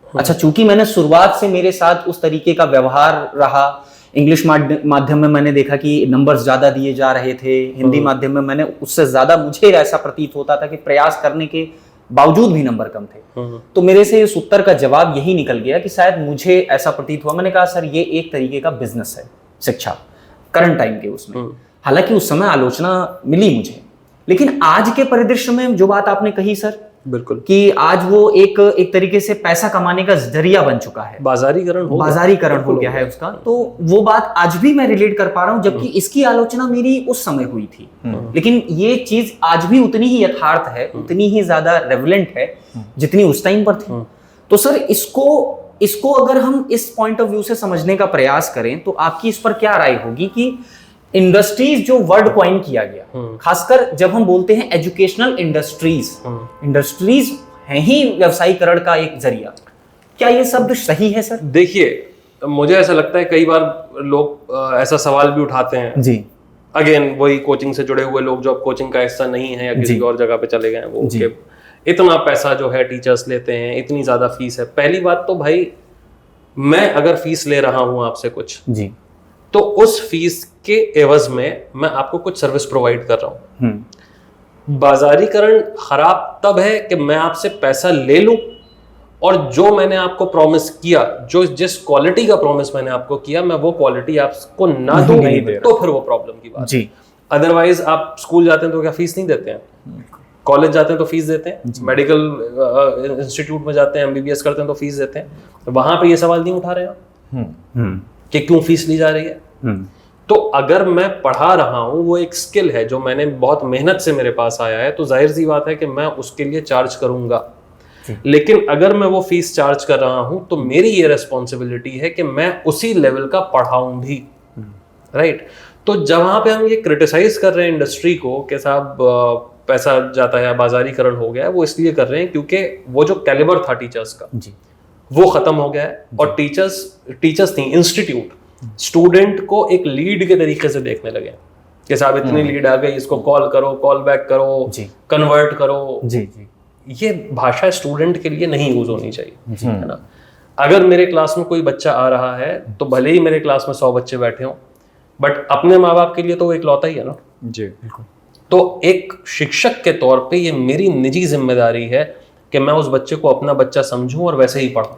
Speaker 3: अच्छा, चूंकि मैंने शुरुआत से मेरे साथ उस तरीके का व्यवहार रहा, इंग्लिश माध्यम में मैंने देखा कि नंबर्स ज्यादा दिए जा रहे थे, हिंदी माध्यम में मैंने उससे ज्यादा, मुझे ऐसा प्रतीत होता था कि प्रयास करने के बावजूद भी नंबर कम थे। तो मेरे से इस उत्तर का जवाब यही निकल गया कि शायद मुझे ऐसा प्रतीत हुआ। मैंने कहा सर ये एक तरीके का बिजनेस है शिक्षा, करंट टाइम के उसमें। हालांकि उस समय आलोचना मिली मुझे, लेकिन आज के परिदृश्य में जो बात आपने कही सर,
Speaker 1: बिल्कुल,
Speaker 3: कि आज वो एक तरीके से पैसा कमाने का जरिया बन चुका है, बाजारीकरण हो गया है उसका। तो वो बात आज भी मैं रिलेट कर पा रहा हूं, जबकि इसकी आलोचना मेरी उस समय हुई थी। लेकिन ये चीज आज भी उतनी ही यथार्थ है, उतनी ही ज्यादा रेलेवेंट है जितनी उस टाइम पर थी। तो सर इसको अगर हम इस पॉइंट ऑफ व्यू से समझने का प्रयास करें तो आपकी इस पर क्या राय होगी कि इंडस्ट्रीज जो वर्ड कॉइन किया गया, खासकर जब हम बोलते हैं एजुकेशनल इंडस्ट्रीज हैं ही व्यवसायीकरण का एक जरिया, क्या ये शब्द सही है सर?
Speaker 1: देखिए, मुझे ऐसा लगता है कई बार लोग ऐसा सवाल भी उठाते हैं
Speaker 3: जी,
Speaker 1: अगेन वही कोचिंग से जुड़े हुए लोग जो अब कोचिंग का हिस्सा नहीं है या किसी और जगह पे चले गए हैं, वो कि इतना पैसा जो है टीचर्स लेते हैं, इतनी ज्यादा फीस है। पहली बात तो भाई, मैं अगर फीस ले रहा हूं आपसे कुछ जी, तो उस फीस के एवज में मैं आपको कुछ सर्विस प्रोवाइड कर रहा हूं। बाजारीकरण खराब तब है कि मैं आपसे पैसा ले लूं और जो मैंने आपको प्रॉमिस किया, जो जिस क्वालिटी का प्रॉमिस मैंने आपको किया, मैं वो क्वालिटी आपको ना दूं, तो फिर वो प्रॉब्लम की बात जी। अदरवाइज आप स्कूल जाते हैं तो क्या फीस नहीं देते हैं? कॉलेज जाते हैं तो फीस देते हैं, मेडिकल इंस्टीट्यूट में जाते हैं, MBBS करते हैं तो फीस देते हैं। वहां पे ये सवाल नहीं उठा रहे आप कि क्यों फीस ली जा रही है? तो अगर मैं पढ़ा रहा हूं, वो एक स्किल है जो मैंने बहुत मेहनत से मेरे पास आया है, तो जाहिर सी बात है कि मैं उसके लिए चार्ज करूंगा। लेकिन अगर मैं वो फीस चार्ज कर रहा हूं तो मेरी ये रिस्पॉन्सिबिलिटी है कि मैं उसी लेवल का पढ़ाऊं भी, राइट? तो जहां पे हम ये क्रिटिसाइज कर रहे हैं इंडस्ट्री को कि साहब पैसा जाता है, बाजारीकरण हो गया है, वो इसलिए कर रहे हैं क्योंकि वो जो कैलिबर था टीचर्स का जी, वो खत्म हो गया है। और टीचर्स नहीं, इंस्टीट्यूट स्टूडेंट को एक लीड के तरीके से देखने लगे कि साहब इतनी लीड आ गई, इसको कॉल करो, कॉल बैक करो, कन्वर्ट करो जी जी। ये भाषा स्टूडेंट के लिए नहीं यूज होनी चाहिए, है ना? अगर मेरे क्लास में कोई बच्चा आ रहा है तो भले ही मेरे क्लास में 100 बच्चे बैठे हों, बट अपने माँ बाप के लिए तो वो इकलौता ही है ना जी। तो एक शिक्षक के तौर पे ये मेरी निजी जिम्मेदारी है कि मैं उस बच्चे को अपना बच्चा समझूं और वैसे ही पढ़ाऊं,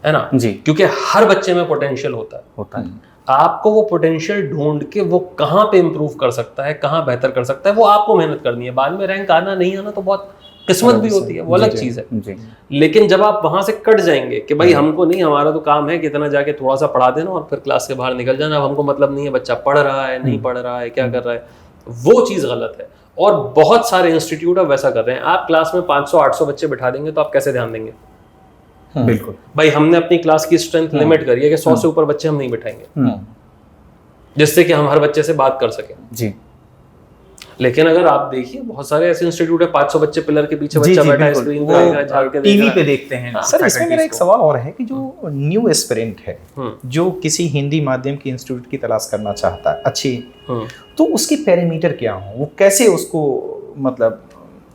Speaker 1: है ना जी? क्योंकि हर बच्चे में पोटेंशियल होता है। आपको वो पोटेंशियल ढूंढ के वो कहाँ पे इम्प्रूव कर सकता है, कहाँ बेहतर कर सकता है, वो आपको मेहनत करनी है। बाद में रैंक आना नहीं आना तो बहुत किस्मत भी होती है, वो अलग चीज़ है। लेकिन जब आप वहां से कट जाएंगे कि भाई हमको नहीं, हमारा तो काम है कितना जाके थोड़ा सा पढ़ा देना और फिर क्लास के बाहर निकल जाना, अब हमको मतलब नहीं है बच्चा पढ़ रहा है नहीं पढ़ रहा है क्या कर रहा है, वो चीज़ गलत है। और बहुत सारे इंस्टीट्यूट अब वैसा कर रहे हैं, आप क्लास में 500-800 बच्चे बिठा देंगे तो आप कैसे ध्यान देंगे?
Speaker 3: बिल्कुल
Speaker 1: भाई हमने अपनी क्लास की स्ट्रेंथ लिमिट करी है कि 100 से ऊपर बच्चे हम नहीं बिठाएंगे, जिससे कि हम हर बच्चे से बात कर सकें
Speaker 3: जी।
Speaker 1: लेकिन अगर आप देखिए बहुत सारे ऐसे इंस्टीट्यूट है 500 बच्चे पिलर के पीछे बच्चा बैठा है, स्क्रीन पे देख रहा है, झाड़ के देख
Speaker 3: टीवी
Speaker 1: रहा
Speaker 3: पे
Speaker 1: है।
Speaker 3: देखते हैं।
Speaker 2: सर इसमें मेरा एक सवाल और है कि जो न्यू एस्पिरेंट है जो किसी हिंदी माध्यम की इंस्टीट्यूट की तलाश करना चाहता है अच्छी, तो उसके पैरामीटर क्या हो, वो कैसे उसको मतलब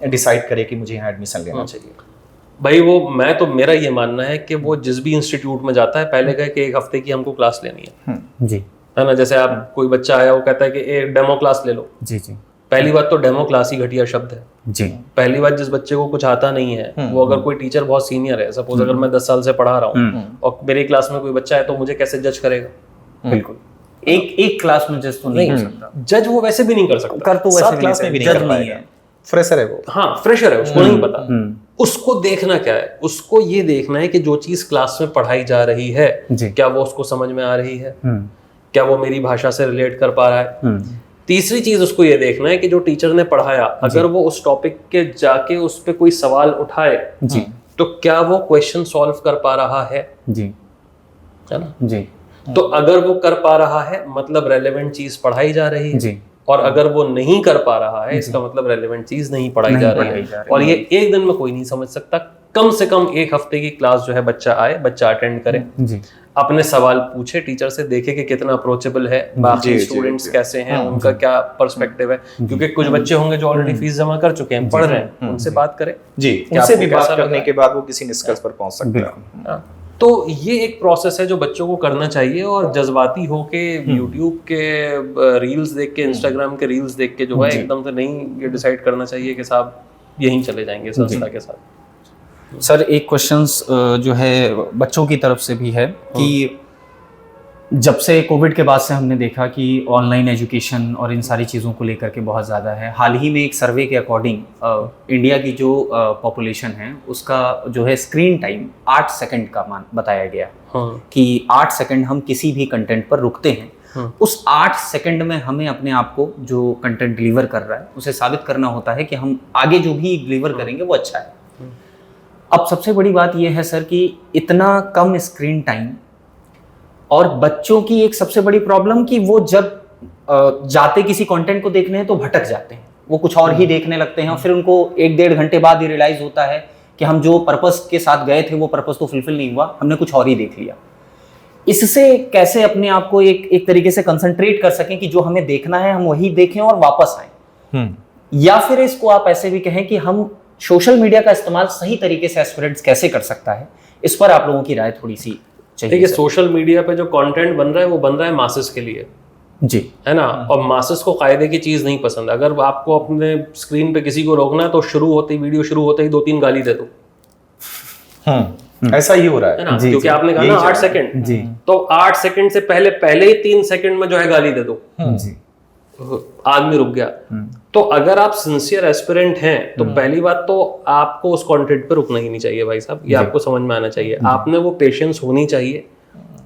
Speaker 2: डिसाइड करे कि मुझे यहाँ एडमिशन लेना चाहिए?
Speaker 1: भाई वो मैं तो मेरा ये मानना है कि वो जिस भी इंस्टीट्यूट में जाता है पहले कहे कि 1 हफ्ते की हमको क्लास लेनी
Speaker 3: जी
Speaker 1: है ना। जैसे आप कोई बच्चा आया वो कहता है कि एक डेमो क्लास ले लो,
Speaker 3: जी जी
Speaker 1: पहली बात तो डेमो क्लास ही घटिया शब्द है
Speaker 3: जी।
Speaker 1: पहली बात जिस बच्चे को कुछ आता नहीं है वो अगर कोई टीचर बहुत सीनियर है, सपोज अगर मैं 10 साल से पढ़ा रहा हूँ और मेरी क्लास में कोई बच्चा है तो मुझे कैसे जज करेगा?
Speaker 3: बिल्कुल एक क्लास में जज तो नहीं कर सकता,
Speaker 1: जज वो वैसे भी नहीं कर सकता,
Speaker 3: कर तो वैसे
Speaker 2: क्लास में भी नहीं
Speaker 3: जज
Speaker 2: कर
Speaker 3: नहीं
Speaker 2: पाएगा,
Speaker 3: है,
Speaker 2: फ्रेशर है वो।
Speaker 1: हाँ फ्रेशर है, उसको नहीं पता। उसको देखना क्या है, उसको ये देखना है कि जो चीज क्लास में पढ़ाई जा रही है क्या वो उसको समझ में आ रही है, क्या वो मेरी भाषा से रिलेट कर पा रहा है। तीसरी चीज उसको ये देखना है कि जो टीचर ने पढ़ाया अगर वो उस टॉपिक के जाके उस पे कोई सवाल उठाए
Speaker 3: जी
Speaker 1: तो क्या वो क्वेश्चन सॉल्व कर पा रहा है
Speaker 3: जी
Speaker 1: है ना।
Speaker 3: जी
Speaker 1: तो अगर वो कर पा रहा है मतलब रेलेवेंट चीज पढ़ाई जा रही है
Speaker 3: जी,
Speaker 1: और अगर वो नहीं कर पा रहा है इसका मतलब रेलेवेंट चीज नहीं पढ़ाई जा रही है। और ये एक दिन में कोई नहीं समझ सकता, कम से कम 1 हफ्ते की क्लास जो है बच्चा आए, बच्चा अटेंड करे
Speaker 3: जी
Speaker 1: अपने सवाल पूछे, टीचर से देखे कि कितना अप्रोचेबल है, बाकी स्टूडेंट्स कैसे हैं, उनका क्या पर्सपेक्टिव है, क्योंकि कुछ बच्चे होंगे जो ऑलरेडी फीस जमा कर चुके हैं, पढ़ रहे हैं, उनसे बात करें
Speaker 2: जी, उनसे भी बात करने के बाद वो किसी निष्कर्ष पर पहुंच सकता है।
Speaker 1: तो ये एक प्रोसेस है जो बच्चों को करना चाहिए और जज्बाती होके यूट्यूब के रील्स देख के, इंस्टाग्राम के रील्स देख के जो है एकदम से नहीं ये डिसाइड करना चाहिए कि साहब यहीं चले जाएंगे संस्था के साथ।
Speaker 3: सर एक क्वेश्चंस जो है बच्चों की तरफ से भी है कि जब से कोविड के बाद से हमने देखा कि ऑनलाइन एजुकेशन और इन सारी चीज़ों को लेकर के बहुत ज़्यादा है। हाल ही में एक सर्वे के अकॉर्डिंग इंडिया की जो पॉपुलेशन है उसका जो है स्क्रीन टाइम 8 सेकंड का मान बताया गया कि 8 सेकंड हम किसी भी कंटेंट पर रुकते हैं। उस 8 सेकंड में हमें अपने आप को जो कंटेंट डिलीवर कर रहा है उसे साबित करना होता है कि हम आगे जो भी डिलीवर करेंगे वो अच्छा है। अब सबसे बड़ी बात यह है सर कि इतना कम स्क्रीन टाइम और बच्चों की एक सबसे बड़ी प्रॉब्लम कि वो जब जाते किसी कंटेंट को देखने हैं तो भटक जाते हैं, वो कुछ और ही देखने लगते हैं और फिर उनको 1-1.5 घंटे बाद ये रियलाइज होता है कि हम जो पर्पस के साथ गए थे वो पर्पस तो फुलफिल नहीं हुआ, हमने कुछ और ही देख लिया। इससे कैसे अपने आप को एक तरीके से कंसंट्रेट कर सकें कि जो हमें देखना है हम वही देखें और वापस आए, या फिर इसको आप ऐसे भी कहें कि हम सोशल मीडिया का इस्तेमाल सही तरीके से एस्पिरेंट्स कैसे कर सकता है, इस पर आप लोगों की राय थोड़ी सी चाहिए।
Speaker 1: देखिए सोशल मीडिया पे जो कंटेंट बन रहा है वो बन रहा है मासेस के लिए
Speaker 3: जी,
Speaker 1: है ना, और मासेस को कायदे की चीज नहीं पसंद। अगर आपको अपने स्क्रीन पे किसी को रोकना है तो वीडियो शुरू होते ही 2-3 गाली दे दो,
Speaker 2: ऐसा ही हो रहा
Speaker 1: है ना,
Speaker 3: जी,
Speaker 1: क्योंकि
Speaker 3: जी,
Speaker 1: आपने कहा ना 8 सेकंड
Speaker 3: जी,
Speaker 1: तो 8 सेकंड से पहले ही 3 सेकंड में जो है गाली दे दो,
Speaker 3: जी,
Speaker 1: आदमी रुक गया। तो अगर आप सिंसियर एस्पिरेंट हैं तो पहली बात तो आपको उस कंटेंट पे रुकना ही नहीं चाहिए भाई साहब, ये आपको समझ में आना चाहिए। आपने वो पेशेंस होनी चाहिए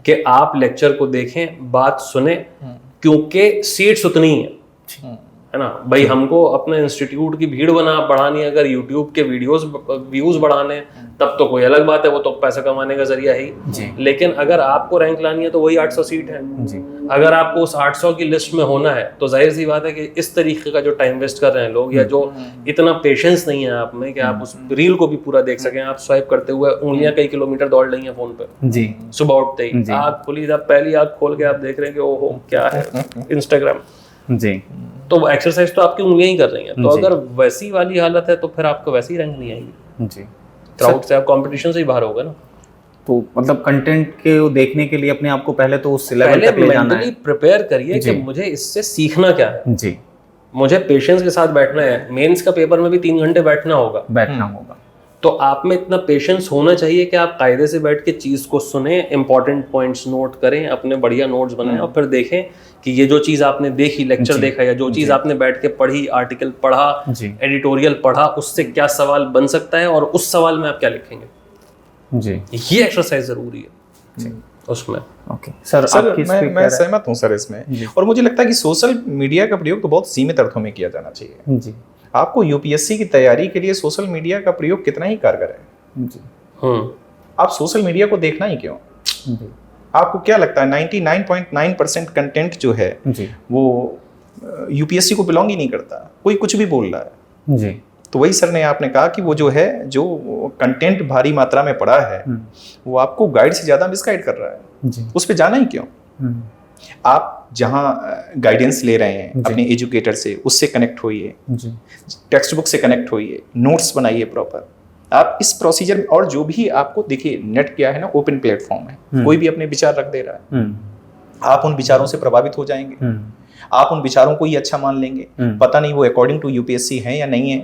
Speaker 1: कि आप लेक्चर को देखें, बात सुने, क्योंकि सीट्स उतनी है ना भाई। हमको अपने इंस्टीट्यूट की भीड़ बढ़ानी है, अगर यूट्यूब के व्यूज बढ़ाने तब तो कोई अलग बात है, वो तो पैसा कमाने का जरिया है ही। लेकिन अगर आपको रैंक लानी है तो वही 800 सीट है। अगर आपको उस 800 की लिस्ट में होना है तो जाहिर सी बात है कि इस तरीके का जो टाइम वेस्ट कर रहे हैं लोग, या जो इतना पेशेंस नहीं है आप में कि आप उस रील को भी पूरा देख सकें, आप स्वाइप करते हुए उंगलियां कई किलोमीटर दौड़ रही हैं फोन पे
Speaker 3: जी,
Speaker 1: सुबह उठते ही आँख खुली, जब पहली आँख खोल के आप देख रहे हैं कि ओहो क्या है इंस्टाग्राम
Speaker 3: जी,
Speaker 1: तो एक्सरसाइज तो आपकी उंगलियां ही कर रही हैं। तो अगर वैसी वाली हालत है तो फिर आपको वैसी रैंक नहीं आएगी
Speaker 3: जी,
Speaker 1: क्राउड से, आप कंपटीशन से ही बाहर होगा ना।
Speaker 3: तो मतलब कंटेंट के देखने के लिए अपने आप को पहले तो उस लेवल तक ले जाना है,
Speaker 1: प्रिपेयर करिए कि मुझे इससे सीखना क्या है।
Speaker 3: जी,
Speaker 1: मुझे पेशेंस के साथ बैठना है, मेंस का पेपर में भी 3 घंटे बैठना होगा,
Speaker 3: बैठना होगा।
Speaker 1: तो आप में इतना पेशेंस होना चाहिए कि आप कायदे से बैठ के चीज़ को सुने, इंपॉर्टेंट पॉइंट्स नोट करें, अपने बढ़िया नोट्स बनाएं और फिर देखें कि ये जो चीज़ आपने देखी, लेक्चर देखा या जो चीज़ आपने बैठ के पढ़ी, आर्टिकल पढ़ा, एडिटोरियल पढ़ा, उससे क्या सवाल बन सकता है और उस सवाल में आप क्या लिखेंगे जी। ये एक्सरसाइज ज़रूरी है उसमें।
Speaker 3: ओके सर,
Speaker 2: मैं सहमत हूँ सर इसमें। और मुझे लगता है कि सोशल मीडिया का प्रयोग तो बहुत सीमित अर्थों में किया जाना चाहिए जी। आपको यूपीएससी की तैयारी के लिए सोशल मीडिया का प्रयोग कितना ही कारगर है जी। आप सोशल मीडिया को देखना ही क्यों जी। आपको क्या लगता है 99.9% कंटेंट जो है जी, वो यूपीएससी को बिलोंग ही नहीं करता, कोई कुछ भी बोल रहा है जी। तो वही सर ने आपने कहा कि वो जो है, जो कंटेंट भारी मात्रा में पड़ा है वो आपको गाइड से ज्यादा मिसगाइड कर रहा है जी। उस पर जाना ही क्यों। आप जहां गाइडेंस ले रहे हैं अपने एजुकेटर से, उससे कनेक्ट होइए, टेक्स्ट बुक से कनेक्ट होइए, नोट्स बनाइए प्रॉपर। आप इस प्रोसीजर में, और जो भी आपको देखिए, नेट क्या है ना, ओपन प्लेटफॉर्म है, कोई भी अपने विचार रख दे रहा है, आप उन विचारों से प्रभावित हो जाएंगे, आप उन विचारों को ही अच्छा मान लेंगे, पता नहीं वो अकॉर्डिंग टू यूपीएससी है या नहीं है।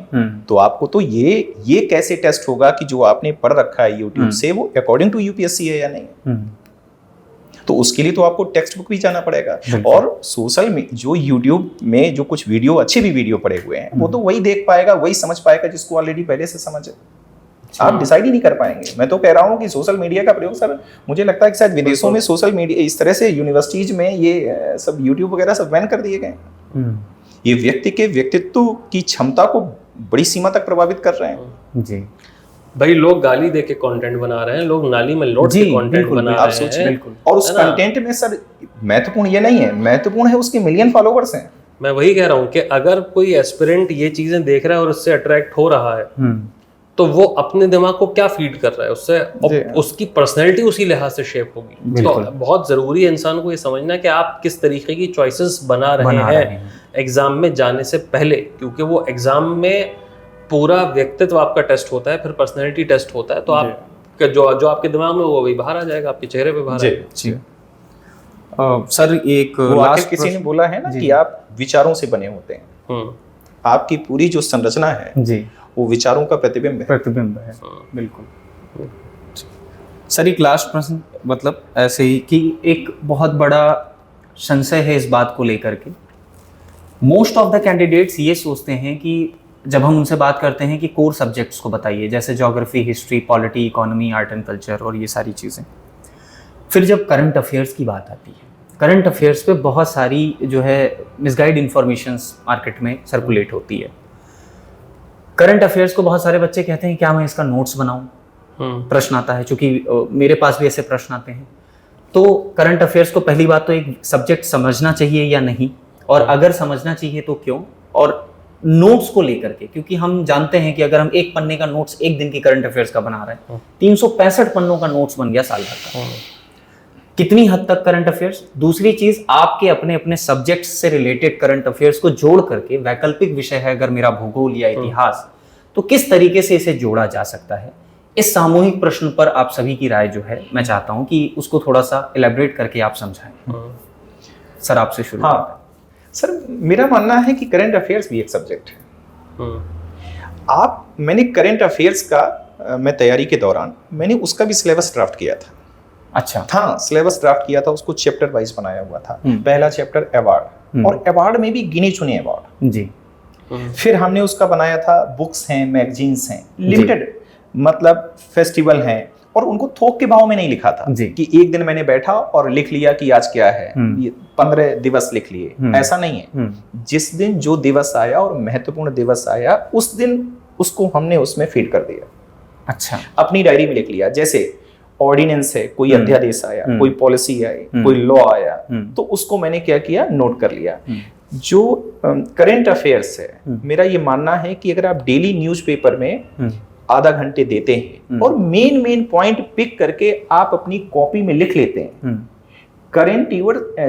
Speaker 2: तो आपको तो ये कैसे टेस्ट होगा कि जो आपने पढ़ रखा है यूट्यूब से वो अकॉर्डिंग टू यूपीएससी है या नहीं है। तो उसके लिए तो आपको टेक्स्ट बुक भी जाना पड़ेगा। और सोशल में जो यूट्यूब में जो कुछ वीडियो, अच्छे भी वीडियो पड़े हुए हैं, वो तो वही देख पाएगा, वही समझ पाएगा जिसको ऑलरेडी पहले से समझ है। आप डिसाइड ही नहीं कर पाएंगे। मैं तो कह रहा हूँ कि सोशल मीडिया का प्रयोग सर, मुझे लगता है कि शायद विदेशों में सोशल मीडिया इस तरह से यूनिवर्सिटीज में ये सब यूट्यूब वगैरह सब बैन कर दिए गए। ये व्यक्ति के व्यक्तित्व की क्षमता को बड़ी सीमा तक प्रभावित कर रहे हैं जी।
Speaker 1: भाई लोग गाली दे के कंटेंट बना रहे हैं, लोग नाली में लौट के कंटेंट बना रहे हैं।
Speaker 2: और उस कंटेंट में सर महत्वपूर्ण ये नहीं है, महत्वपूर्ण है उसके मिलियन फॉलोवर्स हैं।
Speaker 1: मैं वही कह रहा हूँ कि अगर कोई एस्पिरेंट ये चीजें देख रहा है और उससे अट्रैक्ट हो रहा है, तो वो अपने दिमाग को क्या फीड कर रहा है, उससे उसकी पर्सनैलिटी उसी लिहाज से शेप होगी। तो बहुत जरूरी है इंसान को ये समझना कि आप किस तरीके की चॉइसेस बना रहे हैं एग्जाम में जाने से पहले, क्योंकि वो एग्जाम में पूरा व्यक्तित्व आपका टेस्ट होता है, फिर पर्सनैलिटी टेस्ट होता है। तो आप जो आपके दिमाग में वो वही बाहर आ जाएगा, आपके चेहरे पे बाहर आएगा।
Speaker 2: सर एक लास्ट किसी ने बोला है ना कि आप विचारों से बने होते हैं, आपकी पूरी जो संरचना है जी, वो विचारों का प्रतिबिंब है।
Speaker 3: बिल्कुल सर, एक लास्ट प्रश्न, मतलब ऐसे ही कि एक बहुत बड़ा संशय है इस बात को लेकर के, मोस्ट ऑफ द कैंडिडेट्स ये सोचते हैं कि जब हम उनसे बात करते हैं कि कोर सब्जेक्ट्स को बताइए, जैसे geography, history, polity, economy, art and culture और ये सारी चीज़ें, फिर जब करंट अफेयर्स की बात आती है, करंट अफेयर्स पे बहुत सारी जो है मिसगाइड इंफॉर्मेशंस मार्केट में सर्कुलेट होती है। करंट अफेयर्स को बहुत सारे बच्चे कहते हैं क्या मैं इसका नोट्स बनाऊं, प्रश्न आता है, क्योंकि मेरे पास भी ऐसे प्रश्न आते हैं। तो करंट अफेयर्स को पहली बात तो एक सब्जेक्ट समझना चाहिए या नहीं, और अगर समझना चाहिए तो क्यों, और नोट्स को लेकर के, क्योंकि हम जानते हैं कि अगर हम एक पन्ने का नोट्स एक दिन की करंट अफेयर्स का बना रहे हैं, 365 पन्नों का नोट्स बन गया साल भर का। कितनी हद तक करंट अफेयर्स। दूसरी चीज, आपके अपने अपने सब्जेक्ट्स से रिलेटेड करंट अफेयर्स को जोड़ करके, वैकल्पिक विषय है अगर मेरा भूगोल या इतिहास, तो किस तरीके से इसे जोड़ा जा सकता है। इस सामूहिक प्रश्न पर आप सभी की राय जो है, मैं चाहता हूं कि उसको थोड़ा सा इलेबोरेट करके आप समझाएं। सर आपसे शुरू।
Speaker 2: हाँ सर, मेरा मानना है कि करंट अफेयर्स भी एक सब्जेक्ट है। मैंने करंट अफेयर्स का मैं तैयारी के दौरान मैंने उसका भी सिलेबस ड्राफ्ट किया था।
Speaker 3: अच्छा।
Speaker 2: हाँ, सिलेबस ड्राफ्ट किया था, उसको चैप्टर वाइज बनाया हुआ था। पहला चैप्टर अवार्ड, और अवार्ड में भी गिने चुने अवार्ड जी। फिर हमने उसका बनाया था बुक्स हैं, मैगजीन्स हैं, लिमिटेड मतलब फेस्टिवल हैं, और उनको थोक के भाव में नहीं लिखा था कि एक दिन मैंने बैठा और लिख लिया कि आज क्या है, ये 15 दिवस लिख लिए, ऐसा नहीं है। जिस दिन जो दिवस आया और महत्वपूर्ण दिवस आया, उस दिन उसको हमने उसमें फीड कर दिया।
Speaker 3: अच्छा।
Speaker 2: अपनी डायरी में लिख लिया। जैसे ऑर्डिनेंस है, कोई अध्यादेश आया, कोई पॉलिसी आई, कोई लॉ आया, तो उसको मैंने क्या किया, नोट कर लिया। जो करंट अफेयर्स है, मेरा ये मानना है कि अगर आप डेली न्यूज़पेपर में आधा घंटे देते हैं और मेन पॉइंट पिक करके आप अपनी कॉपी में लिख लेते हैं,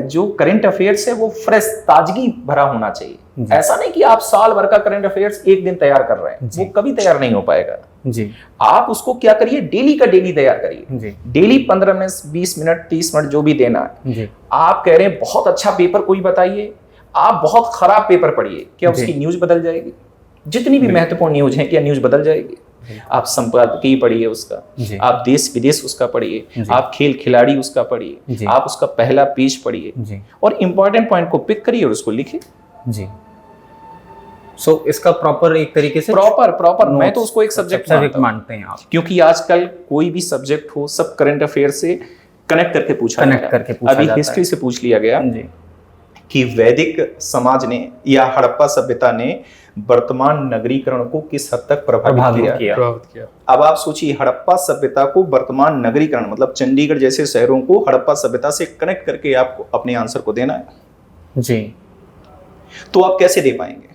Speaker 2: जो करंट अफेयर्स है वो फ्रेश, ताजगी भरा होना चाहिए। ऐसा नहीं कि आप साल भर का करंट अफेयर्स एक दिन तैयार कर रहे हैं, वो कभी तैयार नहीं हो पाएगा जी। आप उसको क्या करिए, डेली का डेली तैयार करिए। डेली 15 मिनट, 20 मिनट, 30 मिनट जो भी देना है जी। आप कह रहे हैं बहुत अच्छा पेपर कोई बताइए, आप बहुत खराब पेपर पढ़िए, क्या उसकी न्यूज बदल जाएगी? जितनी भी महत्वपूर्ण न्यूज है, क्या न्यूज बदल जाएगी? आप संपादकीय पढ़िए उसका,
Speaker 3: जी।
Speaker 2: आप देश विदेश उसका पढ़िए,
Speaker 3: जी।
Speaker 2: आप खेल खिलाड़ी उसका पढ़िए,
Speaker 3: जी।
Speaker 2: आप उसका पहला पेज पढ़िए
Speaker 3: जी
Speaker 2: और इंपॉर्टेंट पॉइंट को पिक करिए और उसको लिखिए।
Speaker 3: जी। सो इसका प्रॉपर एक तरीके से
Speaker 2: प्रॉपर मैं तो उसको एक सब्जेक्ट
Speaker 3: मानते हैं आप,
Speaker 2: क्योंकि आजकल कोई भी सब्जेक्ट हो सब करंट अफेयर से कनेक्ट करके पूछा
Speaker 3: जाता है।
Speaker 2: हिस्ट्री से पूछ लिया गया
Speaker 3: जी
Speaker 2: कि वैदिक समाज ने या हड़प्पा सभ्यता ने वर्तमान नगरीकरण को किस हद तक प्रभावित किया। अब आप सोचिए, हड़प्पा सभ्यता को वर्तमान नगरीकरण मतलब चंडीगढ़ जैसे शहरों को हड़प्पा सभ्यता से कनेक्ट करके आपको अपने आंसर को देना है
Speaker 3: जी,
Speaker 2: तो आप कैसे दे पाएंगे?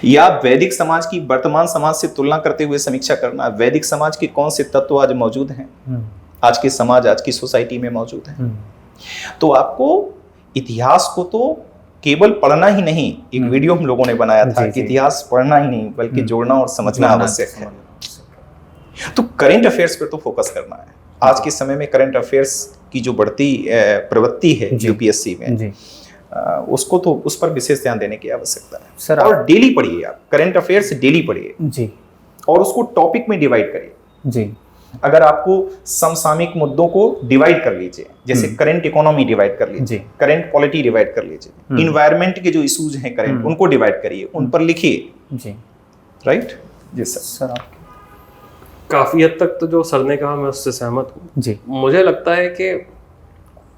Speaker 2: या वैदिक समाज की वर्तमान समाज से तुलना करते हुए समीक्षा करना, वैदिक समाज के कौन से तत्व आज मौजूद हैं, आज के समाज, आज की सोसाइटी में मौजूद हैं। तो आपको इतिहास को तो केवल पढ़ना ही नहीं, एक वीडियो हम लोगों ने बनाया था कि इतिहास पढ़ना ही नहीं बल्कि जोड़ना और समझना आवश्यक है। तो करंट अफेयर्स पे तो फोकस करना है। आज के समय में करंट अफेयर्स की जो बढ़ती प्रवृत्ति है यूपीएससी में, उसको तो उस पर विशेष ध्यान देने की आवश्यकता है
Speaker 3: सर।
Speaker 2: और डेली पढ़िए, आप करंट अफेयर्स डेली पढ़िए
Speaker 3: जी,
Speaker 2: और उसको टॉपिक में डिवाइड करिए
Speaker 3: जी।
Speaker 2: अगर आपको समसामयिक मुद्दों को डिवाइड कर लीजिए, जैसे करंट इकोनॉमी डिवाइड कर लीजिए, करंट पॉलिटी डिवाइड कर लीजिए, इन्वायरमेंट के जो इश्यूज हैं करंट, उनको डिवाइड करिए, उन पर लिखिए
Speaker 3: जी।
Speaker 2: राइट जी सर।
Speaker 3: आप
Speaker 1: काफी हद तक तो जो सर ने कहा मैं उससे सहमत हूँ
Speaker 3: जी।
Speaker 1: मुझे लगता है कि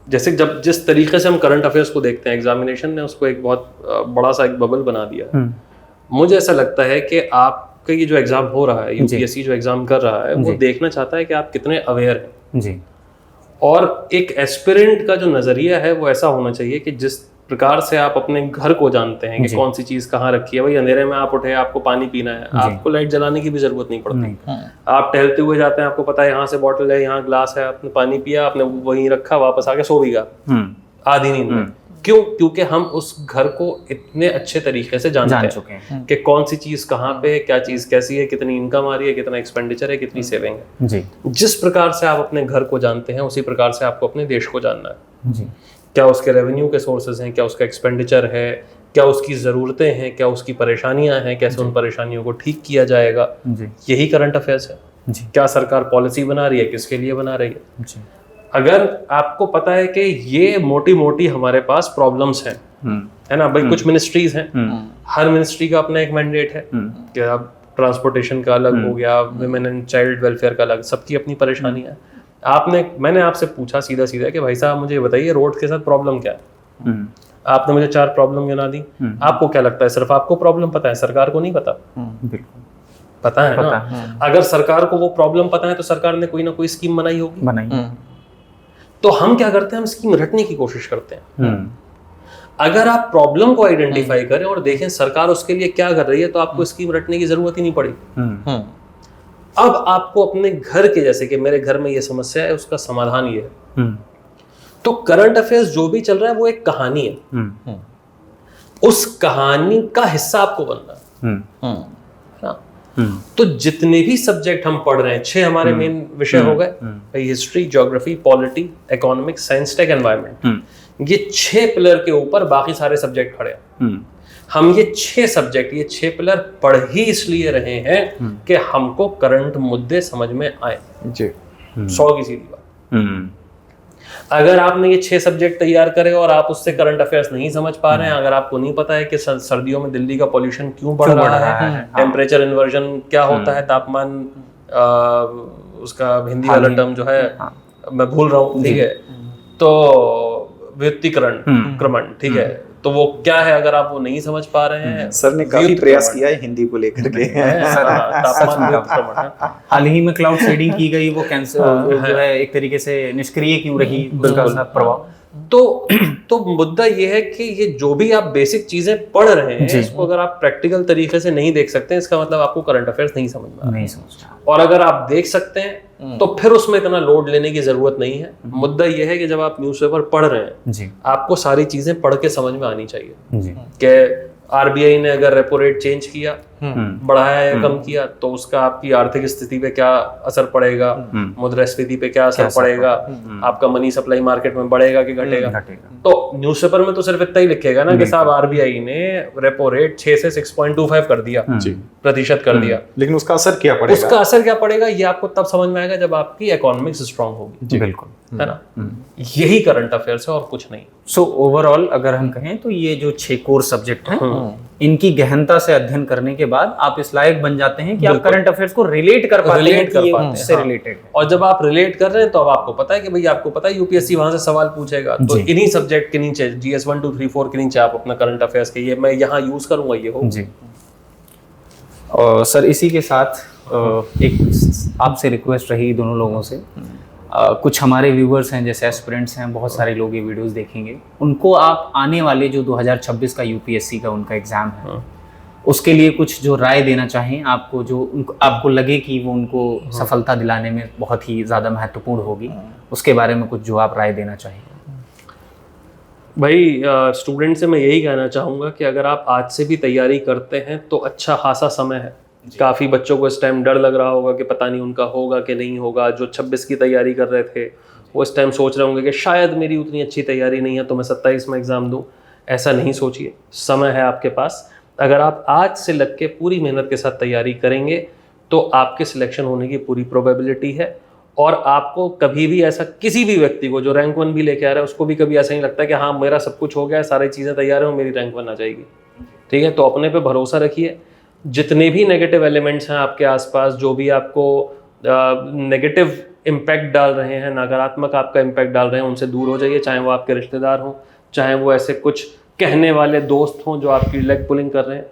Speaker 1: जैसे जब जिस तरीके से हम करंट अफेयर्स को देखते हैं, एग्जामिनेशन ने उसको एक बहुत बड़ा सा एक बबल बना दिया है। मुझे ऐसा लगता है कि आपका ये जो एग्जाम हो रहा है, यूपीएससी जो एग्जाम कर रहा है, वो देखना चाहता है कि आप कितने अवेयर हैं
Speaker 3: जी।
Speaker 1: और एक एस्पिरेंट का जो नजरिया है वो ऐसा होना चाहिए कि जिस प्रकार से आप अपने घर को जानते हैं कि कौन सी चीज कहाँ रखी है। भाई अंधेरे में आप उठे, आपको पानी पीना है, आपको लाइट जलाने की भी जरूरत नहीं पड़ती। आप टहलते हुए जाते हैं, आपको पता है यहाँ से बॉटल है, यहाँ ग्लास है, आपने पानी पिया, आपने वहीं रखा, वापस आके सो भी गया आधी नींद में। क्यों? क्योंकि हम उस घर को इतने अच्छे तरीके से जान चुके हैं कि कौन सी चीज कहाँ पे है, क्या चीज कैसी है, कितनी इनकम आ रही है, कितना एक्सपेंडिचर है, कितनी सेविंग है
Speaker 3: जी।
Speaker 1: जिस प्रकार से आप अपने घर को जानते हैं उसी प्रकार से आपको अपने देश को जानना है
Speaker 3: जी।
Speaker 1: क्या उसके रेवेन्यू के सोर्सेज हैं, क्या उसका एक्सपेंडिचर है, क्या उसकी ज़रूरतें हैं, क्या उसकी परेशानियां हैं, कैसे उन परेशानियों को ठीक किया जाएगा। यही करंट अफेयर्स है
Speaker 3: जी।
Speaker 1: क्या सरकार पॉलिसी बना रही है, किसके लिए बना रही है
Speaker 3: जी।
Speaker 1: अगर आपको पता है कि ये मोटी मोटी हमारे पास प्रॉब्लम्स हैं, है ना भाई, कुछ मिनिस्ट्रीज हैं, हर मिनिस्ट्री का अपना एक मैंडेट है कि अब ट्रांसपोर्टेशन का अलग हो गया, विमेन एंड चाइल्ड वेलफेयर का अलग, सबकी अपनी परेशानियां हैं। मैंने आपसे पूछा सीधा सीधा कि भाई साहब मुझे बताइए रोड के साथ प्रॉब्लम क्या है। आपने मुझे 4 प्रॉब्लम गिना दी। आपको क्या लगता है सिर्फ आपको प्रॉब्लम पता है, सरकार को नहीं पता?
Speaker 3: बिल्कुल
Speaker 1: पता है ना। अगर सरकार को वो प्रॉब्लम पता है तो सरकार ने कोई ना कोई स्कीम बनाई होगी। तो हम क्या करते हैं, हम स्कीम रटने की कोशिश करते हैं। अगर आप प्रॉब्लम को आइडेंटिफाई करें और देखें सरकार उसके लिए क्या कर रही है तो आपको स्कीम रटने की जरूरत ही नहीं पड़ी। अब आपको अपने घर के, जैसे कि मेरे घर में ये समस्या है, उसका समाधान ये है। तो करंट अफेयर्स जो भी चल रहा है वो एक कहानी है, उस कहानी का हिस्सा आपको बनना है। तो जितने भी सब्जेक्ट हम पढ़ रहे हैं, 6 हमारे मेन विषय हो गए, history, geography, polity, economics, science, tech, environment. ये 6 पिलर के ऊपर बाकी सारे सब्जेक्ट खड़े हैं। हम ये 6 सब्जेक्ट, ये 6 पिलर पढ़ ही इसलिए रहे हैं कि हमको करंट मुद्दे समझ में आए जी। 100 की सीधी बात। अगर आपने ये 6 सब्जेक्ट तैयार करे और आप उससे करंट अफेयर्स नहीं समझ पा रहे हैं, अगर आपको नहीं पता है कि सर्दियों में दिल्ली का पॉल्यूशन क्यों बढ़ रहा है, टेम्परेचर इन्वर्जन क्या होता है, तापमान उसका हिंदी वाला टर्म जो है मैं भूल रहा हूँ, ठीक है, तो व्युत्तीकरण क्रमण, ठीक है, तो वो क्या है, अगर आप वो नहीं समझ पा रहे हैं।
Speaker 2: सर ने काफी प्रयास किया है हिंदी को लेकर के।
Speaker 3: हाल ही में क्लाउड सीडिंग की गई, वो कैंसर जो है एक तरीके से निष्क्रिय क्यों रही, उसका प्रभाव।
Speaker 1: तो मुद्दा ये है कि ये जो भी आप बेसिक चीजें पढ़ रहे हैं, इसको अगर आप प्रैक्टिकल तरीके से नहीं देख सकते हैं, इसका मतलब आपको करंट अफेयर्स नहीं समझना। और अगर आप देख सकते हैं तो फिर उसमें इतना लोड लेने की जरूरत नहीं है। मुद्दा ये है कि जब आप न्यूज़पेपर पढ़ रहे हैं, आपको सारी चीजें पढ़ के समझ में आनी चाहिए कि आरबीआई ने अगर रेपो रेट चेंज किया, बढ़ाया या कम किया, तो उसका आपकी आर्थिक स्थिति पे क्या असर पड़ेगा, मुद्रास्फीति पे क्या असर पड़ेगा, आपका मनी सप्लाई मार्केट में बढ़ेगा कि घटेगा। तो न्यूज़पेपर में तो सिर्फ इतना ही लिखेगा ना कि साहब आरबीआई ने रेपो रेट 6 से 6.25 कर दिया, प्रतिशत कर दिया।
Speaker 2: लेकिन उसका असर क्या पड़ेगा?
Speaker 1: उसका असर क्या पड़ेगा ये आपको तब समझ में आएगा जब आपकी इकोनॉमिक्स स्ट्रांग होगी।
Speaker 3: जी बिल्कुल,
Speaker 1: है ना। यही करंट अफेयर्स है और कुछ नहीं।
Speaker 3: सो ओवरऑल अगर हम कहें तो ये जो 6 कोर सब्जेक्ट हैं, इनकी गहनता से अध्ययन करने के बाद आप इस लायक बन जाते हैं कि आप करंट अफेयर्स को रिलेट कर पाते हैं कि ये उससे रिलेटेड है।
Speaker 1: और जब आप रिलेट कर रहे हैं तो अब आपको पता है कि भाई आपको पता है यूपीएससी वहां से सवाल पूछेगा, तो इन्हीं सब्जेक्ट के नीचे जीएस 1 2 3 4 के नीचे आप अपना करंट अफेयर्स के ये मैं यहाँ यूज करूंगा ये हो
Speaker 3: जी। और सर इसी के साथ एक आपसे रिक्वेस्ट रही दोनों लोगों से, कुछ हमारे व्यूवर्स हैं जैसे एस्पिरेंट्स हैं, बहुत सारे लोग ये वीडियोस देखेंगे, उनको आप आने वाले जो 2026 का यूपीएससी का उनका एग्जाम है उसके लिए कुछ जो राय देना चाहें आपको, जो आपको लगे कि वो उनको सफलता दिलाने में बहुत ही ज़्यादा महत्वपूर्ण होगी, उसके बारे में कुछ जो आप राय देना चाहें।
Speaker 1: भाई स्टूडेंट से मैं यही कहना चाहूँगा कि अगर आप आज से भी तैयारी करते हैं तो अच्छा खासा समय है। काफ़ी बच्चों को इस टाइम डर लग रहा होगा कि पता नहीं उनका होगा कि नहीं होगा। जो 26 की तैयारी कर रहे थे वो इस टाइम सोच रहे होंगे कि शायद मेरी उतनी अच्छी तैयारी नहीं है तो मैं 27 में एग्ज़ाम दूँ। ऐसा नहीं सोचिए, समय है आपके पास। अगर आप आज से लग के पूरी मेहनत के साथ तैयारी करेंगे तो आपके सिलेक्शन होने की पूरी प्रोबेबिलिटी है। और आपको कभी भी ऐसा, किसी भी व्यक्ति को जो रैंक 1 भी लेके आ रहा है उसको भी कभी ऐसा नहीं लगता कि हाँ मेरा सब कुछ हो गया है, सारी चीज़ें तैयार हैं, मेरी रैंक 1 आ जाएगी। ठीक है, तो अपने पे भरोसा रखिए। जितने भी नेगेटिव एलिमेंट्स हैं आपके आसपास, जो भी आपको नेगेटिव इम्पैक्ट डाल रहे हैं, नकारात्मक आपका इम्पैक्ट डाल रहे हैं, उनसे दूर हो जाइए। चाहे वो आपके रिश्तेदार हों, चाहे वो ऐसे कुछ कहने वाले दोस्त हों जो आपकी लेग पुलिंग कर रहे हैं।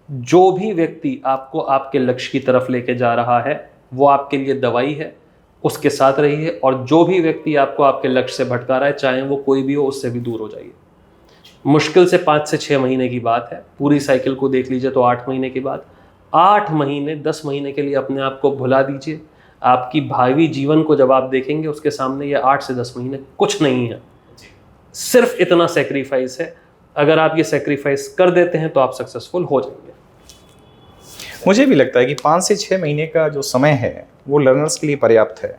Speaker 1: जो भी व्यक्ति आपको आपके लक्ष्य की तरफ लेके जा रहा है वो आपके लिए दवाई है, उसके साथ रहिए। और जो भी व्यक्ति आपको आपके लक्ष्य से भटका रहा है, चाहे वो कोई भी हो, उससे भी दूर हो जाइए। मुश्किल से 5 से 6 महीने की बात है, पूरी साइकिल को देख लीजिए तो 8 महीने की बात। 8 महीने 10 महीने के लिए अपने आप को भुला दीजिए। आपकी भावी जीवन को जब आप देखेंगे उसके सामने ये 8 से 10 महीने कुछ नहीं है। सिर्फ इतना सेक्रीफाइस है। अगर आप ये सेक्रीफाइस कर देते हैं तो आप सक्सेसफुल हो जाएंगे।
Speaker 2: मुझे भी लगता है कि 5 से 6 महीने का जो समय है वो लर्नर्स के लिए पर्याप्त है।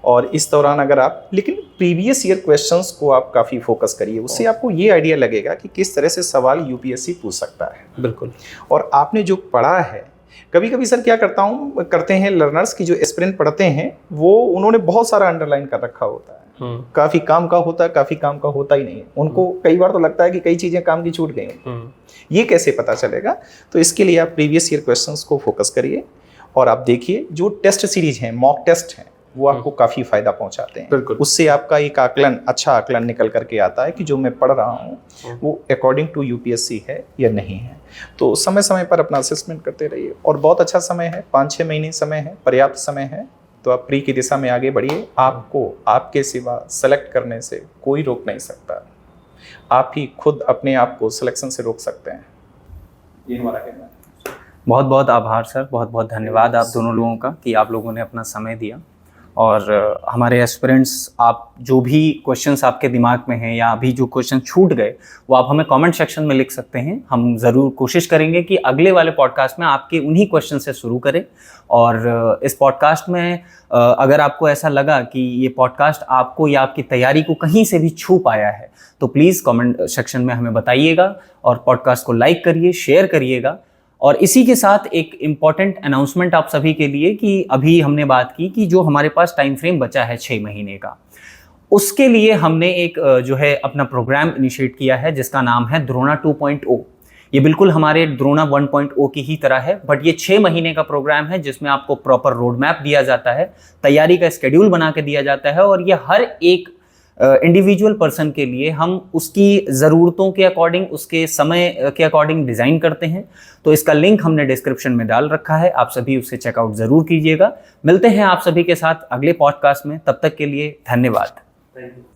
Speaker 2: और इस दौरान अगर आप, लेकिन प्रीवियस ईयर क्वेश्चंस को आप काफ़ी फोकस करिए, उससे आपको ये आइडिया लगेगा कि किस तरह से सवाल यूपीएससी पूछ सकता है।
Speaker 1: बिल्कुल। और
Speaker 2: आपने जो पढ़ा है, कभी कभी सर क्या करते हैं लर्नर्स की जो एस्पिरेंट पढ़ते हैं वो उन्होंने बहुत सारा अंडरलाइन कर रखा होता है। काफ़ी काम का होता है, काफ़ी काम का होता ही नहीं है। उनको कई बार तो लगता है कि कई चीज़ें काम की छूट गई। ये कैसे पता चलेगा? तो इसके लिए आप प्रीवियस ईयर क्वेश्चंस को फोकस करिए और आप देखिए जो टेस्ट सीरीज हैं, मॉक टेस्ट हैं, वो आपको काफ़ी फ़ायदा पहुंचाते हैं। उससे आपका एक आकलन, अच्छा आकलन निकल करके आता है कि जो मैं पढ़ रहा हूँ वो अकॉर्डिंग टू यूपीएससी है या नहीं है। तो समय समय पर अपना असेसमेंट करते रहिए और बहुत अच्छा समय है, 5-6 महीने समय है, पर्याप्त समय है। तो आप प्री की दिशा में आगे बढ़िए। आपको आपके सिवा सेलेक्ट करने से कोई रोक नहीं सकता। आप ही खुद अपने आप को सिलेक्शन से रोक सकते हैं। ये हमारा कहना है।
Speaker 3: बहुत बहुत आभार सर, बहुत बहुत धन्यवाद आप दोनों लोगों का कि आप लोगों ने अपना समय दिया। और हमारे एस्पिरेंट्स, आप जो भी क्वेश्चंस आपके दिमाग में हैं या अभी जो क्वेश्चन छूट गए वो आप हमें कमेंट सेक्शन में लिख सकते हैं। हम ज़रूर कोशिश करेंगे कि अगले वाले पॉडकास्ट में आपके उन्हीं क्वेश्चन से शुरू करें। और इस पॉडकास्ट में अगर आपको ऐसा लगा कि ये पॉडकास्ट आपको या आपकी तैयारी को कहीं से भी छू पाया है तो प्लीज़ कमेंट सेक्शन में हमें बताइएगा और पॉडकास्ट को लाइक करिए, शेयर करिएगा। और इसी के साथ एक इम्पॉर्टेंट अनाउंसमेंट आप सभी के लिए कि अभी हमने बात की कि जो हमारे पास टाइम फ्रेम बचा है 6 महीने का, उसके लिए हमने एक जो है अपना प्रोग्राम इनिशिएट किया है जिसका नाम है द्रोणा 2.0। ये बिल्कुल हमारे द्रोणा 1.0 की ही तरह है, बट ये 6 महीने का प्रोग्राम है जिसमें आपको प्रॉपर रोड मैप दिया जाता है, तैयारी का स्केड्यूल बना के दिया जाता है। और ये हर एक इंडिविजुअल पर्सन के लिए हम उसकी ज़रूरतों के अकॉर्डिंग, उसके समय के अकॉर्डिंग डिज़ाइन करते हैं। तो इसका लिंक हमने डिस्क्रिप्शन में डाल रखा है, आप सभी उसे चेकआउट ज़रूर कीजिएगा। मिलते हैं आप सभी के साथ अगले पॉडकास्ट में, तब तक के लिए धन्यवाद।
Speaker 1: Thank you.